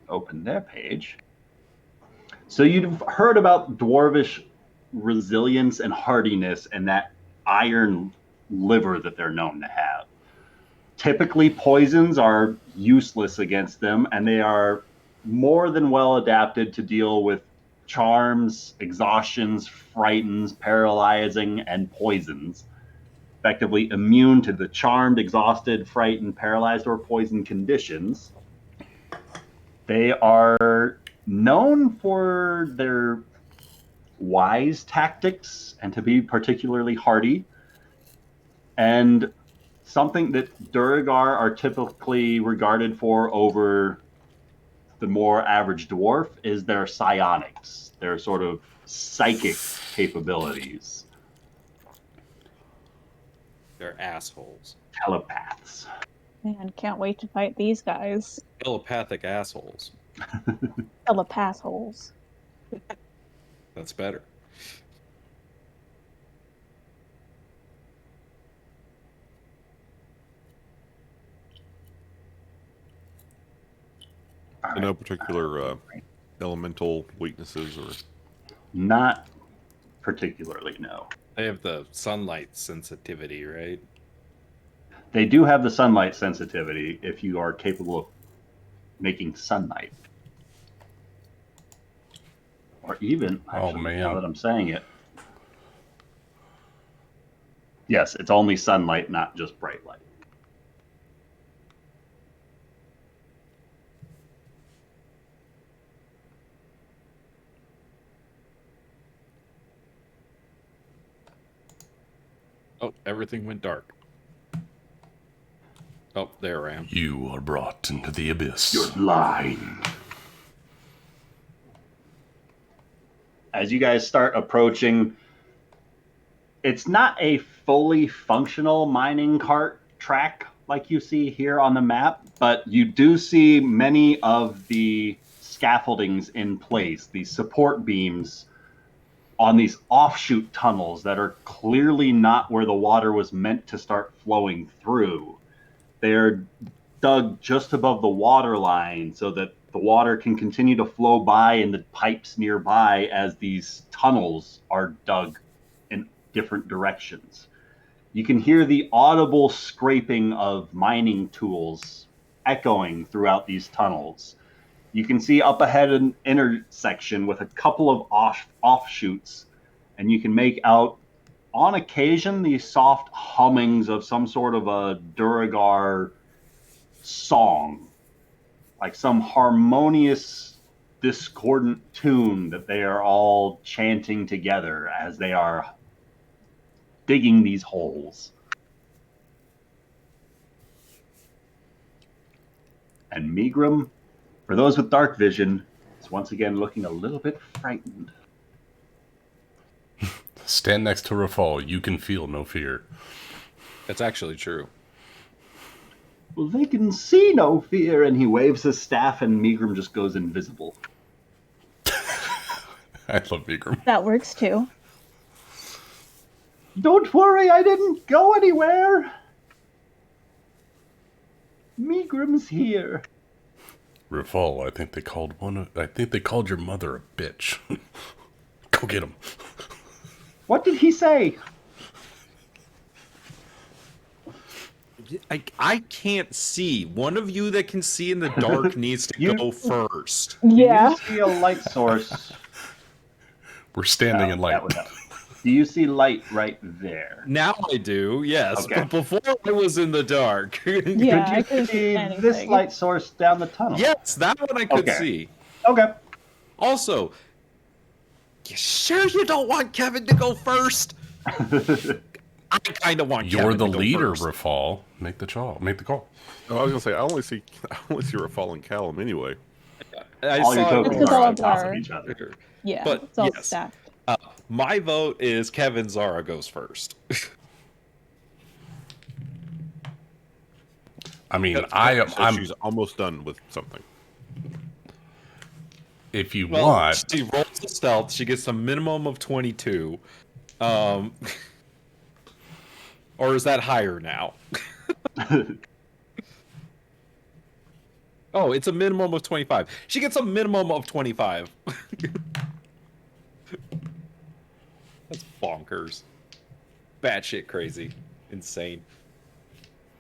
Open their page. So you've heard about dwarvish resilience and hardiness and that iron liver that they're known to have. Typically, poisons are useless against them, and they are more than well adapted to deal with charms, exhaustions, frightens, paralyzing, and poisons. Effectively immune to the charmed, exhausted, frightened, paralyzed, or poisoned conditions. They are known for their wise tactics and to be particularly hardy. And something that Duragar are typically regarded for over the more average dwarf is their psionics, their sort of psychic capabilities. They're assholes. Telepaths. Man, can't wait to fight these guys. Telepathic assholes. Telepath holes. That's better. All No right. particular elemental weaknesses or... Not particularly, no. They have the sunlight sensitivity, right? They do have the sunlight sensitivity if you are capable of making sunlight. Or even, actually, man. now that I'm saying it. Yes, it's only sunlight, not just bright light. Oh, everything went dark. Oh, there I am. You are brought into the abyss. You're blind. As you guys start approaching, it's not a fully functional mining cart track like you see here on the map, but you do see many of the scaffoldings in place, these support beams on these offshoot tunnels that are clearly not where the water was meant to start flowing through. They're dug just above the water line so that the water can continue to flow by in the pipes nearby as these tunnels are dug in different directions. You can hear the audible scraping of mining tools echoing throughout these tunnels. You can see up ahead an intersection with a couple of offshoots, and you can make out, on occasion, the soft hummings of some sort of a Duragar song, like some harmonious, discordant tune that they are all chanting together as they are digging these holes. And Megrim, for those with dark vision, is once again looking a little bit frightened. Stand next to Rafal. You can feel no fear. That's actually true. Well, they can see no fear, and he waves his staff, and Megrim just goes invisible. I love Vigram. That works too. Don't worry, I didn't go anywhere. Megrim's here. Rafal, I think they called your mother a bitch. Go get him. What did he say? I can't see. One of you that can see in the dark needs to go first. Yeah. Do you see a light source? We're standing in light. Do you see light right there? Now I do, yes. Okay. But before I was in the dark. Yeah, I Could couldn't you see see anything. this light source down the tunnel? Yes, that one I could Okay. see. Okay. Also, you sure you don't want Kevin to go first? I kind of want You're Kevin the to go leader, first. Rafal. Make the call. Oh, I was gonna say I only see Rafal and Callum anyway. I All your saw tokens It's are all on top of blur. each other. Yeah, But, it's all yes. stacked. My vote is Kevin Zara goes first. I mean, Yep, I'm she's almost done with something. if you Well, want. she rolls the stealth. She gets a minimum of 22. Or is that higher now? Oh, it's a minimum of 25. She gets a minimum of 25. That's bonkers. Batshit crazy. Insane.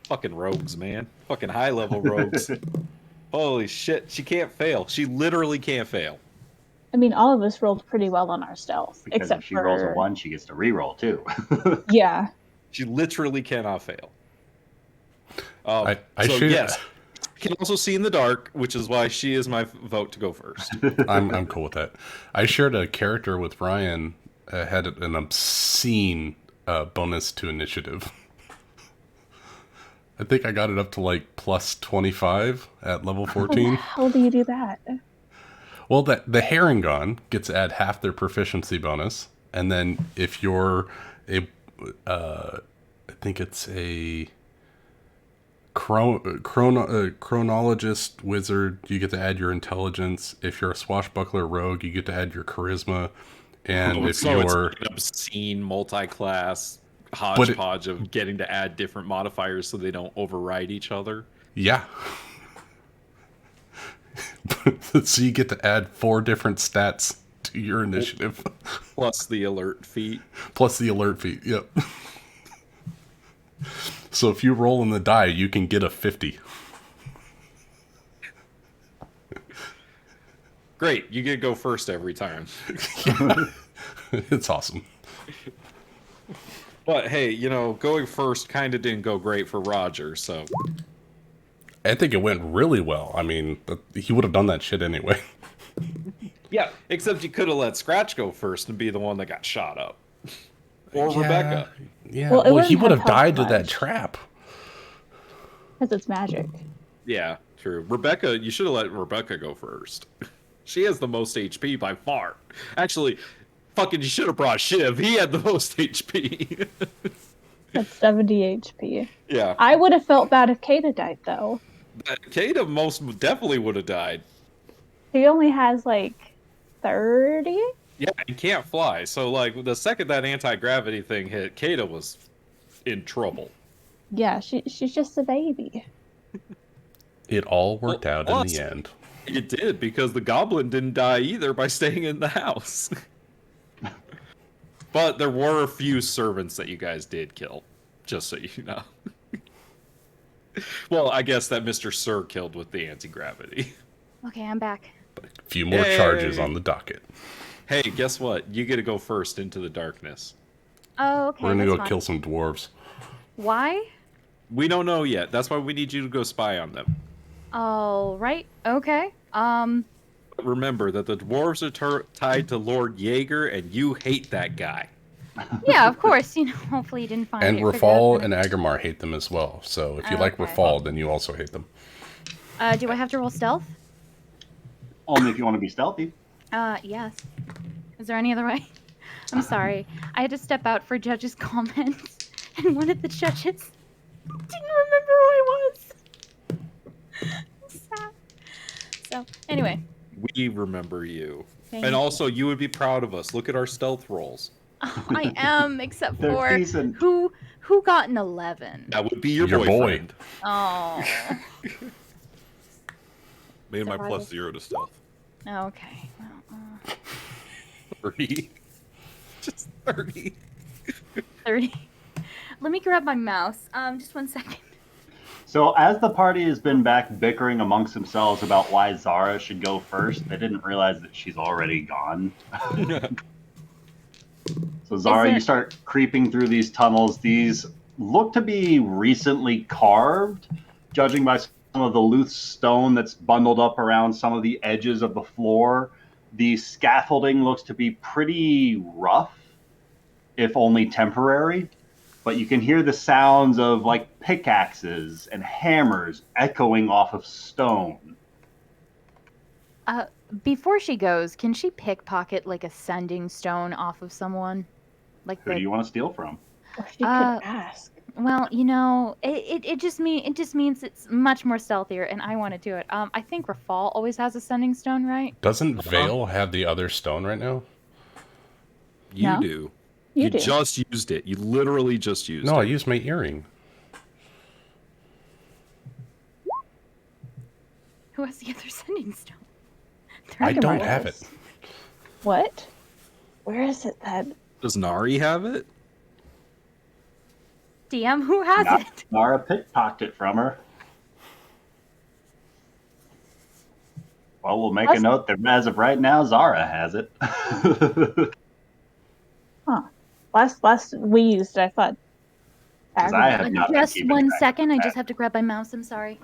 Fucking rogues, man. Fucking high-level rogues. Holy shit. She can't fail. She literally can't fail. I mean, all of us rolled pretty well on our stealth, Because except if she rolls a for 1, she gets to re-roll too. yeah. She literally cannot fail. I So should. yes, she can also see in the dark, which is why she is my vote to go first. I'm cool with that. I shared a character with Ryan. Had an obscene bonus to initiative. I think I got it up to like plus 25 at level 14. How do you do that? Well, the Herringon gets to add half their proficiency bonus, and then if you're a, I think it's a chronologist wizard, you get to add your intelligence. If you're a swashbuckler rogue, you get to add your charisma. And if you're it's an obscene multi-class hodgepodge of getting to add different modifiers so they don't override each other. Yeah. So you get to add 4 different stats to your initiative. Plus the alert feat. Yep. So if you roll in the die, you can get a 50. Great, you get to go first every time. It's awesome. But hey, going first kind of didn't go great for Roger, so... I think it went really well. I mean, he would have done that shit anyway. Yeah, except you could have let Scratch go first and be the one that got shot up. Or Yeah, Rebecca. Yeah, Well, it well he wouldn't would have have died to helped that much. trap. Because it's magic. Yeah, true. Rebecca, you should have let Rebecca go first. She has the most HP by far. Actually, fucking you should have brought Shiv. He had the most HP. That's 70 HP. Yeah. I would have felt bad if Kata died, though. Kata most definitely would have died. He only has, like, 30? Yeah, he can't fly. So, like, the second that anti-gravity thing hit, Kata was in trouble. Yeah, she's just a baby. It all worked out in the end. It did, because the goblin didn't die either by staying in the house. But there were a few servants that you guys did kill, just so you know. Well, I guess that Mr. Sir killed with the anti-gravity. Okay, I'm back. A few more charges on the docket. Hey, guess what? You get to go first into the darkness. Oh, okay. We're gonna that's go fine. kill some dwarves. Why? We don't know yet. That's why we need you to go spy on them. All right. Okay. Remember that the dwarves are tied to Lord Jaeger, and you hate that guy. Yeah, of course. Hopefully you didn't find And it. Rafal and Agrimar hate them as well. So if you like Okay. Rafal, then you also hate them. Do I have to roll stealth? Only if you want to be stealthy. Yes. Is there any other way? I'm sorry. I had to step out for judges' comments, and one of the judges didn't remember who I was. Sad. So, anyway. We remember you. Thank And you. also, you would be proud of us. Look at our stealth rolls. Oh, I am, except They're for decent. who got an 11. That would be your Your boy. boyfriend. Oh. Made my Survival. +0 to stealth. Okay. Well, 30. Just 30. 30. Let me grab my mouse. Just 1 second. So as the party has been back bickering amongst themselves about why Zara should go first, they didn't realize that she's already gone. So Zara, you start creeping through these tunnels. These look to be recently carved, judging by some of the loose stone that's bundled up around some of the edges of the floor. The scaffolding looks to be pretty rough, if only temporary. But you can hear the sounds of like pickaxes and hammers echoing off of stone. Before she goes, can she pickpocket like a sending stone off of someone? Like Who do you want to steal from? Or she could ask. Well, it just means it's much more stealthier, and I want to do it. I think Rafal always has a sending stone, right? Doesn't Vale have the other stone right now? You No? do. You You do. just used it. You literally just used No, it. I used my earring. Who has the other sending stone? I don't Agamar have it. does. What? Where is it then? Does Nari have it? DM, who has it? Nara pickpocketed it from her. Well, we'll make a note that as of right now, Zara has it. Huh. Last we used it, I thought. Because I have not been Just keeping one track of second. I that. just have to grab my mouse. I'm sorry.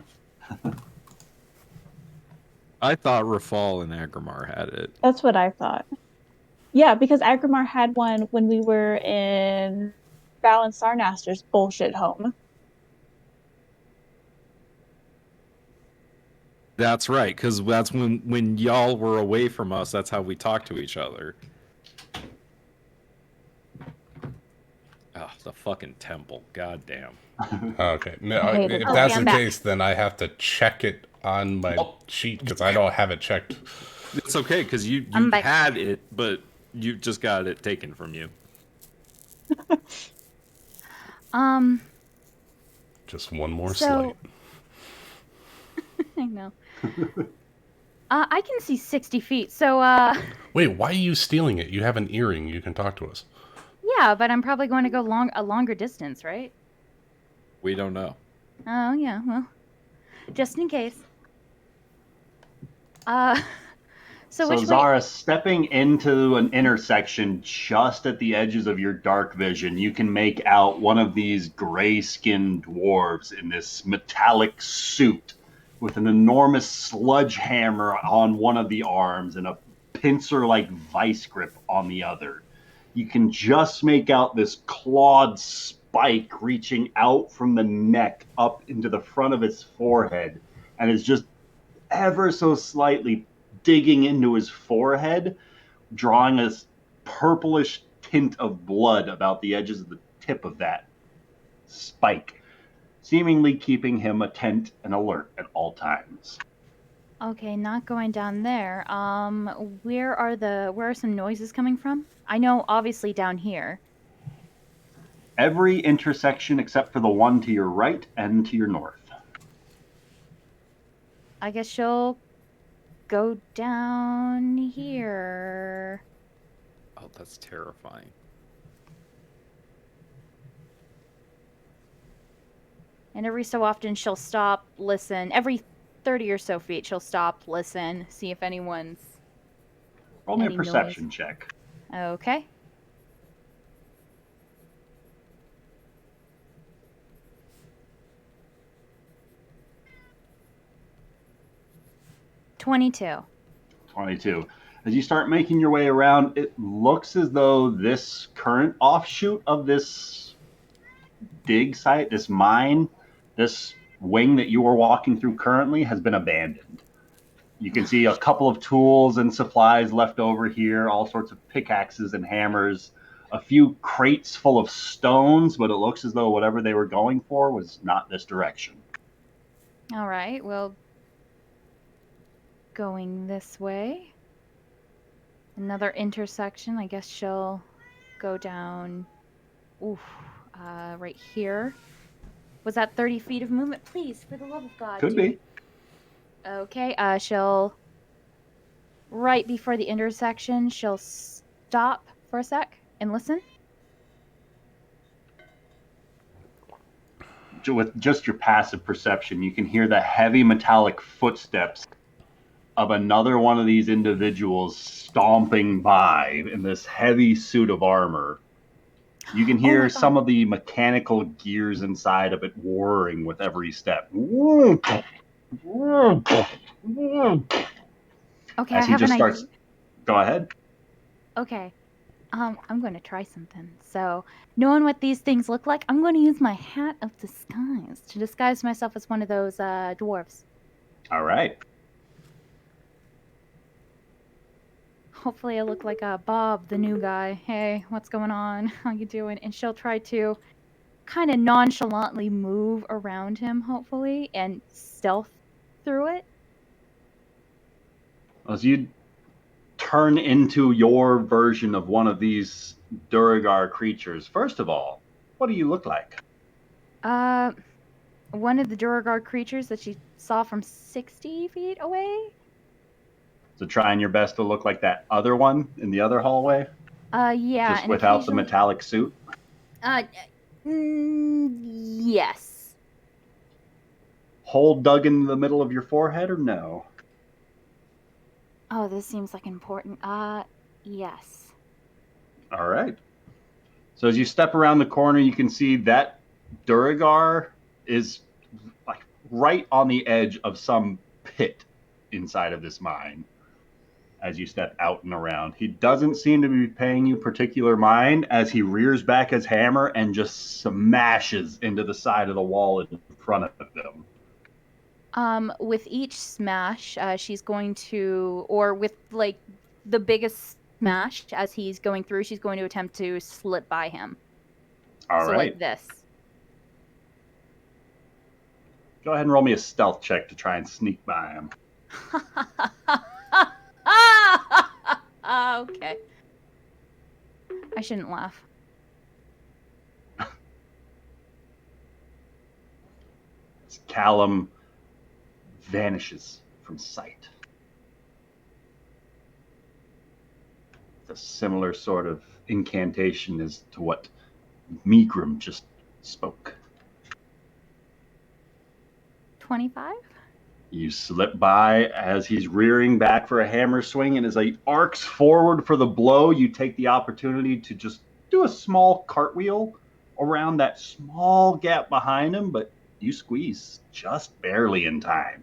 I thought Rafal and Agrimar had it. That's what I thought. Yeah, because Agrimar had one when we were in Val and Sarnaster's bullshit home. That's right, because that's when y'all were away from us. That's how we talked to each other. Ah, the fucking temple. God damn. Okay. No, I hate it. if Okay, that's I'm the back. case, then I have to check it on my sheet because I don't have it checked. It's okay, because you I'm back. had it, but you just got it taken from you. Just one more So- slight. I know. I can see 60 feet. So, Wait, why are you stealing it? You have an earring. You can talk to us. yeah, but I'm probably going to go a longer distance, right? We don't know. Oh, yeah. Well, just in case. So which way? Zara, stepping into an intersection just at the edges of your dark vision, you can make out one of these gray-skinned dwarves in this metallic suit with an enormous sludge hammer on one of the arms and a pincer-like vice grip on the other. You can just make out this clawed spike reaching out from the neck up into the front of his forehead, and is just ever so slightly digging into his forehead, drawing a purplish tint of blood about the edges of the tip of that spike, seemingly keeping him attent and alert at all times. Okay, not going down there. Where are some noises coming from? I know, obviously down here. Every intersection except for the one to your right and to your north. I guess she'll go down here. Oh, that's terrifying. And every so often she'll stop, listen. Every 30 or so feet she'll stop, listen, see if anyone's... Roll me a Any perception noise? check. Okay. $22. 22. As you start making your way around, it looks as though this current offshoot of this dig site, this mine, this wing that you are walking through currently has been abandoned. You can see a couple of tools and supplies left over here, all sorts of pickaxes and hammers, a few crates full of stones, but it looks as though whatever they were going for was not this direction. All right, well, going this way. Another intersection. I guess she'll go down. Oof, right here. Was that 30 feet of movement? Please, for the love of God. Could do be. it. Okay, she'll... Right before the intersection, she'll stop for a sec and listen. With just your passive perception, you can hear the heavy metallic footsteps of another one of these individuals stomping by in this heavy suit of armor. You can hear some of the mechanical gears inside of it whirring with every step. Okay, As I he have just an starts. idea. Go ahead. Okay. I'm going to try something. So, knowing what these things look like, I'm going to use my hat of disguise to disguise myself as one of those dwarves. All right. Hopefully I look like Bob, the new guy. Hey, what's going on? How you doing? And she'll try to kind of nonchalantly move around him, hopefully, and stealth through it. As you turn into your version of one of these Duragar creatures, first of all, what do you look like? One of the Duragar creatures that she saw from 60 feet away. So trying your best to look like that other one in the other hallway, Yeah, just and without the occasionally- metallic suit? Yes. Hole dug in the middle of your forehead or no? Oh, this seems like important. Yes. All right. So as you step around the corner, you can see that Duragar is like right on the edge of some pit inside of this mine. As you step out and around, he doesn't seem to be paying you particular mind as he rears back his hammer and just smashes into the side of the wall in front of them. With each smash, she's going to, or with like the biggest smash as he's going through, she's going to attempt to slip by him. All so right. like this. Go ahead and roll me a stealth check to try and sneak by him. Okay. I shouldn't laugh. Callum vanishes from sight. It's a similar sort of incantation as to what Meegrim just spoke. 25? You slip by as he's rearing back for a hammer swing, and as he arcs forward for the blow, you take the opportunity to just do a small cartwheel around that small gap behind him, but you squeeze just barely in time.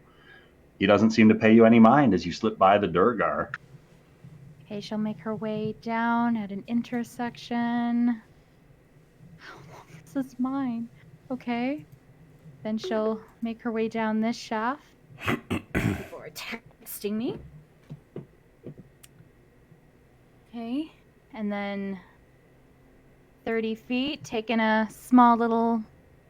He doesn't seem to pay you any mind as you slip by the Durgar. Okay, she'll make her way down at an intersection. How long is this mine? Okay. Then she'll make her way down this shaft. People are texting me. Okay. And then 30 feet, taking a small little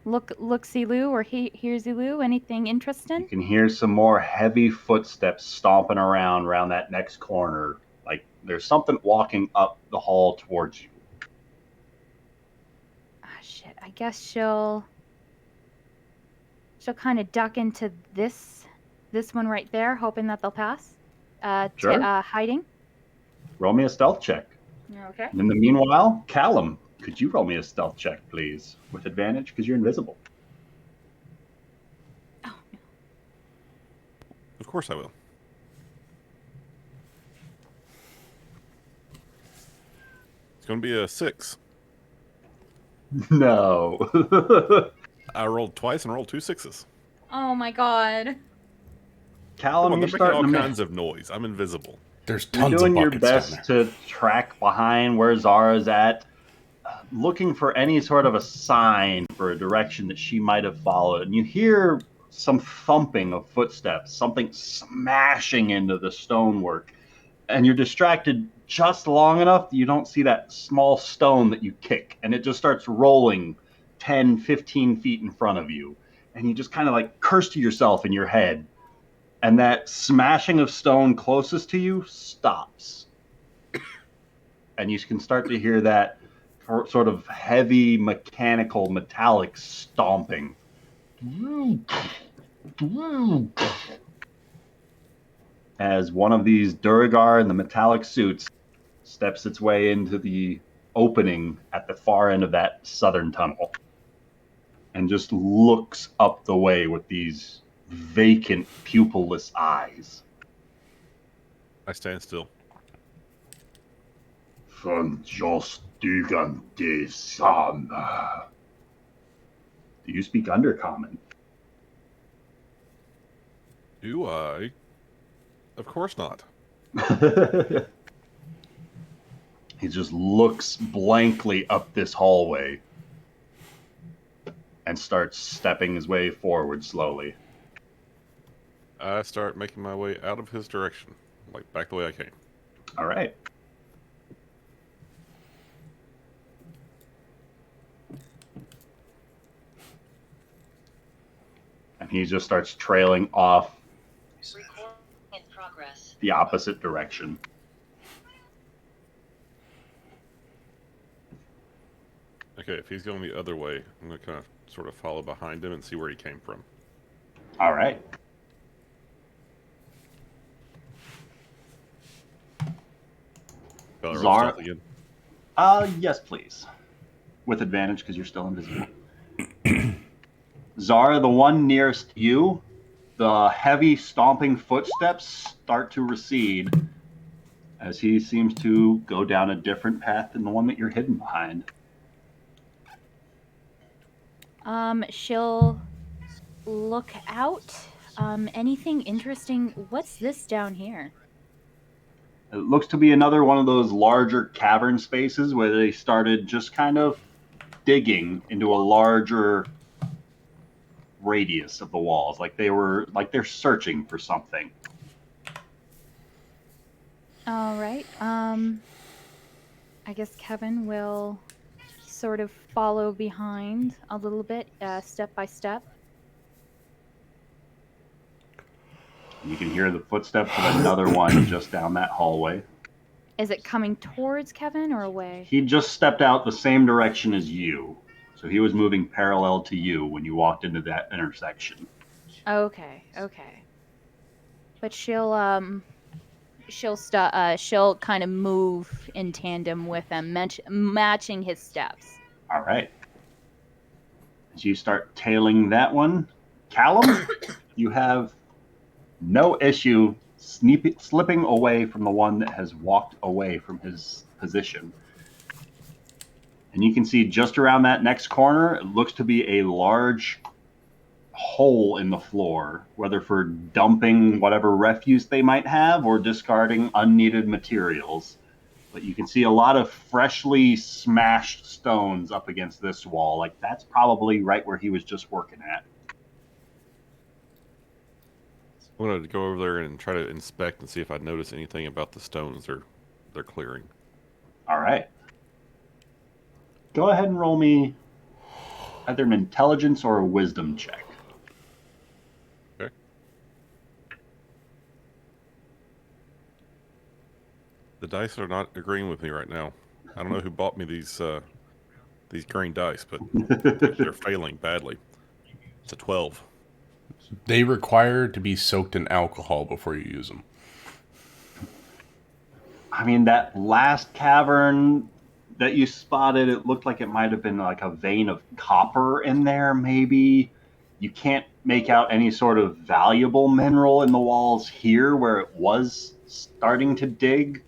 look-see-loo or hear-see-loo. Anything interesting? You can hear some more heavy footsteps stomping around that next corner. Like there's something walking up the hall towards you. Ah, shit. I guess she'll kind of duck into this one right there, hoping that they'll pass. Sure. Hiding. Roll me a stealth check. Okay. And in the meanwhile, Callum, could you roll me a stealth check, please? With advantage, because you're invisible. Oh, no. Of course I will. It's going to be a 6. No. I rolled twice and rolled 2 6s. Oh my god. Callum, They're you're making starting all to kinds of noise. I'm invisible. There's You're tons doing of your buckets down best there. to track behind where Zara's at, looking for any sort of a sign for a direction that she might have followed. And you hear some thumping of footsteps, something smashing into the stonework. And you're distracted just long enough that you don't see that small stone that you kick. And it just starts rolling 10, 15 feet in front of you. And you just kind of like curse to yourself in your head. And that smashing of stone closest to you stops. And you can start to hear that sort of heavy, mechanical, metallic stomping. As one of these Duragar in the metallic suits steps its way into the opening at the far end of that southern tunnel and just looks up the way with these vacant, pupilless eyes. I stand still. Von Jostigante San. Do you speak Undercommon? Do I? Of course not. He just looks blankly up this hallway and starts stepping his way forward slowly. I start making my way out of his direction, like back the way I came. All right. And he just starts trailing off Recording in progress. the opposite direction. Okay, if he's going the other way, I'm going to kind of sort of follow behind him and see where he came from. All right. Shall I roll Zara- stealth again? Yes, please. With advantage because you're still invisible. Zara, the one nearest you, the heavy stomping footsteps start to recede as he seems to go down a different path than the one that you're hidden behind. She'll look out. Anything interesting? What's this down here? It looks to be another one of those larger cavern spaces where they started just kind of digging into a larger radius of the walls, like they're searching for something. All right. I guess Kevin will sort of follow behind a little bit, step by step. You can hear the footsteps of another one just down that hallway. Is it coming towards Kevin or away? He just stepped out the same direction as you, so he was moving parallel to you when you walked into that intersection. Okay. But she'll kind of move in tandem with him, matching his steps. All right. As you start tailing that one, Callum, you have no issue slipping away from the one that has walked away from his position. And you can see just around that next corner, it looks to be a large hole in the floor, whether for dumping whatever refuse they might have or discarding unneeded materials. But you can see a lot of freshly smashed stones up against this wall. Like, that's probably right where he was just working at. I'm going to go over there and try to inspect and see if I notice anything about the stones they're clearing. All right. Go ahead and roll me either an intelligence or a wisdom check. Okay. The dice are not agreeing with me right now. I don't know who bought me these green dice, but they're failing badly. It's a 12. They require to be soaked in alcohol before you use them. I mean, that last cavern that you spotted, it looked like it might have been like a vein of copper in there, maybe. You can't make out any sort of valuable mineral in the walls here where it was starting to dig.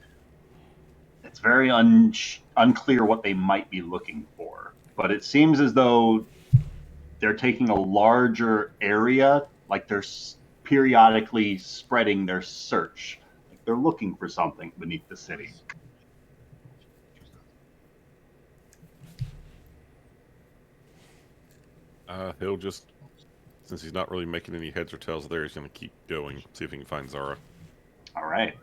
It's very unclear what they might be looking for. But it seems as though they're taking a larger area, like they're periodically spreading their search. Like they're looking for something beneath the city. He'll just, since he's not really making any heads or tails there, he's going to keep going, see if he can find Zara. All right.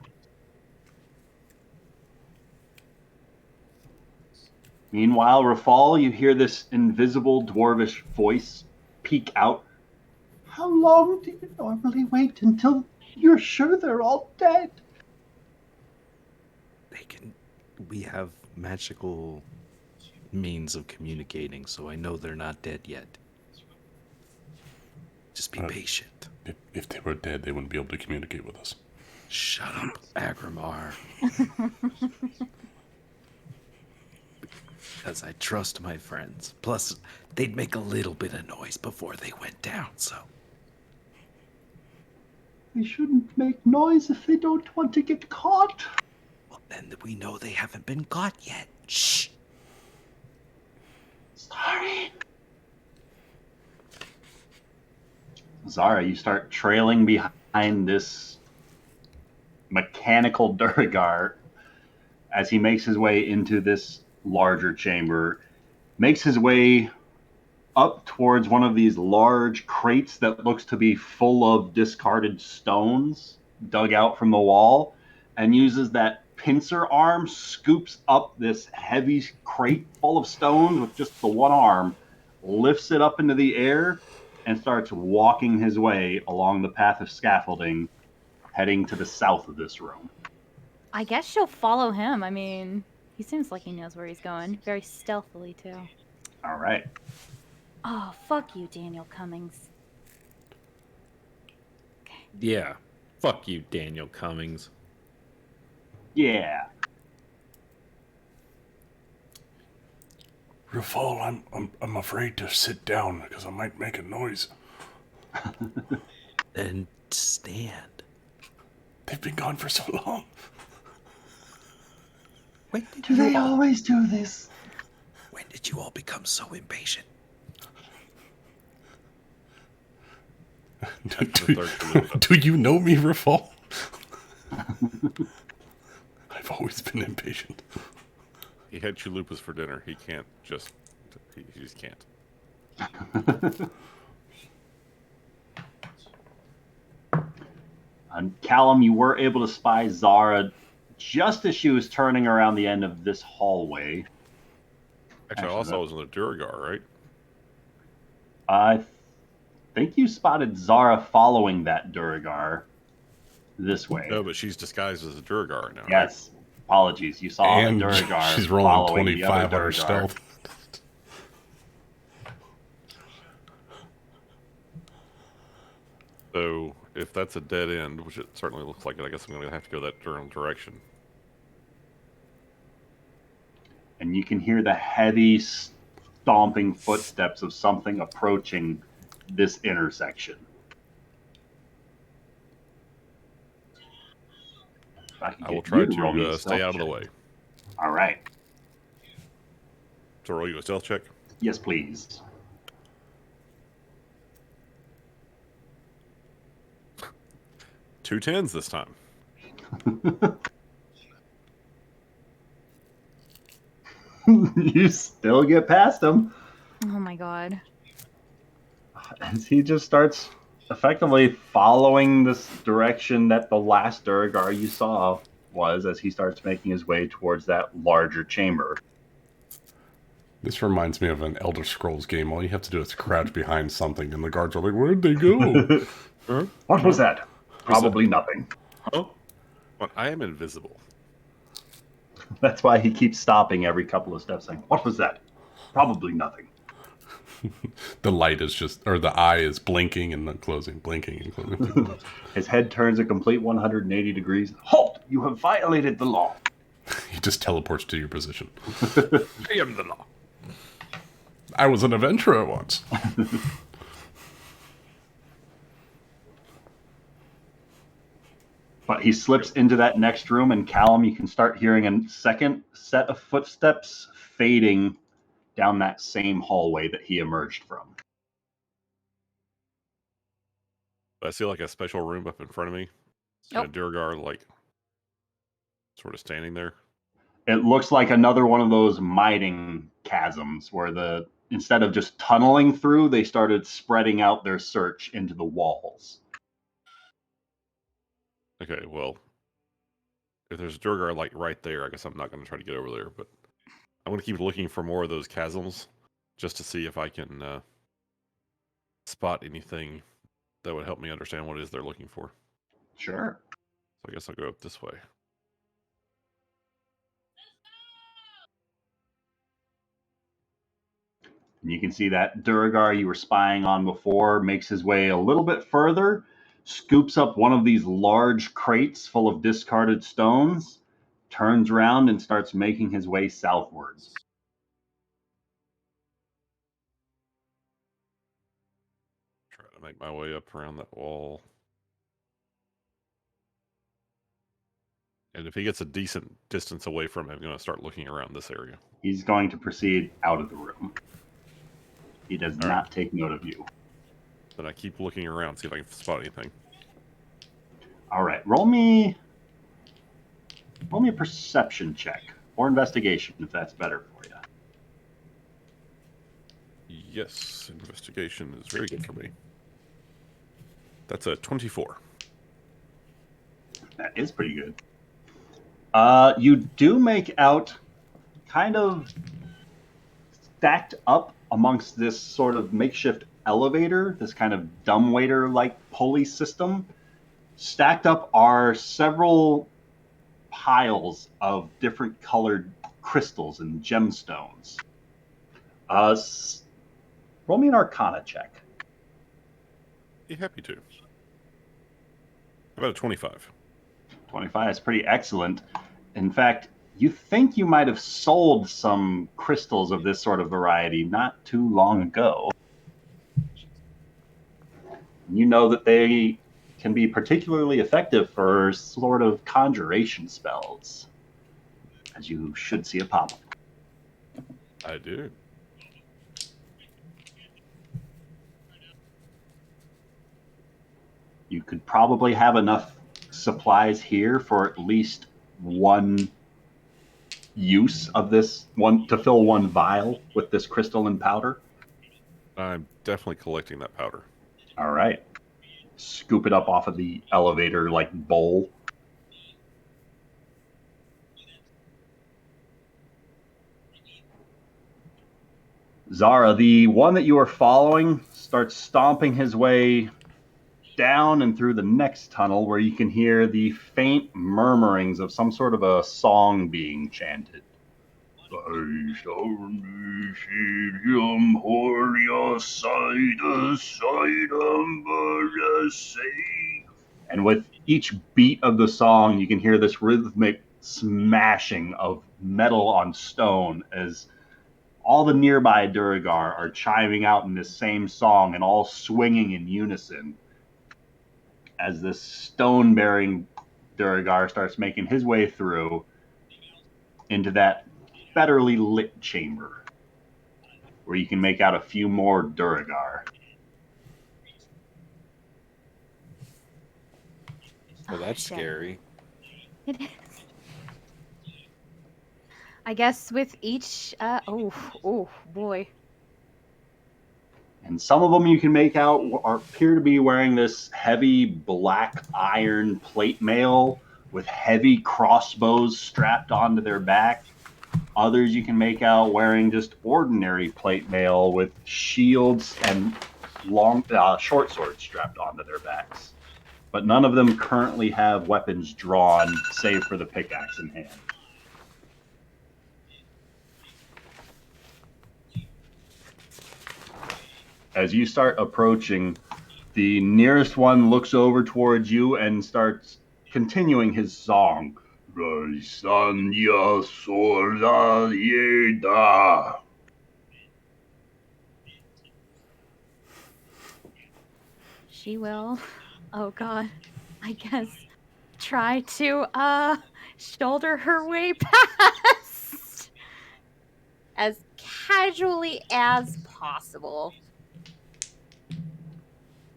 Meanwhile, Rafal, you hear this invisible dwarvish voice peek out. How long do you normally wait until you're sure they're all dead? We have magical means of communicating, so I know they're not dead yet. Just be patient. If they were dead, they wouldn't be able to communicate with us. Shut up, Agrimar. Because I trust my friends. Plus, they'd make a little bit of noise before they went down, so. They shouldn't make noise if they don't want to get caught. Well, then we know they haven't been caught yet. Shh. Sorry. Zara, you start trailing behind this mechanical Durgar as he makes his way into this larger chamber, makes his way up towards one of these large crates that looks to be full of discarded stones dug out from the wall, and uses that pincer arm, scoops up this heavy crate full of stones with just the one arm, lifts it up into the air, and starts walking his way along the path of scaffolding, heading to the south of this room. I guess she'll follow him. I mean, he seems like he knows where he's going. Very stealthily, too. All right. Oh, fuck you, Daniel Cummings. Yeah. Fuck you, Daniel Cummings. Yeah. Rafal, I'm afraid to sit down because I might make a noise. Then stand. They've been gone for so long. When did Do they always do this? When did you all become so impatient? do you know me, Rafal? I've always been impatient. He had chalupas for dinner. He can't just... He just can't. Callum, you were able to spy Zara just as she was turning around the end of this hallway. Actually, I also was in the Duragar, right? I think you spotted Zara following that Duragar this way. No, but she's disguised as a Duragar now, Yes. Right? Apologies. You saw and a Duragar. She's rolling following 25 the on other her Duragar. stealth. So, if that's a dead end, which it certainly looks like it, I guess I'm going to have to go that general direction. And you can hear the heavy stomping footsteps of something approaching this intersection. I will try to stay out of the way. All right. So roll you a stealth check? Yes, please. Two 10s this time. You still get past him. Oh my god. As he just starts effectively following this direction that the last Duragar you saw was, as he starts making his way towards that larger chamber. This reminds me of an Elder Scrolls game. All you have to do is crouch behind something, and the guards are like, "Where'd they go?" Huh? What was that? Probably nothing. Oh, but I am invisible. That's why he keeps stopping every couple of steps, saying, "What was that? Probably nothing." The light is just, or the eye is blinking and then closing, blinking and closing. His head turns a complete 180 degrees. Halt! You have violated the law. He just teleports to your position. I am the law. I was an adventurer once. But he slips into that next room, and Callum, you can start hearing a second set of footsteps fading down that same hallway that he emerged from. I see like a special room up in front of me. And a Duragar like sort of standing there. It looks like another one of those mining chasms where instead of just tunneling through, they started spreading out their search into the walls. Okay, well, if there's a Duragar like right there, I guess I'm not going to try to get over there, but I'm going to keep looking for more of those chasms just to see if I can spot anything that would help me understand what it is they're looking for. Sure. So I guess I'll go up this way. And you can see that Duragar you were spying on before makes his way a little bit further, scoops up one of these large crates full of discarded stones, turns around and starts making his way southwards. Try to make my way up around that wall. And if he gets a decent distance away from him, I'm going to start looking around this area. He's going to proceed out of the room. He does not take note of you. Then I keep looking around, see if I can spot anything. All right, roll me a perception check or investigation if that's better for you. Yes, investigation is very good for me. That's a 24. That is pretty good. You do make out kind of stacked up amongst this sort of makeshift elevator, this kind of dumbwaiter-like pulley system. Stacked up are several piles of different colored crystals and gemstones. Roll me an Arcana check. Be happy to. About a 25. 25 is pretty excellent. In fact, you think you might have sold some crystals of this sort of variety not too long ago. You know that they can be particularly effective for sort of conjuration spells, as you should see a pop. I do. You could probably have enough supplies here for at least one use of this one to fill one vial with this crystalline powder. I'm definitely collecting that powder. All right. Scoop it up off of the elevator like bowl. Zara, the one that you are following, starts stomping his way down and through the next tunnel where you can hear the faint murmurings of some sort of a song being chanted. And with each beat of the song, you can hear this rhythmic smashing of metal on stone as all the nearby Duragar are chiming out in this same song and all swinging in unison as this stone-bearing Duragar starts making his way through into that betterly lit chamber where you can make out a few more Duragar. Well, that's shit. scary. It is. I guess with each, oh boy. And some of them you can make out appear to be wearing this heavy black iron plate mail with heavy crossbows strapped onto their back. Others you can make out wearing just ordinary plate mail with shields and long short swords strapped onto their backs. But none of them currently have weapons drawn, save for the pickaxe in hand. As you start approaching, the nearest one looks over towards you and starts continuing his song. She will, oh god, I guess, try to, shoulder her way past as casually as possible.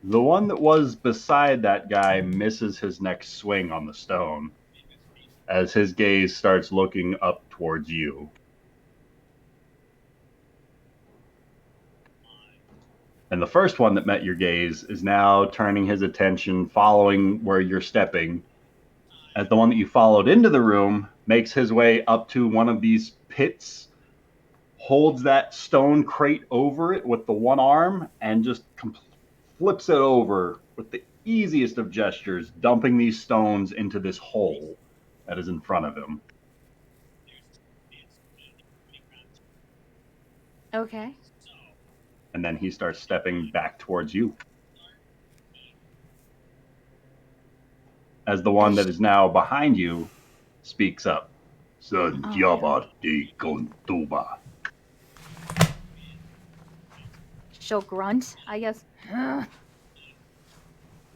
The one that was beside that guy misses his next swing on the stone as his gaze starts looking up towards you. And the first one that met your gaze is now turning his attention, following where you're stepping, as the one that you followed into the room makes his way up to one of these pits, holds that stone crate over it with the one arm, and just flips it over with the easiest of gestures, dumping these stones into this hole that is in front of him. Okay. And then he starts stepping back towards you. As the one that is now behind you speaks up. Santiago de Contuba. She'll grunt, I guess.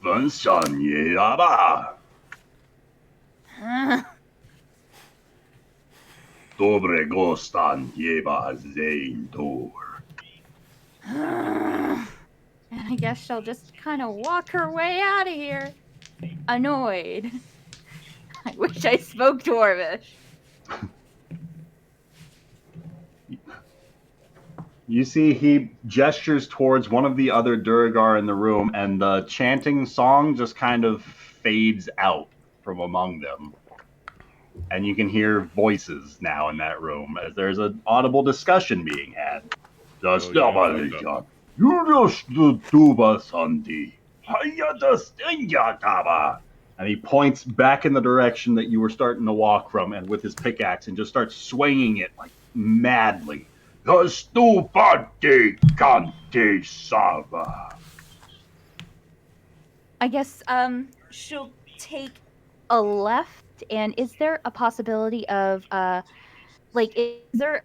Vansanyaba. Dobre gostan jeba zeintor. And I guess she'll just kind of walk her way out of here. Annoyed. I wish I spoke Dwarvish. You see he gestures towards one of the other Duragar in the room, and the chanting song just kind of fades out from among them. And you can hear voices now in that room as there's an audible discussion being had. Yudoshtuba Santi. And he points back in the direction that you were starting to walk from, and with his pickaxe, and just starts swinging it like madly. Stupade Kante Sava. I guess she'll take a left. And is there a possibility of like is there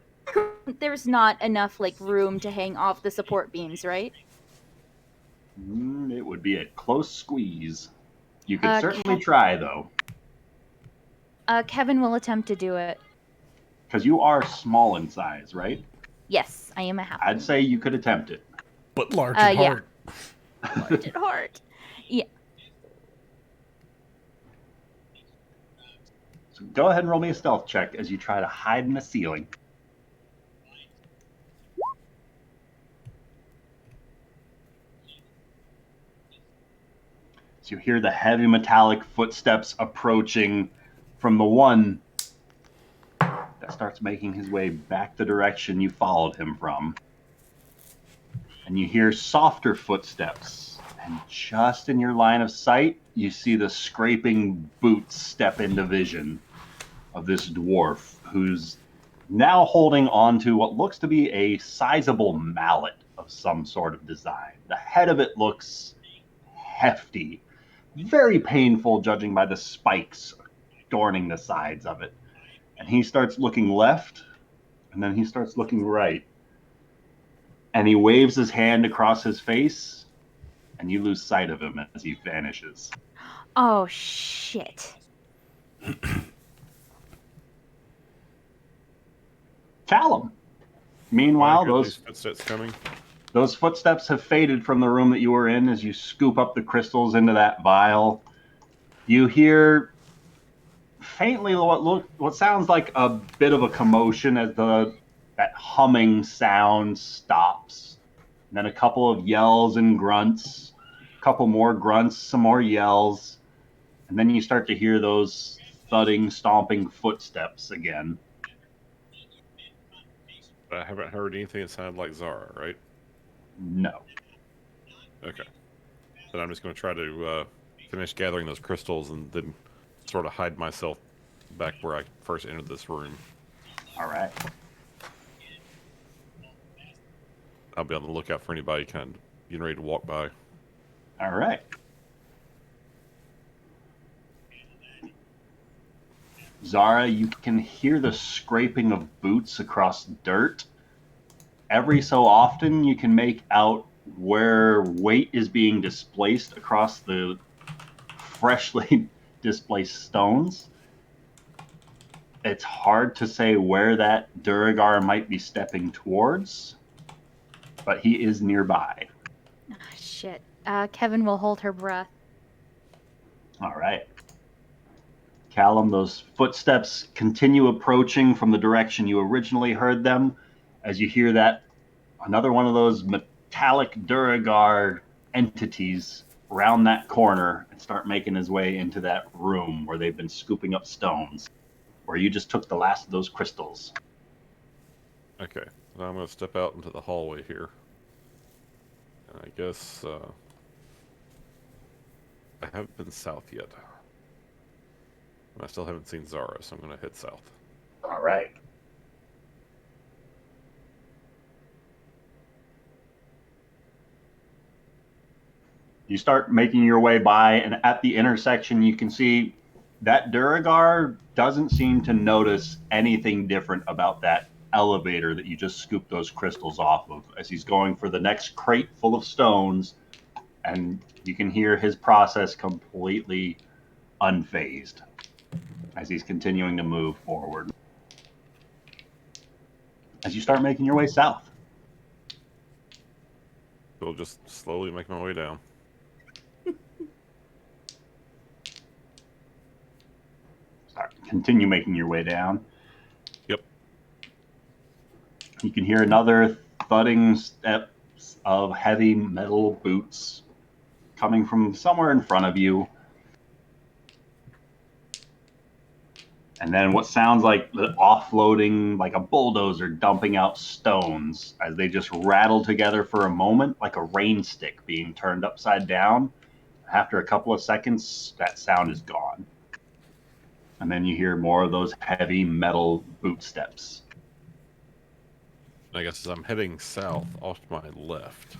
there's not enough like room to hang off the support beams, right? It would be a close squeeze. You could certainly Kev- try, though, Kevin will attempt to do it. because you are small in size, right? Yes, I am a half. I'd say you could attempt it. But large at yeah. heart. Large at heart. Yeah. So go ahead and roll me a stealth check as you try to hide in the ceiling. So you hear the heavy metallic footsteps approaching from the one that starts making his way back the direction you followed him from. And you hear softer footsteps. And just in your line of sight, you see the scraping boots step into vision of this dwarf who's now holding onto what looks to be a sizable mallet of some sort of design. The head of it looks hefty, very painful judging by the spikes adorning the sides of it. And he starts looking left, and then he starts looking right. And he waves his hand across his face, and you lose sight of him as he vanishes. Oh shit. Callum. Meanwhile, Those footsteps coming. Those footsteps have faded from the room that you were in as you scoop up the crystals into that vial. You hear faintly what sounds like a bit of a commotion as that humming sound stops. And then a couple of yells and grunts, a couple more grunts, some more yells, and then you start to hear those thudding, stomping footsteps again. I haven't heard anything that sounded like Zara, right? No. Okay. Then I'm just going to try to finish gathering those crystals and then sort of hide myself back where I first entered this room. All right. I'll be on the lookout for anybody kind of getting ready to walk by. All right. Zara, you can hear the scraping of boots across dirt. Every so often, you can make out where weight is being displaced across the freshly displaced stones. It's hard to say where that Duragar might be stepping towards, but he is nearby. Oh, shit. Kevin will hold her breath. All right. Callum, those footsteps continue approaching from the direction you originally heard them as you hear that another one of those metallic Duragar entities round that corner and start making his way into that room where they've been scooping up stones, where you just took the last of those crystals. Okay. Now I'm going to step out into the hallway here. And I guess I haven't been south yet. And I still haven't seen Zara, so I'm going to head south. All right. You start making your way by, and at the intersection, you can see that Duragar doesn't seem to notice anything different about that elevator that you just scooped those crystals off of as he's going for the next crate full of stones, and you can hear his process completely unfazed as he's continuing to move forward. As you start making your way south. So I'll just slowly make my way down. Continue making your way down. Yep. You can hear another thudding steps of heavy metal boots coming from somewhere in front of you. And then what sounds like the offloading, like a bulldozer dumping out stones as they just rattle together for a moment, like a rain stick being turned upside down. After a couple of seconds, that sound is gone. And then you hear more of those heavy metal boot steps. I guess as I'm heading south off to my left,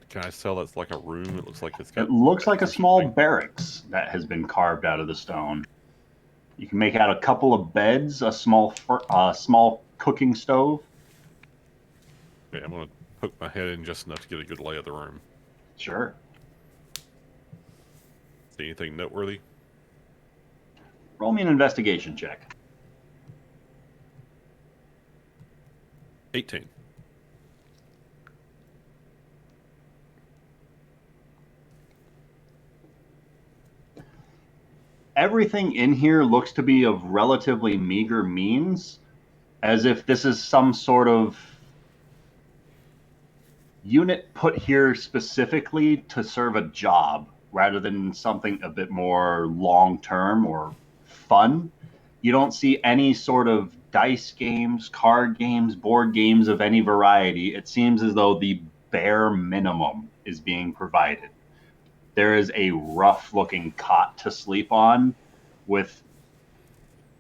can I tell that's like a room? It looks like it's got. It looks like a vents or small something. barracks that has been carved out of the stone. You can make out a couple of beds, a small cooking stove. Okay, I'm gonna poke my head in just enough to get a good lay of the room. Sure. See anything noteworthy? Roll me an investigation check. 18. Everything in here looks to be of relatively meager means, as if this is some sort of unit put here specifically to serve a job rather than something a bit more long-term or fun. You don't see any sort of dice games, card games, board games of any variety. It seems as though the bare minimum is being provided. There is a rough-looking cot to sleep on with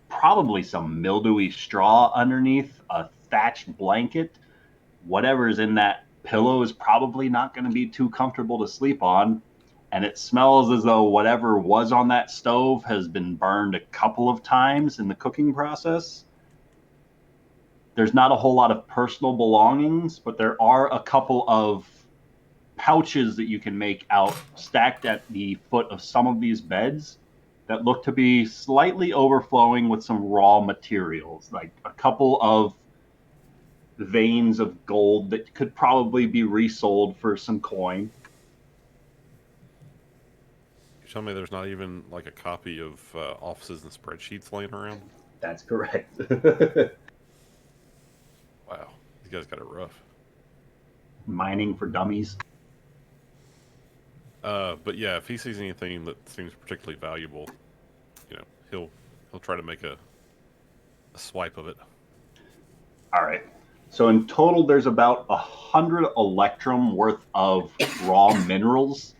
probably some mildewy straw underneath, a thatched blanket. Whatever's in that pillow is probably not going to be too comfortable to sleep on. And it smells as though whatever was on that stove has been burned a couple of times in the cooking process. There's not a whole lot of personal belongings, but there are a couple of pouches that you can make out stacked at the foot of some of these beds that look to be slightly overflowing with some raw materials, like a couple of veins of gold that could probably be resold for some coin. You tell me there's not even like a copy of offices and spreadsheets laying around? That's correct. Wow, these guys got it rough. Mining for dummies. But yeah, if he sees anything that seems particularly valuable, he'll try to make a swipe of it. All right. So in total, there's about 100 electrum worth of raw minerals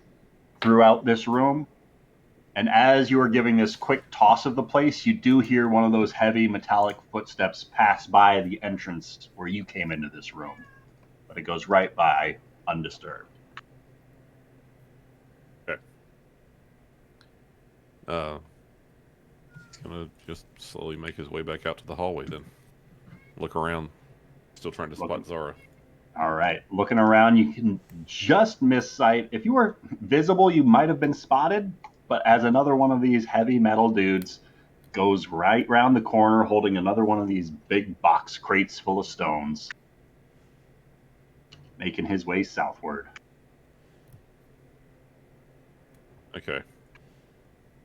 throughout this room. And as you are giving this quick toss of the place, you do hear one of those heavy metallic footsteps pass by the entrance where you came into this room. But it goes right by undisturbed. Okay. He's gonna just slowly make his way back out to the hallway then. Look around. Still trying to spot Zara. All right. Looking around, you can just miss sight. If you were visible, you might have been spotted. But as another one of these heavy metal dudes goes right round the corner holding another one of these big box crates full of stones, making his way southward. Okay.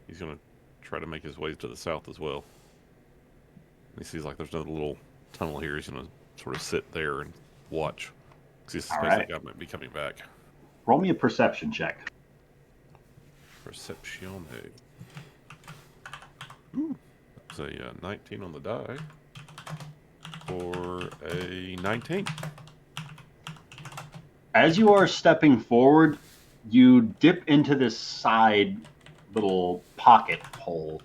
He's gonna try to make his way to the south as well. He sees like there's another little tunnel here. He's gonna sort of sit there and watch. Because he suspects that guy might be coming back. Roll me a perception check. Perception. Ooh. That's a 19 on the die. For a 19. As you are stepping forward, you dip into this side little pocket hole.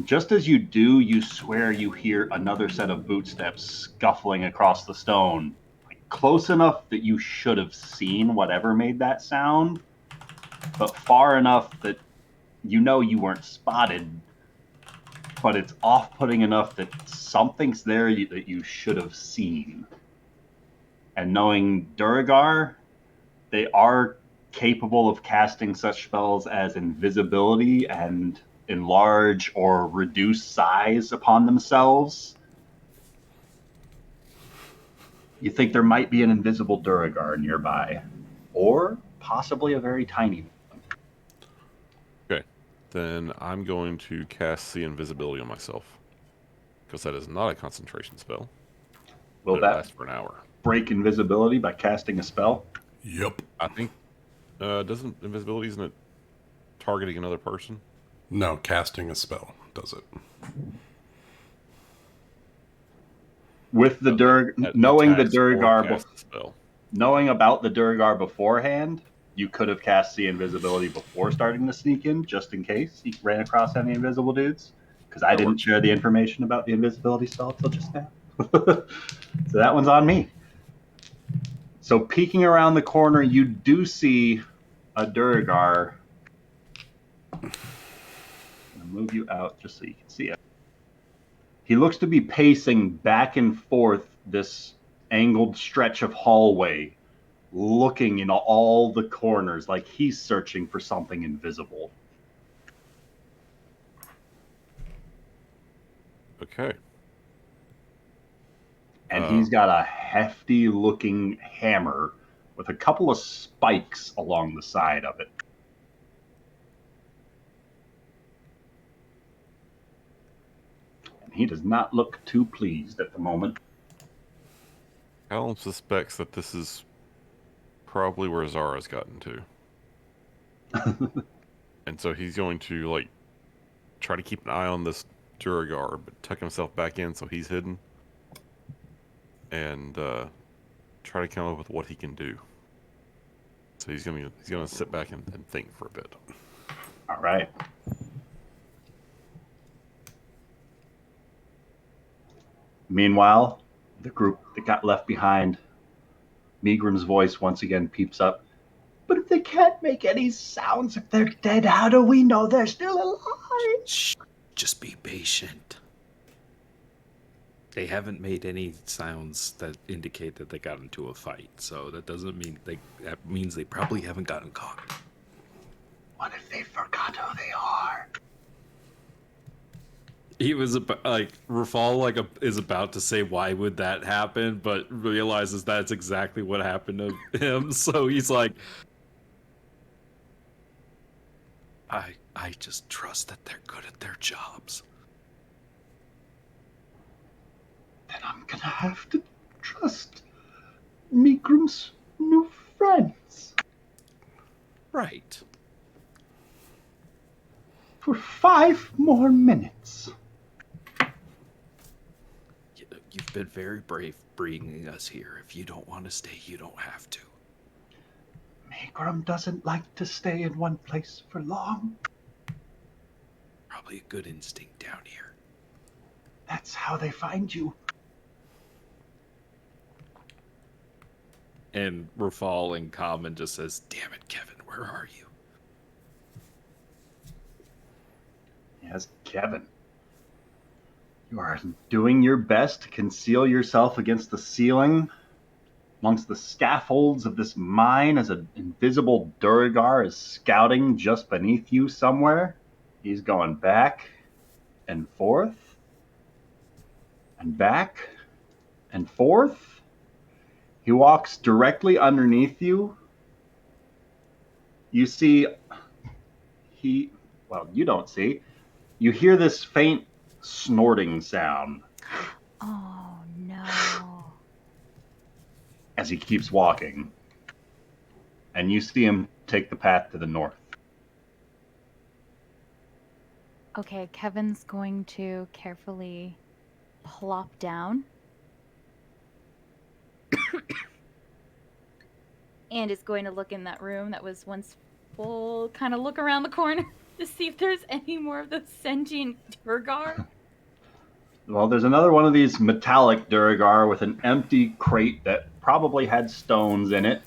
Just as you do, you swear you hear another set of bootsteps scuffling across the stone, like close enough that you should have seen whatever made that sound, but far enough that you know you weren't spotted, but it's off-putting enough that something's there that you should have seen. And knowing Duragar, they are capable of casting such spells as invisibility and enlarge or reduce size upon themselves. You think there might be an invisible Duragar nearby, or possibly a very tiny one. Okay, then I'm going to cast See Invisibility on myself, because that is not a concentration spell. Will that that last for an hour? Break invisibility by casting a spell? Yep. I think doesn't invisibility, isn't it targeting another person? No, casting a spell does it. With the knowing the Durgar, spell. knowing about the Durgar beforehand, you could have cast the invisibility before starting to sneak in, just in case you ran across any invisible dudes. Because I didn't share the information about the invisibility spell till just now. So that one's on me. So peeking around the corner, you do see a Durgar. I'm going to move you out just so you can see it. He looks to be pacing back and forth this angled stretch of hallway, looking in all the corners like he's searching for something invisible. Okay. And he's got a hefty looking hammer with a couple of spikes along the side of it. And he does not look too pleased at the moment. Callum suspects that this is probably where Zara's gotten to. And so he's going to, like, try to keep an eye on this Duragar, but tuck himself back in so he's hidden. And try to come up with what he can do. So he's gonna sit back and think for a bit. All right. Meanwhile, the group that got left behind, Megrim's voice once again peeps up. But if they can't make any sounds, if they're dead, how do we know they're still alive? Shh, just be patient. They haven't made any sounds that indicate that they got into a fight, so that doesn't mean that means they probably haven't gotten caught. What if they forgot who they are? He was Rafal is about to say why would that happen, but realizes that's exactly what happened to him. So he's like, I just trust that they're good at their jobs. Then I'm gonna have to trust Megrim's new friends. Right. For 5 more minutes. You've been very brave bringing us here. If you don't want to stay, you don't have to. Megrim doesn't like to stay in one place for long. Probably a good instinct down here. That's how they find you. and Rafal in common just says, "Damn it, Kevin, where are you?" Yes, Kevin. You are doing your best to conceal yourself against the ceiling, amongst the scaffolds of this mine, as an invisible Duragar is scouting just beneath you somewhere. He's going back and forth, and back and forth. He walks directly underneath you. You see, you don't see. You hear this faint snorting sound. Oh, no. As he keeps walking. And you see him take the path to the north. Okay, Kevin's going to carefully plop down. And is going to look in that room that was once full, kind of look around the corner to see if there's any more of the sentient Durgar. Well, there's another one of these metallic Duragar with an empty crate that probably had stones in it.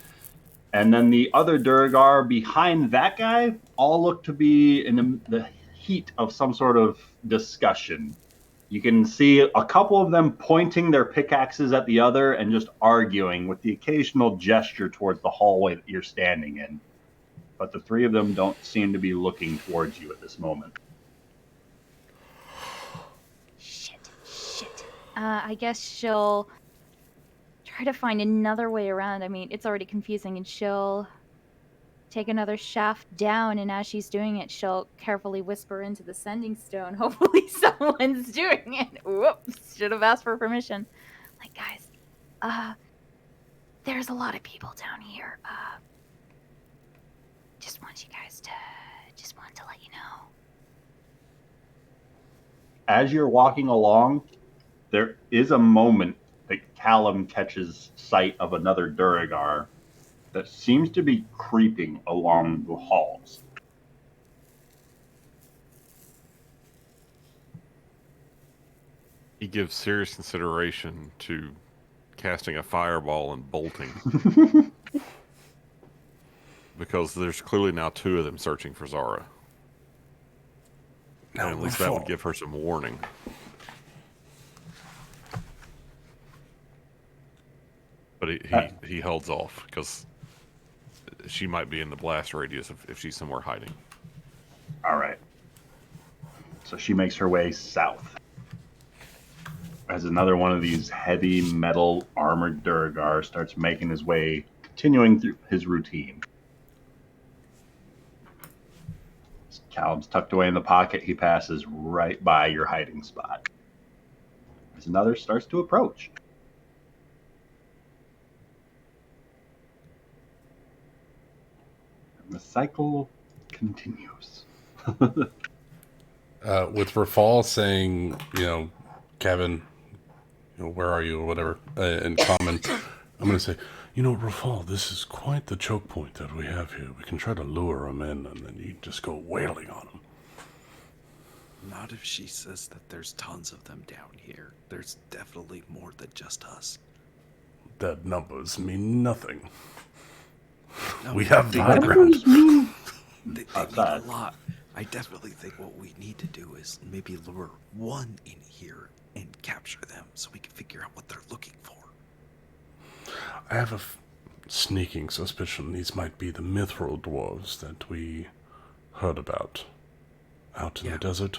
And then the other Duragar behind that guy all look to be in the heat of some sort of discussion. You can see a couple of them pointing their pickaxes at the other and just arguing with the occasional gesture towards the hallway that you're standing in. But the three of them don't seem to be looking towards you at this moment. Shit. I guess she'll try to find another way around. I mean, it's already confusing, and she'll take another shaft down, and as she's doing it, she'll carefully whisper into the sending stone. Hopefully someone's doing it. Whoops, should have asked for permission. Like, guys, there's a lot of people down here. Just want to let you know. as you're walking along, there is a moment that Callum catches sight of another Duragar that seems to be creeping along the halls. He gives serious consideration to casting a fireball and bolting. Because there's clearly now 2 of them searching for Zara. Now, And at least that would give her some warning. But he holds off because she might be in the blast radius if she's somewhere hiding. All right. So she makes her way south. As another one of these heavy metal armored Duragar starts making his way, continuing through his routine. Callum's tucked away in the pocket. He passes right by your hiding spot. As another starts to approach. And the cycle continues. With Rafal saying, Kevin, where are you or whatever, in common, I'm going to say, Rafal, this is quite the choke point that we have here. We can try to lure him in, and then you just go wailing on him. Not if she says that there's tons of them down here. There's definitely more than just us. That numbers mean nothing. No, We have the they high mean- ground. They mean a lot. I definitely think what we need to do is maybe lure one in here and capture them so we can figure out what they're looking for. I have a sneaking suspicion these might be the mithril dwarves that we heard about out in the desert.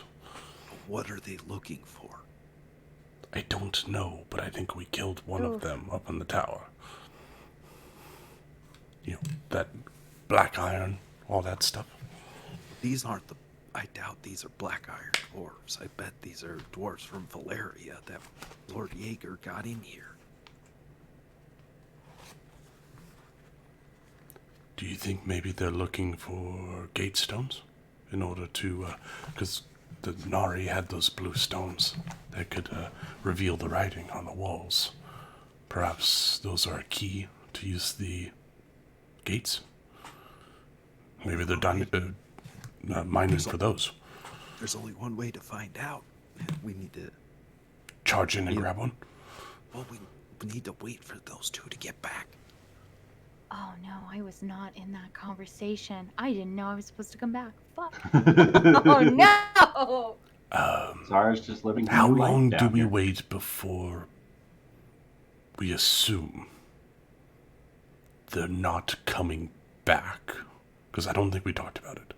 But what are they looking for? I don't know, but I think we killed one of them up in the tower. That black iron, all that stuff. These aren't the... I doubt these are black iron dwarves. I bet these are dwarves from Valeria that Lord Jaeger got in here. Do you think maybe they're looking for gate stones in order to, because the Nari had those blue stones that could reveal the writing on the walls. Perhaps those are a key to use the gates? Maybe they're mining for those. There's only one way to find out. We need to... Charge in and grab one? Well, we need to wait for those 2 to get back. Oh no, I was not in that conversation. I didn't know I was supposed to come back. Fuck. Oh no! Zara's just living. How her life long do down we here. wait before we assume they're not coming back? Because I don't think we talked about it.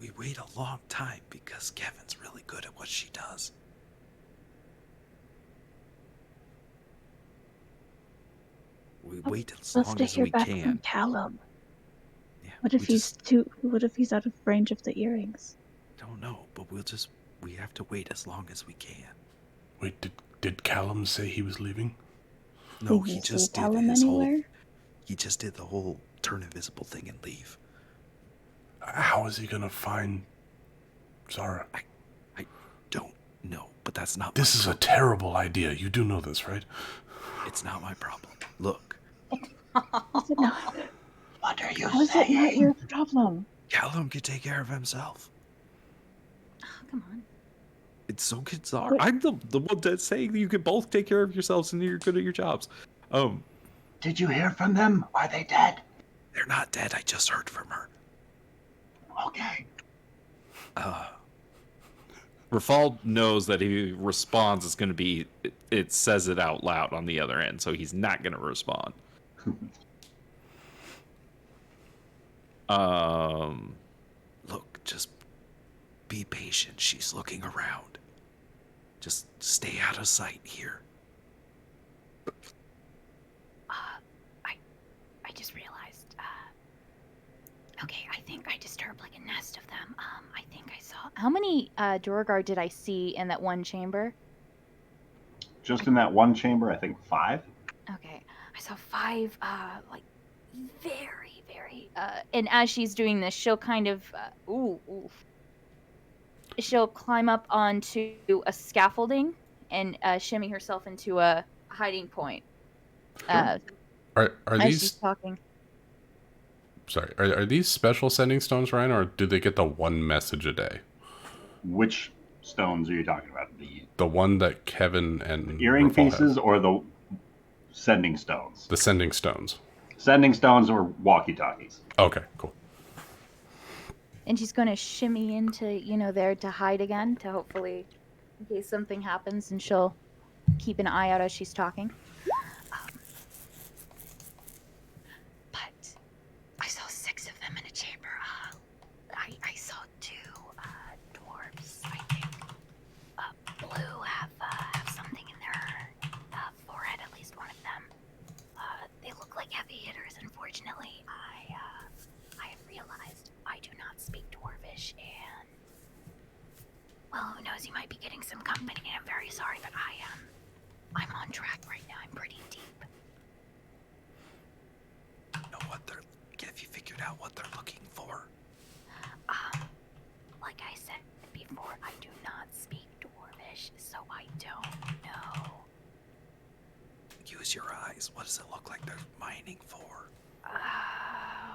We wait a long time because Kevin's really good at what she does. We wait as Supposed long to as hear we back from can. Callum. Yeah, What if we he's What if he's out of range of the earrings? don't know, but we have to wait as long as we can. Wait, did Callum say he was leaving? No, Did he you just see did Callum his whole. anywhere? He just did the whole turn invisible thing and leave. How is he gonna find Zara? I don't know, but that's not. This my is a problem. terrible idea. You do know this, right? It's not my problem. Look, Is it not? What are you How is it not saying? your problem? Callum can take care of himself. Oh, come on. It's so good, Zara. But- I'm the one that's saying that you can both take care of yourselves and you're good at your jobs. Did you hear from them? Are they dead? They're not dead. I just heard from her. Okay. Rafal knows that if he responds, it's going to be, it says it out loud on the other end, so he's not going to respond. Look, just be patient. She's looking around. Just stay out of sight here. I just realized. Okay, I think I disturbed like a nest of them. I think I saw. How many Duragar did I see in that one chamber? Just in that one chamber, I think 5. Okay, I saw 5. Like very, very. And as she's doing this, she'll kind of. she'll climb up onto a scaffolding and shimmy herself into a hiding point. Are As these she's talking. sorry? Are these special sending stones, Ryan, or do they get the one message a day? Which stones are you talking about? The one that Kevin and Earring Rafal pieces have. or the sending stones? The sending stones. Sending stones or walkie-talkies. Okay, cool. And she's going to shimmy into, there to hide again, to hopefully, in case something happens, and she'll keep an eye out as she's talking. But I saw 6 of them in a chamber. I saw 2 dwarves, I think. Blue have something in their forehead, at least one of them. They look like heavy hitters. Unfortunately, I have realized I do not speak Dwarvish, and well, who knows? You might be getting some company, and I'm very sorry, but I'm on track right now. I'm pretty deep. Have you figured out what they're looking for? Like I said before, I do not speak Dwarvish, so I don't know. Use your eyes. What does it look like they're mining for?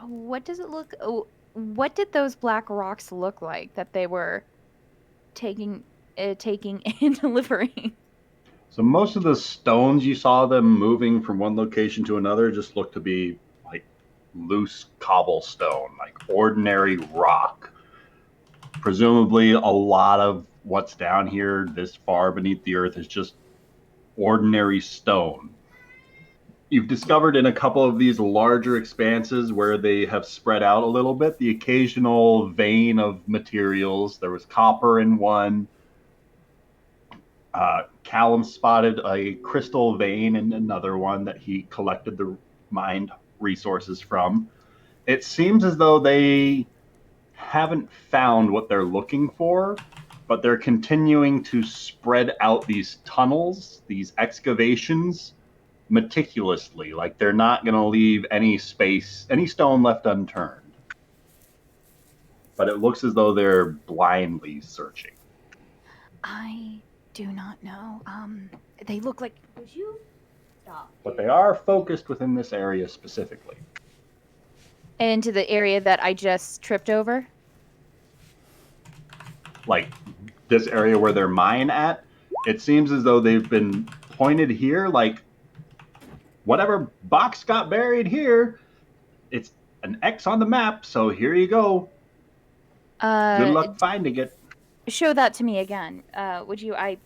What does it look... Oh, what did those black rocks look like that they were taking and delivering? So most of the stones you saw them moving from one location to another just look to be like loose cobblestone, like ordinary rock. Presumably a lot of what's down here this far beneath the earth is just ordinary stone. You've discovered in a couple of these larger expanses where they have spread out a little bit the occasional vein of materials. There was copper in one. Callum spotted a crystal vein in another one that he collected the mined resources from. It seems as though they haven't found what they're looking for, but they're continuing to spread out these tunnels, these excavations, meticulously. Like they're not going to leave any space, any stone left unturned. But it looks as though they're blindly searching. I do not know. They look like... Would you stop? But they are focused within this area specifically. Into the area that I just tripped over? Like this area where they're mine at, it seems as though they've been pointed here, like whatever box got buried here, it's an X on the map, so here you go. Good luck finding it. Show that to me again. Would you? I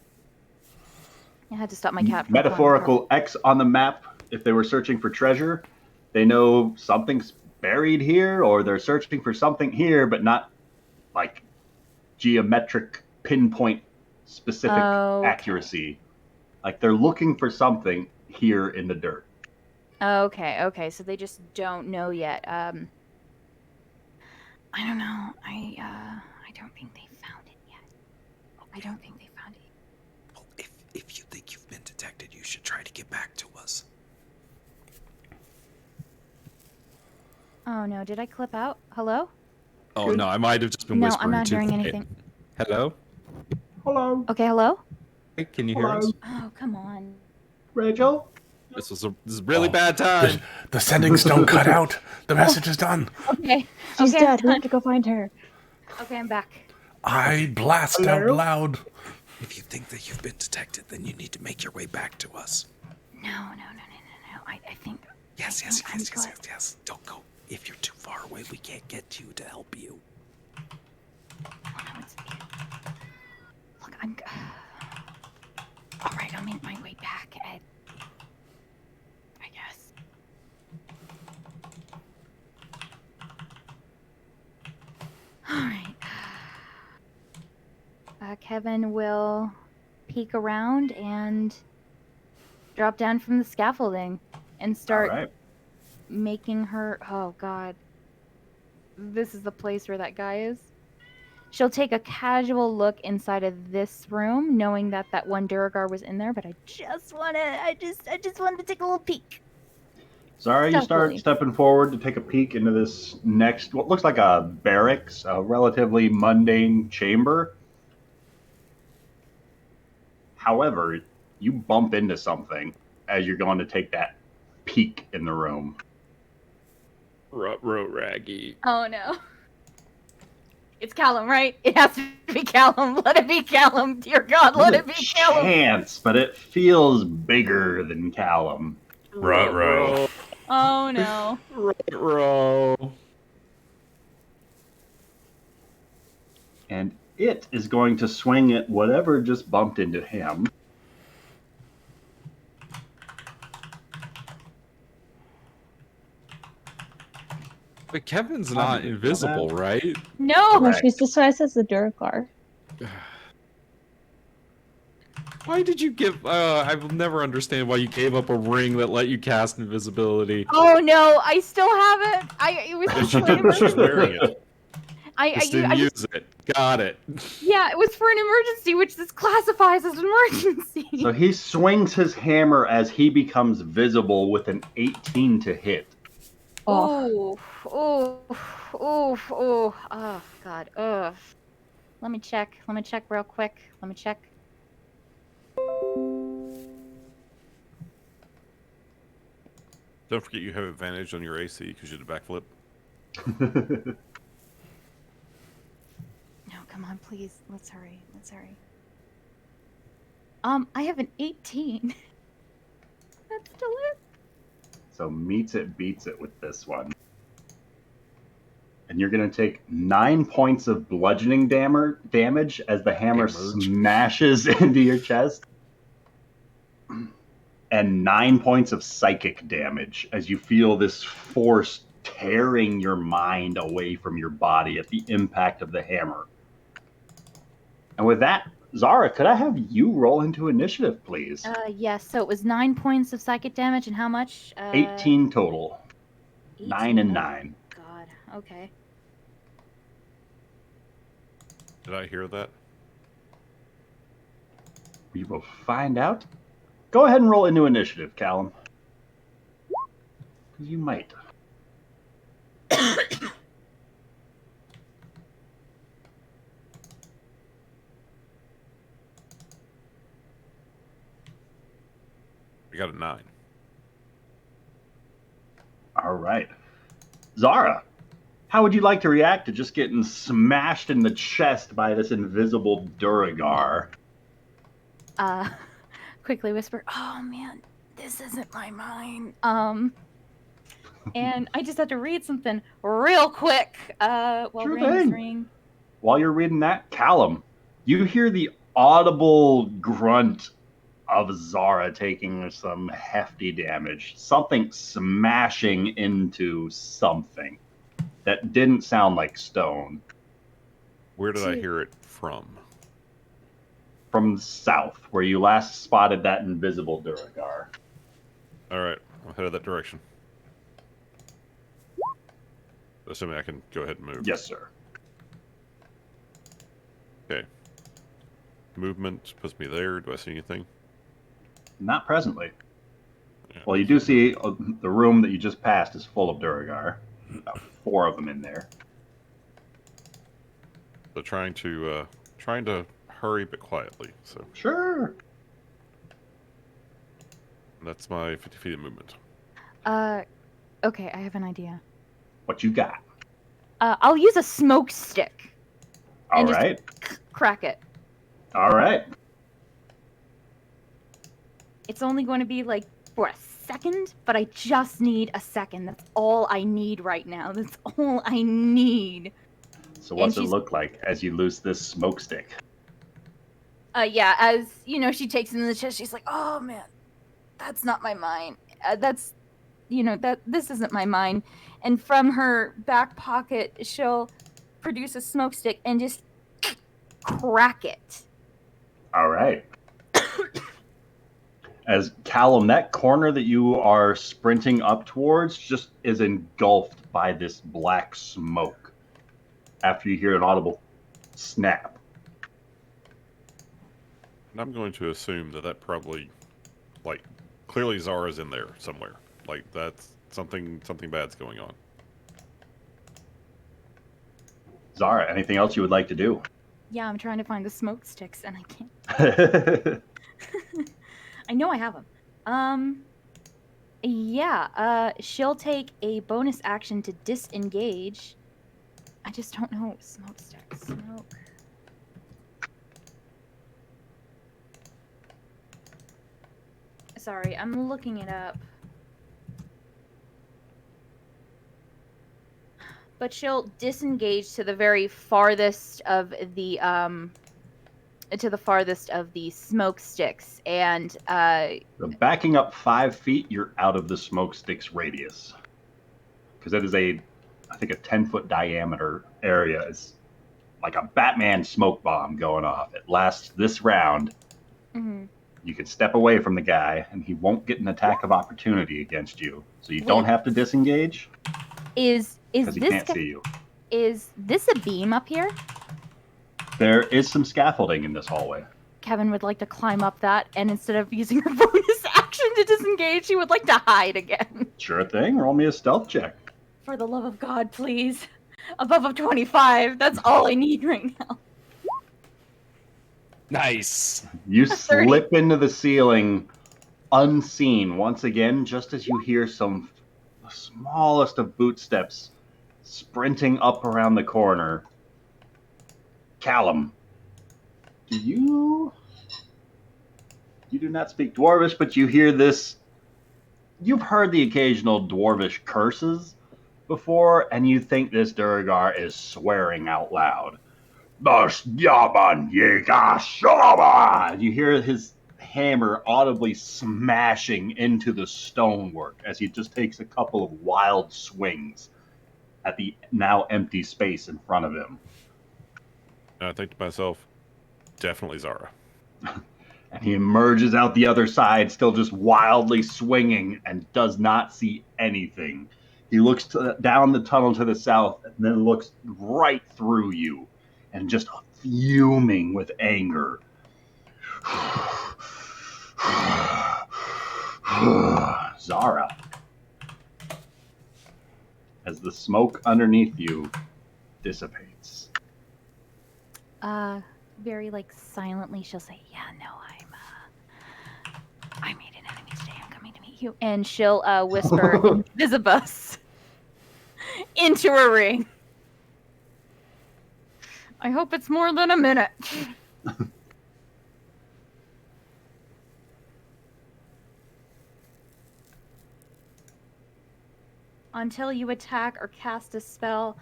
had to stop my cat from Metaphorical X on the map. If they were searching for treasure, they know something's buried here, or they're searching for something here, but not like geometric pinpoint specific accuracy. Like they're looking for something here in the dirt. Okay, so they just don't know yet. I don't know. I don't think they found it yet. I don't think they found it. Well, if you think you've been detected, you should try to get back to us. Oh no, did I clip out? Hello? Oh no, I might have just been whispering. No, I'm not too hearing quiet. anything. Hello? Hello? Okay, hello? Hey, can you hear us? Oh, come on. Rachel? This is a really bad time. The sending stone cut out. The message is done. Okay. She's okay, dead. We have to go find her. Okay, I'm back. I blast out loud. If you think that you've been detected, then you need to make your way back to us. No. I think... Yes. Don't go. If you're too far away, we can't get you to help you. Look, I'm... Alright, I'll make my way back, Ed. I guess. Alright. Kevin will peek around and drop down from the scaffolding and start making her... Oh, God. This is the place where that guy is. She'll take a casual look inside of this room, knowing that that one Duragar was in there, but I just wanted to take a little peek. Zara, you start stepping forward to take a peek into this next, what looks like a barracks, a relatively mundane chamber. However, you bump into something as you're going to take that peek in the room. Ruh-roh Raggy. Oh no. It's Callum, right? It has to be Callum. Let it be Callum. Dear God, let it be Callum. Chance, but it feels bigger than Callum. Ruh-roh. Oh no. Ruh-roh. And it is going to swing at whatever just bumped into him. But Kevin's not invisible, right? No. No, she's disguised as the Durgar. Why did you give... I will never understand why you gave up a ring that let you cast invisibility. Oh no, I still have it. It was Yeah, just she for an did. She's emergency. wearing it. Just didn't use it. Got it. Yeah, it was for an emergency, which this classifies as an emergency. So he swings his hammer as he becomes visible with an 18 to hit. Oh, oh, God, Let me check real quick. Let me check. Don't forget you have advantage on your AC because you did a backflip. No, come on, please. Let's hurry. I have an 18. That's still it. So meets it, beats it with this one. And you're going to take 9 points of bludgeoning damage as the hammer smashes into your chest. And 9 points of psychic damage as you feel this force tearing your mind away from your body at the impact of the hammer. And with that, Zara, could I have you roll into initiative, please? Yes, so it was 9 points of psychic damage and how much? 18 total. 18. 9 and 9. God, okay. Did I hear that? We will find out. Go ahead and roll into initiative, Callum. Because you might. I got a 9. All right. Zara, how would you like to react to just getting smashed in the chest by this invisible Duragar? Quickly whisper, oh man, this isn't my mind. And I just had to read something real quick. While Sure Rain's thing. ring. While you're reading that, Callum, you hear the audible grunt of Zara taking some hefty damage. Something smashing into something that didn't sound like stone. Where did I hear it from? From south, where you last spotted that invisible Duragar. All right, I'm headed that direction. Assuming I can go ahead and move. Yes, sir. Okay. Movement puts me there. Do I see anything? Not presently. Yeah. Well, you do see the room that you just passed is full of Duragar. About 4 of them in there. So trying to hurry but quietly. So Sure. that's my 50 feet of movement. Okay, I have an idea. What you got? I'll use a smoke stick. All and right. Just crack it. All right. It's only going to be like for a second, but I just need a second. That's all I need right now. That's all I need. So what's it look like as you loose this smoke stick? Yeah, as you know, she takes it in the chest. She's like, "Oh man, that's not my mind. This isn't my mind." And from her back pocket, she'll produce a smoke stick and just crack it. All right. As Callum, that corner that you are sprinting up towards just is engulfed by this black smoke after you hear an audible snap. And I'm going to assume that probably, clearly Zara's in there somewhere. Like, that's something bad's going on. Zara, anything else you would like to do? Yeah, I'm trying to find the smoke sticks and I can't. I know I have them. Yeah, she'll take a bonus action to disengage. I just don't know. Smokestack. Smoke. Sorry, I'm looking it up. But she'll disengage to the very farthest of the smoke sticks, and So backing up 5 feet, you're out of the smoke stick's radius. Because that is I think a 10-foot diameter area. It's like a Batman smoke bomb going off. It lasts this round. mhm. You can step away from the guy, and he won't get an attack of opportunity against you. So you Wait. don't have to disengage Is because he this can't see you. is this a beam up here? There is some scaffolding in this hallway. Kevin would like to climb up that, and instead of using her bonus action to disengage, she would like to hide again. Sure thing. Roll me a stealth check. For the love of God, please. Above a 25. That's all I need right now. Nice. You 30. slip into the ceiling unseen once again, just as you hear the smallest of bootsteps sprinting up around the corner. Callum, you do not speak Dwarvish, but you hear this. You've heard the occasional Dwarvish curses before, and you think this Durgar is swearing out loud. You hear his hammer audibly smashing into the stonework as he just takes a couple of wild swings at the now empty space in front of him. And I think to myself, definitely Zara. And he emerges out the other side, still just wildly swinging, and does not see anything. He looks down the tunnel to the south, and then looks right through you, and just fuming with anger. Zara, as the smoke underneath you dissipates. Very silently, she'll say, "Yeah, no, I made an enemy today. I'm coming to meet you." And she'll whisper Invisibus into her ring. I hope it's more than a minute. Until you attack or cast a spell.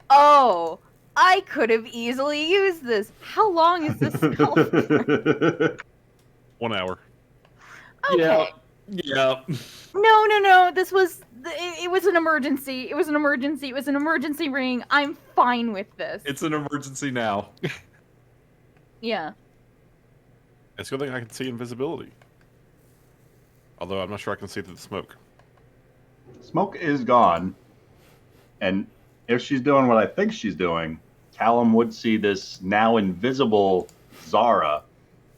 Oh, I could have easily used this. How long is this spell for? 1 hour. Okay. Yeah. No. It was an emergency. It was an emergency ring. I'm fine with this. It's an emergency now. Yeah. It's a good thing I can see invisibility. Although I'm not sure I can see through the smoke. Smoke is gone, and if she's doing what I think she's doing, Callum would see this now invisible Zara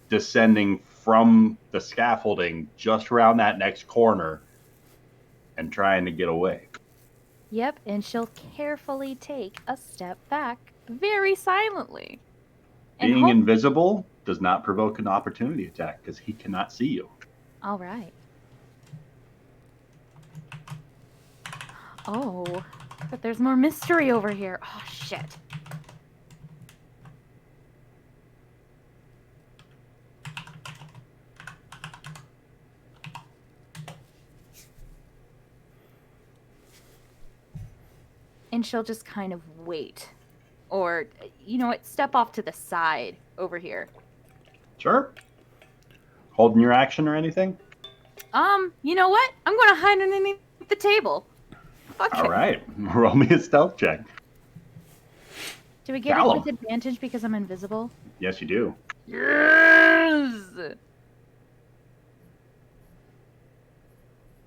descending from the scaffolding just around that next corner and trying to get away. Yep, and she'll carefully take a step back, very silently. Being invisible does not provoke an opportunity attack because he cannot see you. All right. Oh, but there's more mystery over here. Oh, shit. And she'll just kind of wait. Or, you know what, step off to the side over here. Sure. Holding your action or anything? You know what? I'm gonna hide underneath the table. Fuck All it. right. Roll me a stealth check. Do we get Callum. it with advantage because I'm invisible? Yes, you do. Yes!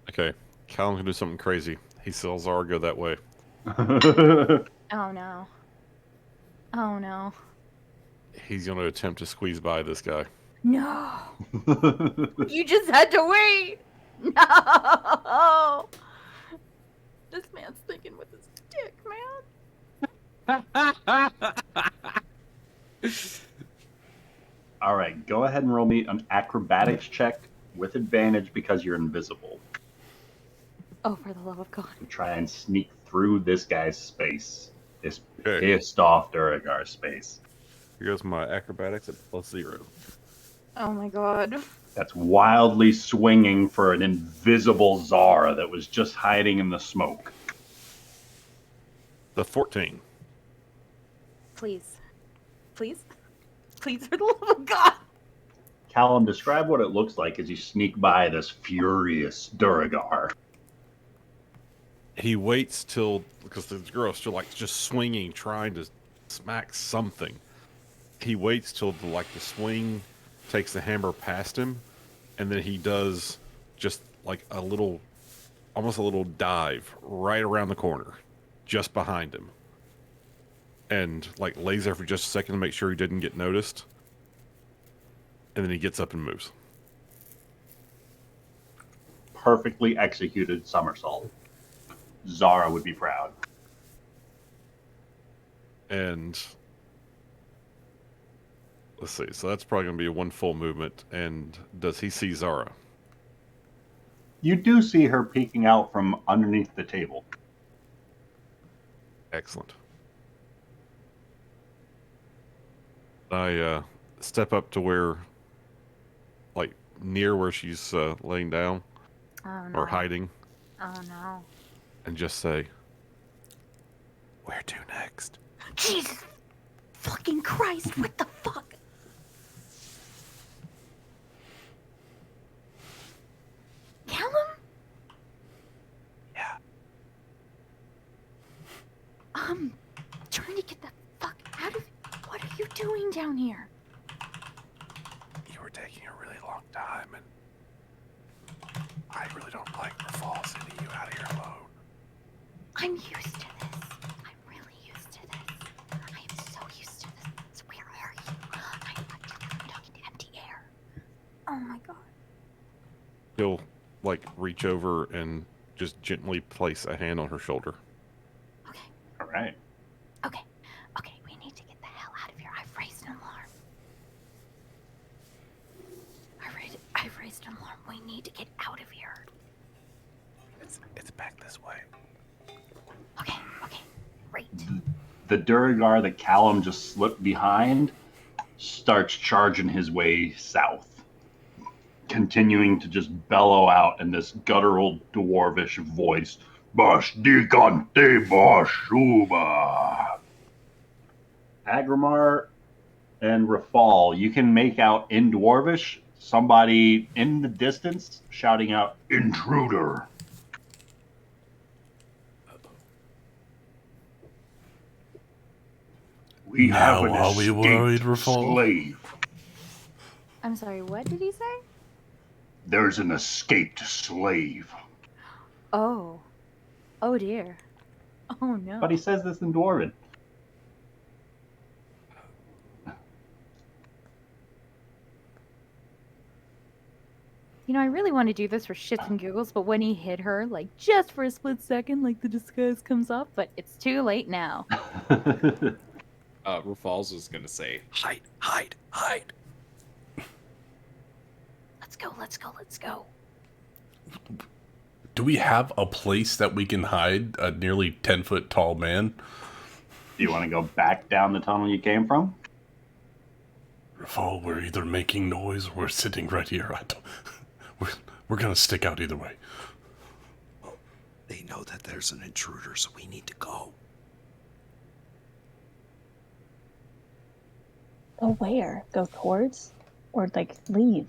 Okay, Callum can do something crazy. He saw Zara go that way. Oh no. Oh no. He's going to attempt to squeeze by this guy. No. You just had to wait. No. This man's thinking with his dick, man. All right, go ahead and roll me an acrobatics check with advantage because you're invisible. Oh, for the love of God. To try and sneak through this guy's space. This Okay. pissed off Duragar space. Here goes my acrobatics at +0. Oh my God. That's wildly swinging for an invisible Zara that was just hiding in the smoke. The 14. Please. Please? Please, for the love of God. Callum, describe what it looks like as you sneak by this furious Duragar. He waits till, because the girl's still like just swinging, trying to smack something. He waits till the swing takes the hammer past him, and then he does just like almost a little dive right around the corner, just behind him. And like lays there for just a second to make sure he didn't get noticed. And then he gets up and moves. Perfectly executed somersault. Zara would be proud. And let's see, so that's probably going to be one full movement. And does he see Zara? You do see her peeking out from underneath the table. Excellent. I step up to where, like, near where she's laying down Oh no. or hiding, Oh no. and just say, "Where to next?" Jesus fucking Christ, what the fuck? Callum? Yeah. Trying to get the fuck out of... What are you doing down here? You were taking a really long time, and I really don't like Rafal sending you out here alone. I'm used to this. I'm really used to this. I am so used to this. Where are you? I'm talking to empty air. Oh my God. He'll, like, reach over and just gently place a hand on her shoulder. Okay. All right. Okay. Okay, we need to get the hell out of here. I've raised an alarm. I've raised an alarm. We need to get out of here. It's back this way. Okay, great. The Duragar that Callum just slipped behind starts charging his way south, continuing to just bellow out in this guttural dwarvish voice, Bash Dikante Bashuba. Agramar and Rafal, you can make out in dwarvish somebody in the distance shouting out, Intruder. We have an Now are we worried, escaped Rafal? slave. I'm sorry, what did he say? There's an escaped slave. Oh. Oh dear. Oh no. But he says this in Dwarven. You know, I really want to do this for shits and giggles, but when he hit her, like just for a split second, like the disguise comes off, but it's too late now. Rafal's is gonna say, Hide. Let's go. Do we have a place that we can hide a nearly 10-foot tall man? Do you want to go back down the tunnel you came from? Rafal, we're either making noise or we're sitting right here. We're gonna stick out either way. They know that there's an intruder, so we need to go. Go where? Go towards? Or, like, leave?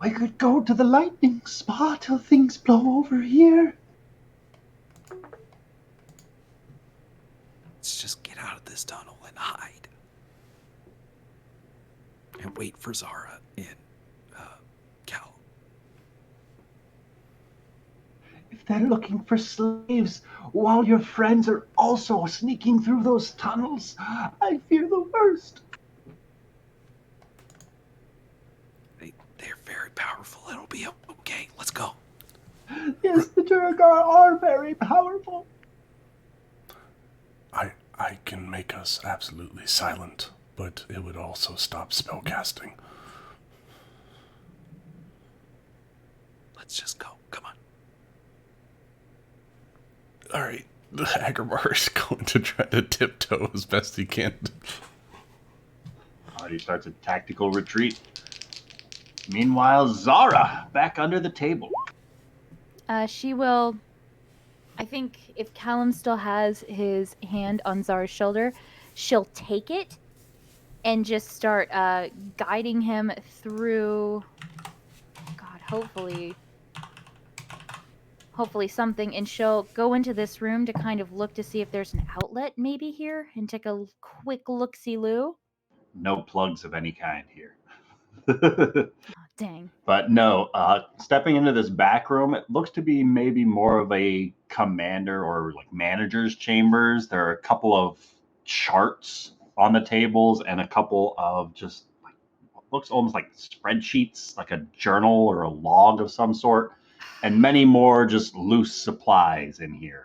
We could go to the lightning spot till things blow over here. Let's just get out of this tunnel and hide. And wait for Zara and Cal. If they're looking for slaves while your friends are also sneaking through those tunnels, I fear the worst. They're very powerful. It'll be okay. Let's go. Yes, the Duragar are very powerful. I can make us absolutely silent, but it would also stop spellcasting. Let's just go. Come on. Alright, the Agrabar is going to try to tiptoe as best he can. Party starts a tactical retreat. Meanwhile, Zara, back under the table. She will. I think if Callum still has his hand on Zara's shoulder, she'll take it and just start guiding him through. God, hopefully something, and she'll go into this room to kind of look to see if there's an outlet maybe here and take a quick look-see-loo. No plugs of any kind here. Oh, dang. But no, stepping into this back room, it looks to be maybe more of a commander or like manager's chambers. There are a couple of charts on the tables and a couple of just like what looks almost like spreadsheets, like a journal or a log of some sort, and many more just loose supplies in here.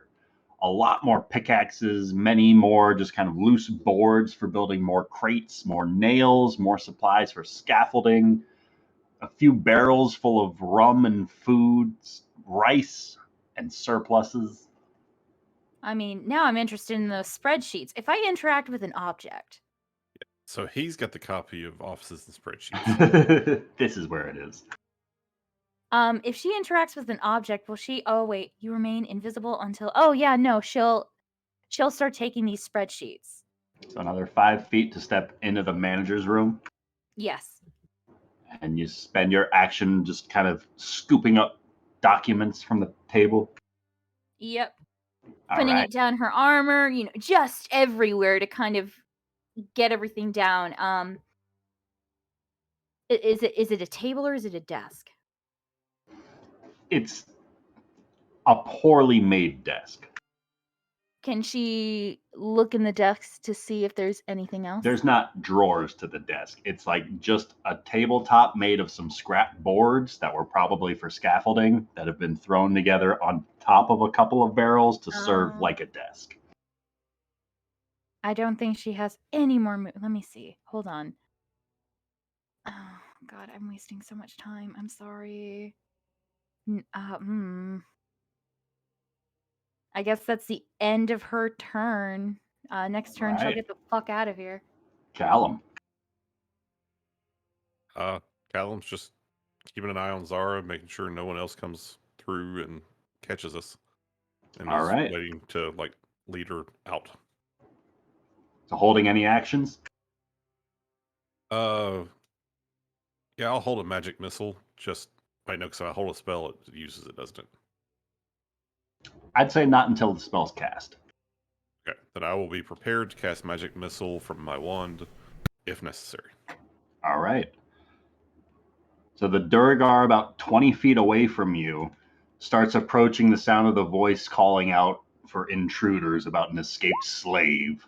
A lot more pickaxes, many more just kind of loose boards for building more crates, more nails, more supplies for scaffolding, a few barrels full of rum and foods, rice, and surpluses. I mean, now I'm interested in those spreadsheets. If I interact with an object, So he's got the copy of Offices and Spreadsheets. This is where it is. if she interacts with an object, will she? Oh wait, you remain invisible until. Oh yeah, no, she'll start taking these spreadsheets. So another 5 feet to step into the manager's room, Yes. and you spend your action just kind of scooping up documents from the table. Yep. All Putting right. it down her armor, just everywhere to kind of get everything down. Is it a table or is it a desk? It's a poorly made desk. Can she look in the desks to see if there's anything else? There's not drawers to the desk. It's like just a tabletop made of some scrap boards that were probably for scaffolding that have been thrown together on top of a couple of barrels to serve like a desk. I don't think she has any more. Let me see. Hold on. Oh God, I'm wasting so much time. I'm sorry. I guess that's the end of her turn. Next turn, she'll Right. get the fuck out of here. Callum. Callum's just keeping an eye on Zara, making sure no one else comes through and catches us. And All he's right. waiting to lead her out. So holding any actions? Yeah, I'll hold a magic missile. Just wait, no, because if I hold a spell, it uses it, doesn't it? I'd say not until the spell's cast. Okay, then I will be prepared to cast magic missile from my wand, if necessary. All right. So the Durgar, about 20 feet away from you, starts approaching the sound of the voice calling out for intruders about an escaped slave.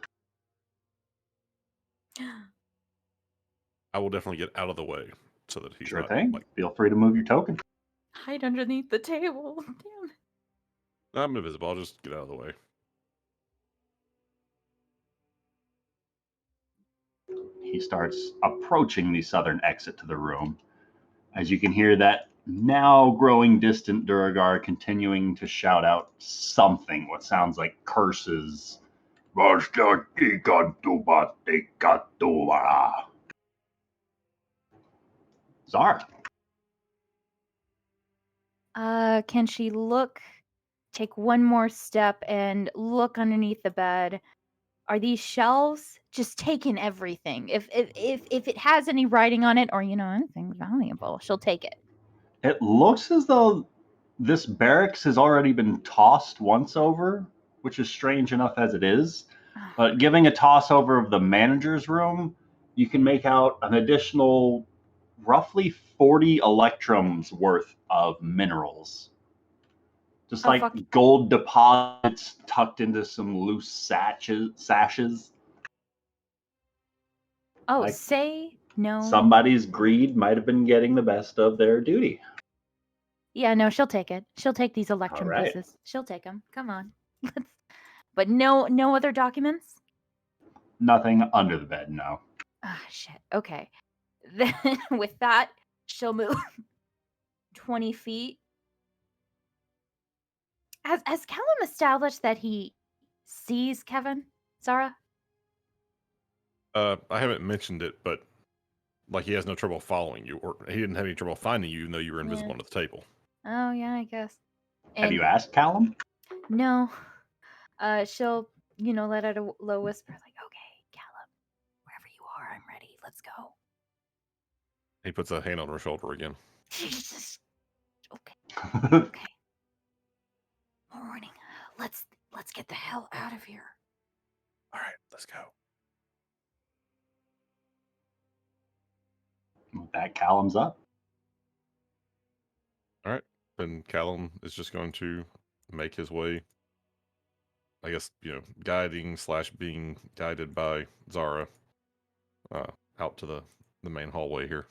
I will definitely get out of the way so that he's Sure not thing. Feel free to move your token. Hide underneath the table. Damn. I'm invisible. I'll just get out of the way. He starts approaching the southern exit to the room. As you can hear that now growing distant Durgar continuing to shout out something, what sounds like curses. Zara. Can she take one more step and look underneath the bed? Are these shelves just taking everything? If it has any writing on it or anything valuable, she'll take it. It looks as though this barracks has already been tossed once over, which is strange enough as it is. But giving a toss over of the manager's room, you can make out an additional roughly 40 electrums worth of minerals. Just like gold deposits tucked into some loose sashes. Oh, Like say no. Somebody's greed might have been getting the best of their duty. Yeah, no, she'll take it. She'll take these electrum right. pieces. She'll take them. Come on. But no other documents? Nothing under the bed, no. Ah, shit. Okay. Then with that, she'll move 20 feet. Has Callum established that he sees Kevin, Zara? I haven't mentioned it, but like he has no trouble following you, or he didn't have any trouble finding you, even though you were invisible Yeah. on the table. Oh, yeah, I guess. Have And you asked Callum? no. She'll, let out a low whisper, like, okay, Callum, wherever you are, I'm ready. Let's go. He puts a hand on her shoulder again. Jesus. Okay. Okay. Morning. Let's get the hell out of here. All right, let's go. With that, Callum's up. All right, then Callum is just going to make his way. I guess guiding / being guided by Zara, out to the main hallway here.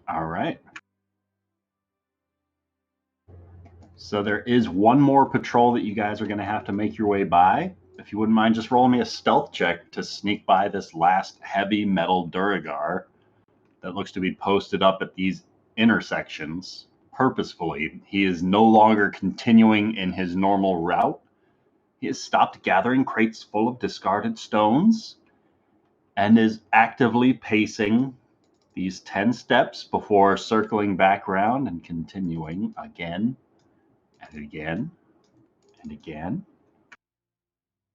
All right. So there is one more patrol that you guys are going to have to make your way by. If you wouldn't mind just rolling me a stealth check to sneak by this last heavy metal Duragar that looks to be posted up at these intersections purposefully. He is no longer continuing in his normal route. He has stopped gathering crates full of discarded stones and is actively pacing these 10 steps before circling back around and continuing again and again and again.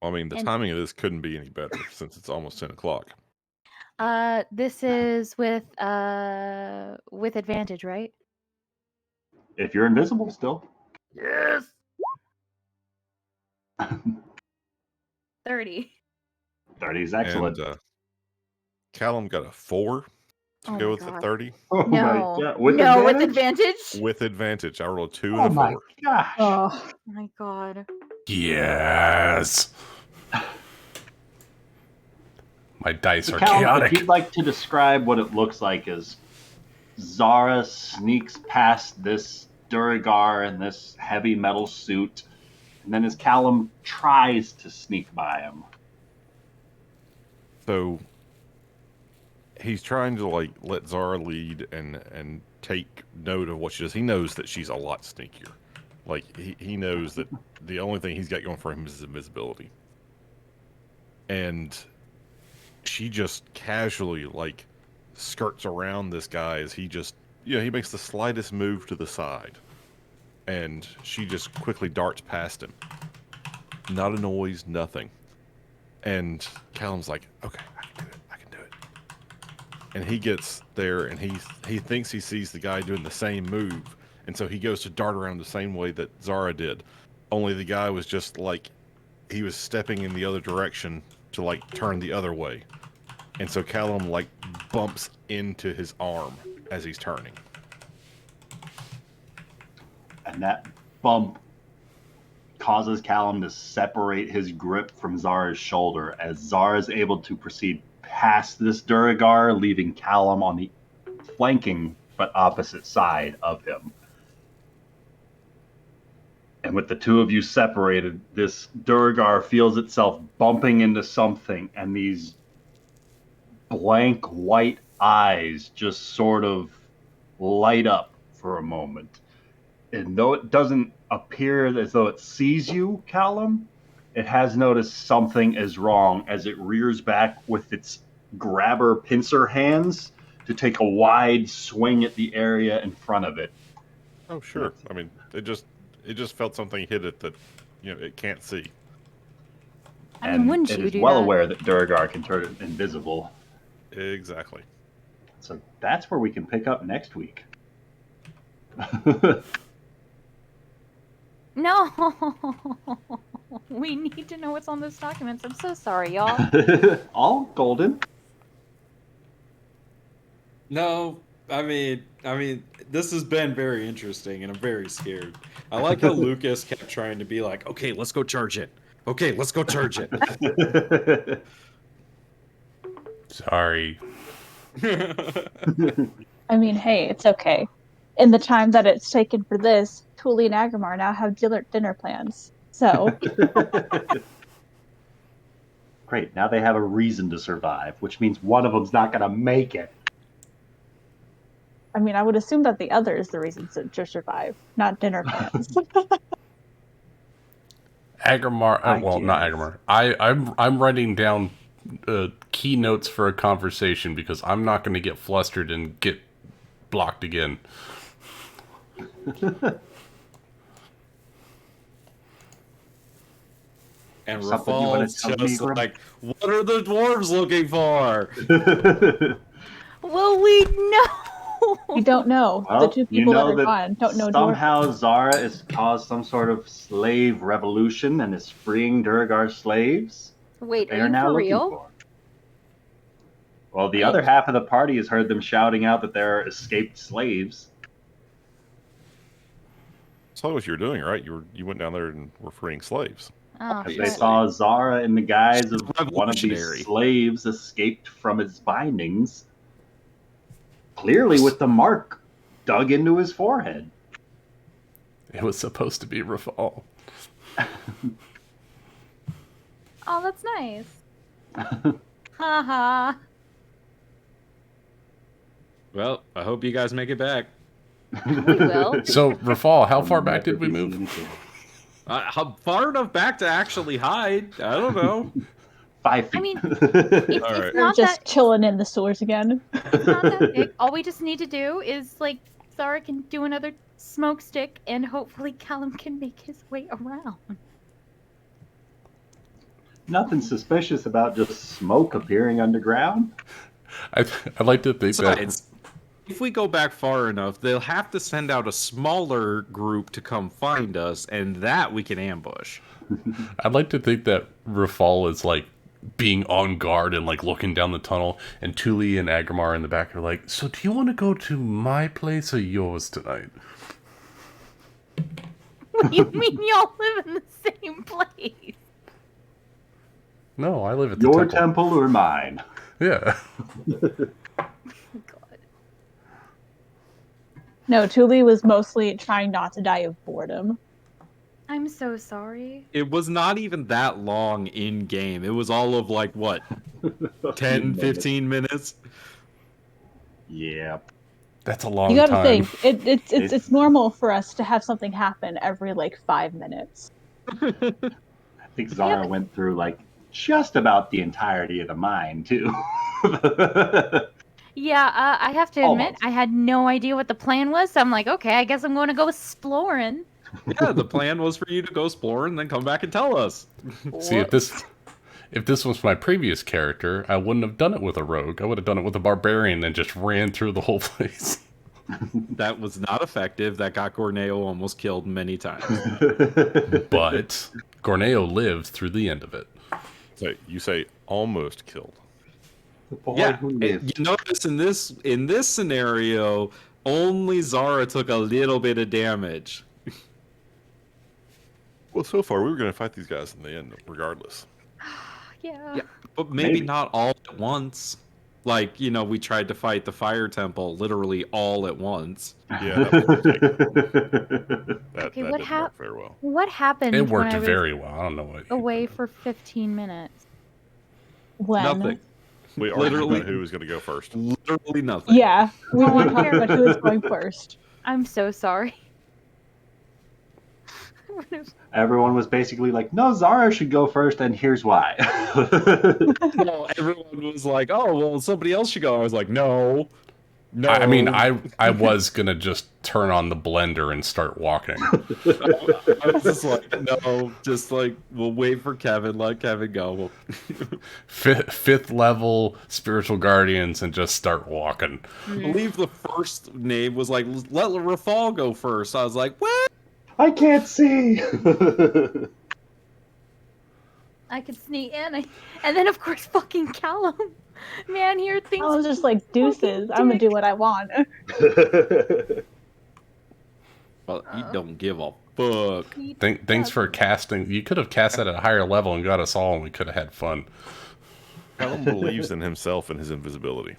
Well, I mean, the timing of this couldn't be any better since it's almost 10 o'clock. This is with advantage, right? If you're invisible still. Yes. 30. 30 is excellent. And Callum got a 4 to Oh go my with the God. 30. Oh No. my God. With No, advantage? with advantage? With advantage. I rolled a 2 Oh and a my 4. gosh. Oh, My God. Yes. My dice are Callum, chaotic. if you'd like to describe what it looks like as Zara sneaks past this Duragar in this heavy metal suit, and then as Callum tries to sneak by him. So he's trying to let Zara lead and take note of what she does. He knows that she's a lot sneakier. Like he knows that the only thing he's got going for him is his invisibility. And she just casually skirts around this guy as he just he makes the slightest move to the side. And she just quickly darts past him. Not a noise, nothing. And Callum's like, okay, I can do it. And he gets there and he thinks he sees the guy doing the same move. And so he goes to dart around the same way that Zara did. Only the guy was just he was stepping in the other direction to turn the other way. And so Callum bumps into his arm as he's turning. And that bump causes Callum to separate his grip from Zara's shoulder as Zara is able to proceed past this Duragar, leaving Callum on the flanking but opposite side of him. And with the two of you separated, this Duragar feels itself bumping into something, and these blank white eyes just sort of light up for a moment. And though it doesn't appear as though it sees you, Callum, it has noticed something is wrong as it rears back with its grabber pincer hands to take a wide swing at the area in front of it. Oh, sure. I mean, it just felt something hit it that, it can't see. I mean, wouldn't it you is do well that? aware that Duragar can turn it invisible. Exactly. So that's where we can pick up next week. No. We need to know what's on those documents. I'm so sorry, y'all. All golden. No, I mean, this has been very interesting, and I'm very scared. I like how Lucas kept trying to be like, "Okay, let's go charge it. Okay, let's go charge it." Sorry. I mean, hey, it's okay. In the time that it's taken for this, Thule and Agrimar now have dinner plans. So, Great, now they have a reason to survive, which means one of them's not going to make it. I mean, I would assume that the other is the reason to survive, not dinner plans. Agrimar, well, not guess. Agrimar. I'm writing down key notes for a conversation because I'm not going to get flustered and get blocked again. And Something you wanna Rafal's tell me, just Grim? like, what are the dwarves looking for? Well, we know. We don't know. Well, The two people that are that gone don't know dwarf. somehow Zara has caused some sort of slave revolution and is freeing Durgar slaves. Wait, They are are you now for looking real? for. Well, the Wait. other half of the party has heard them shouting out that they're escaped slaves. So what you're doing, right? You went down there and were freeing slaves. Oh, As shit. they saw Zara in the guise of one of these Revolutionary. slaves escaped from its bindings, clearly with the mark dug into his forehead. It was supposed to be Rafal. Oh, that's nice. Haha. Well, I hope you guys make it back. We will. So, Rafal, how far back did we move? How far enough back to actually hide? I don't know. 5 feet. I mean, All it's right. They're not just that chilling in the sewers again. it's not that big. All we just need to do is like Zara can do another smoke stick, and hopefully Callum can make his way around. Nothing suspicious about just smoke appearing underground. I like to think that Besides, if we go back far enough, they'll have to send out a smaller group to come find us, and that we can ambush. I'd like to think that Rafal is like being on guard and like looking down the tunnel, and Tuli and Agrimar in the back are like, "So do you want to go to my place or yours tonight?" What do you mean y'all live in the same place? No, I live at the Your temple. temple or mine? Yeah. God. No, Tuli was mostly trying not to die of boredom. I'm so sorry. It was not even that long in game. It was all of like, what, 10, 15 minutes? Yeah. That's a long You gotta time. think, it's normal for us to have something happen every like 5 minutes. I think Zara went through like just about the entirety of the mine too. Yeah, I have to admit, Almost. I had no idea what the plan was. So I'm like, okay, I guess I'm going to go exploring. Yeah, the plan was for you to go explore and then come back and tell us. See, if this was my previous character, I wouldn't have done it with a rogue. I would have done it with a barbarian and just ran through the whole place. That was not effective. That got Gorneo almost killed many times. But Gorneo lived through the end of it. So you say almost killed. The boy Yeah, who and lived. you notice in this scenario, only Zara took a little bit of damage. Well, so far we were going to fight these guys in the end, regardless. Yeah. Yeah, but maybe Maybe. not all at once. Like, we tried to fight the Fire Temple literally all at once. Yeah, that was like, that Okay, that what didn't work very well. What happened It when worked I was very well. I don't know what. away for 15 minutes? When? Nothing. We argued Literally- about who was going to go first. Literally nothing. Yeah, we Oh, were I'm talking about who was going first. I'm so sorry. Everyone was basically like, no, Zara should go first, and here's why. No, everyone was like, oh, well, somebody else should go. I was like, no. No. I mean, I was gonna just turn on the blender and start walking. I was just like, no, just like, we'll wait for Kevin, let Kevin go. Fifth level spiritual guardians and just start walking. I believe the first name was like, let Rafal go first. I was like, what? I can't see. I could sneak in, and then of course fucking Callum. Man, here things. I was just like, deuces, I'm gonna do what I want. Well, you don't give a fuck. Thanks for casting. You could have cast that at a higher level and got us all, and we could have had fun. Callum believes in himself and his invisibility.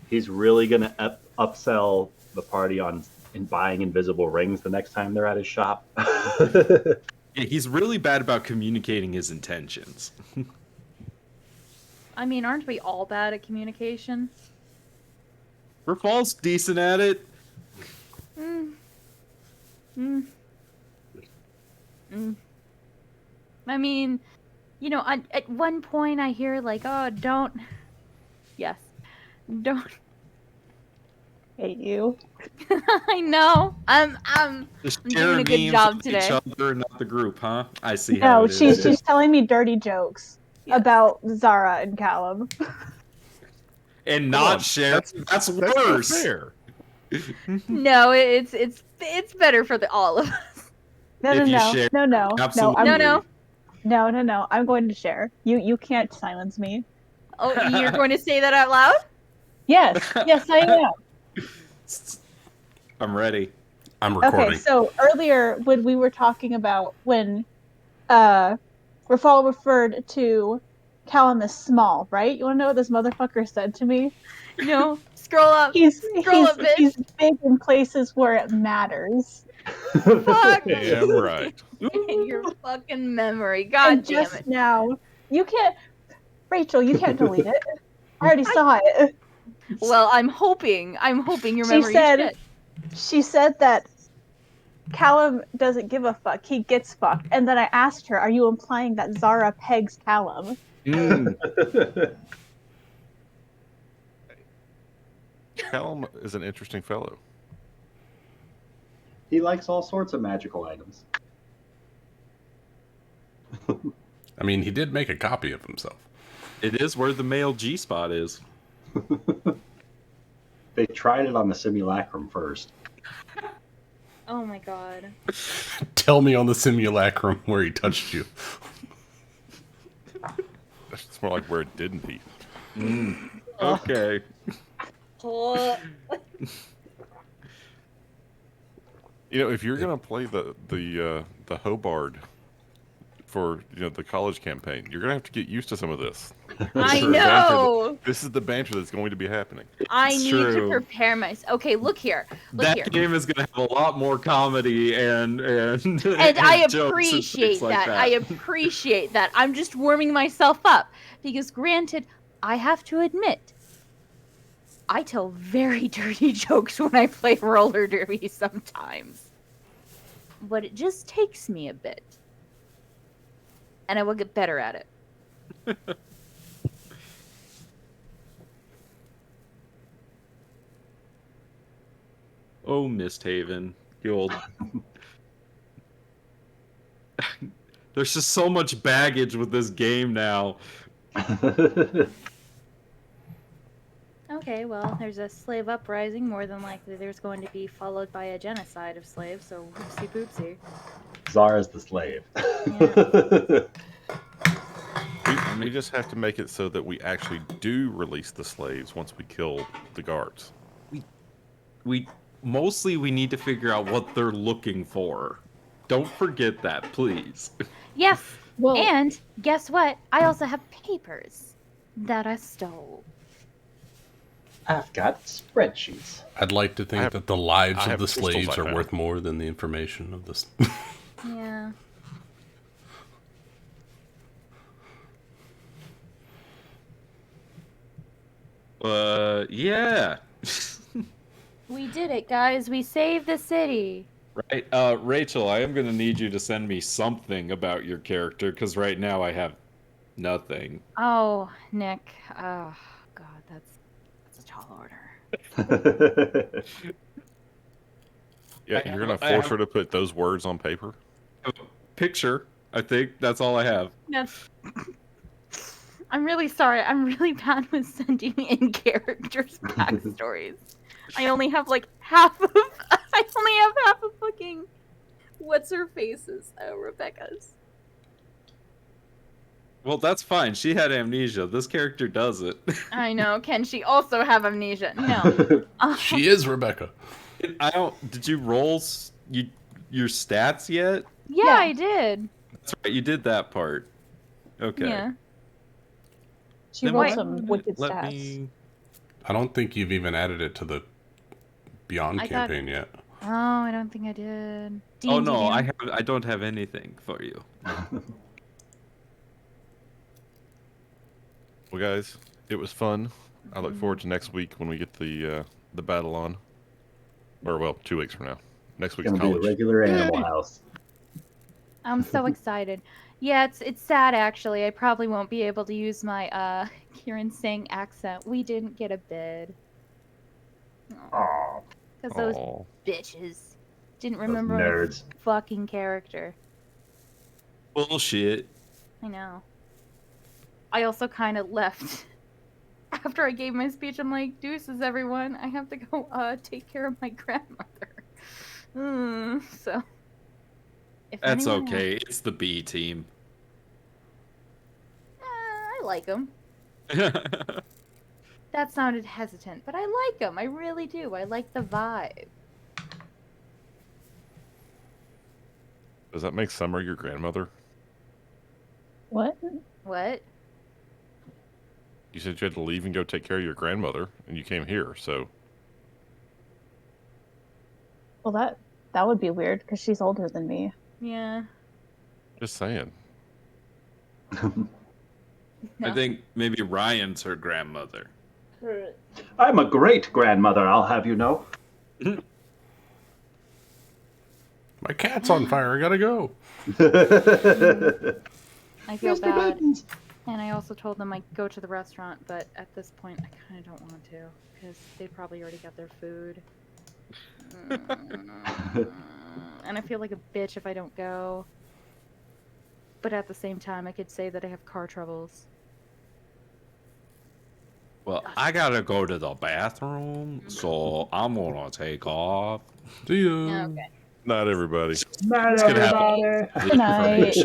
He's really gonna upsell the party on in buying invisible rings the next time they're at his shop. Yeah, he's really bad about communicating his intentions. I mean, aren't we all bad at communication? Rafal's decent at it. Mm. Mm. Mm. I mean, you know, at one point I hear like, oh, don't. Yes. Don't. Hate you. I know. I'm Just doing share a good memes job with today. each other, not the group, huh? I see how No, it is. she's telling me dirty jokes Yes. about Zara and Callum. And Come not on, sharing. That's That's not worse. fair. No, it's better for all of us. No, If no, you no, share, no, no, no. absolutely. No. I'm going to share. You can't silence me. Oh, you're going to say that out loud? Yes, yes, I am. I'm ready. I'm recording. Okay, so earlier when we were talking about when Rafal referred to Callum as small, right? You want to know what this motherfucker said to me? No. Scroll up. He's bitch. big in places where it matters. Fuck Damn right. your fucking memory. And God damn just it. now, you can't, Rachel, you can't delete it. I already saw it. Well, I'm hoping your She memory said- is shit. She said that Callum doesn't give a fuck. He gets fucked. And then I asked her, are you implying that Zara pegs Callum? Callum is an interesting fellow. He likes all sorts of magical items. I mean, he did make a copy of himself. It is where the male G spot is. They tried it on the simulacrum first. Oh my god. Tell me on the simulacrum where he touched you. It's more like where didn't he? Okay. You know, if you're gonna play the Hobard for the college campaign, you're gonna have to get used to some of this. I Sure. know. This is the banter that's going to be happening. I It's need to true. prepare myself. Okay, look here. That game is going to have a lot more comedy and And I jokes and appreciate things like that. I appreciate that. I'm just warming myself up because, granted, I have to admit, I tell very dirty jokes when I play roller derby sometimes, but it just takes me a bit, and I will get better at it. Oh, MistHaven, the old. There's just so much baggage with this game now. Okay, well, there's a slave uprising. More than likely, there's going to be followed by a genocide of slaves. So whoopsie poopsie. Zara's the slave. We just have to make it so that we actually do release the slaves once we kill the guards. We need to figure out what they're looking for. Don't forget that, please. Yes. Well, And guess what? I also have papers that I stole. I've got spreadsheets. I'd like to think have- that the lives I of have the pistols slaves I are found. worth more than the information of this. Yeah. Yeah. We did it, guys. We saved the city. Right, Rachel, I am going to need you to send me something about your character, because right now I have nothing. Oh, Nick. Oh, God, that's a tall order. Yeah, I you're gonna have- force her to put those words on paper. Picture, I think that's all I have. That's... I'm really sorry. I'm really bad with sending in characters' backstories. I only have like half of. I only have half of fucking. What's her face's? Oh, Rebecca's. Well, that's fine. She had amnesia. This character doesn't. I know. Can she also have amnesia? No. She is Rebecca. I don't. Did you roll your stats yet? Yeah, Yeah. I did. That's right. You did that part. Okay. Yeah. she Then rolled wait a some minute, wicked let stats. me- I don't think you've even added it to the Beyond I thought- campaign yet. Oh, I don't think I did. Oh D&D no, DM. I don't have anything for you. Well, guys, it was fun. I look forward to next week when we get the battle on. Or well, 2 weeks from now. Next week's Gonna be a college. regular Animal House. I'm so excited. Yeah, it's sad actually. I probably won't be able to use my Kieran Singh accent. We didn't get a bid. Aw, Because those Aw. bitches didn't those remember my nerds. fucking character. Bullshit. I know. I also kind of left after I gave my speech. I'm like, deuces, everyone. I have to go take care of my grandmother. So, if That's anyone okay. It's the B team. I like them. That sounded hesitant, but I like them. I really do. I like the vibe. Does that make Summer your grandmother? What? What? You said you had to leave and go take care of your grandmother, and you came here, so... Well, that would be weird because she's older than me. Yeah. Just saying. I think maybe Ryan's her grandmother. I'm a great grandmother, I'll have you know. My cat's on fire. I gotta go. I feel Mr. bad. Buttons. And I also told them I'd go to the restaurant, but at this point, I kind of don't want to because they probably already got their food. And I feel like a bitch if I don't go. But at the same time, I could say that I have car troubles. Well, I gotta go to the bathroom, so I'm gonna take off. See ya. Yeah, okay. Not everybody. Not It's gonna everybody. Good night.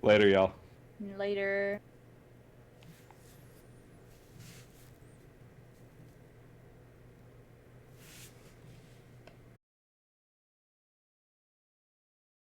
Later, y'all. Later.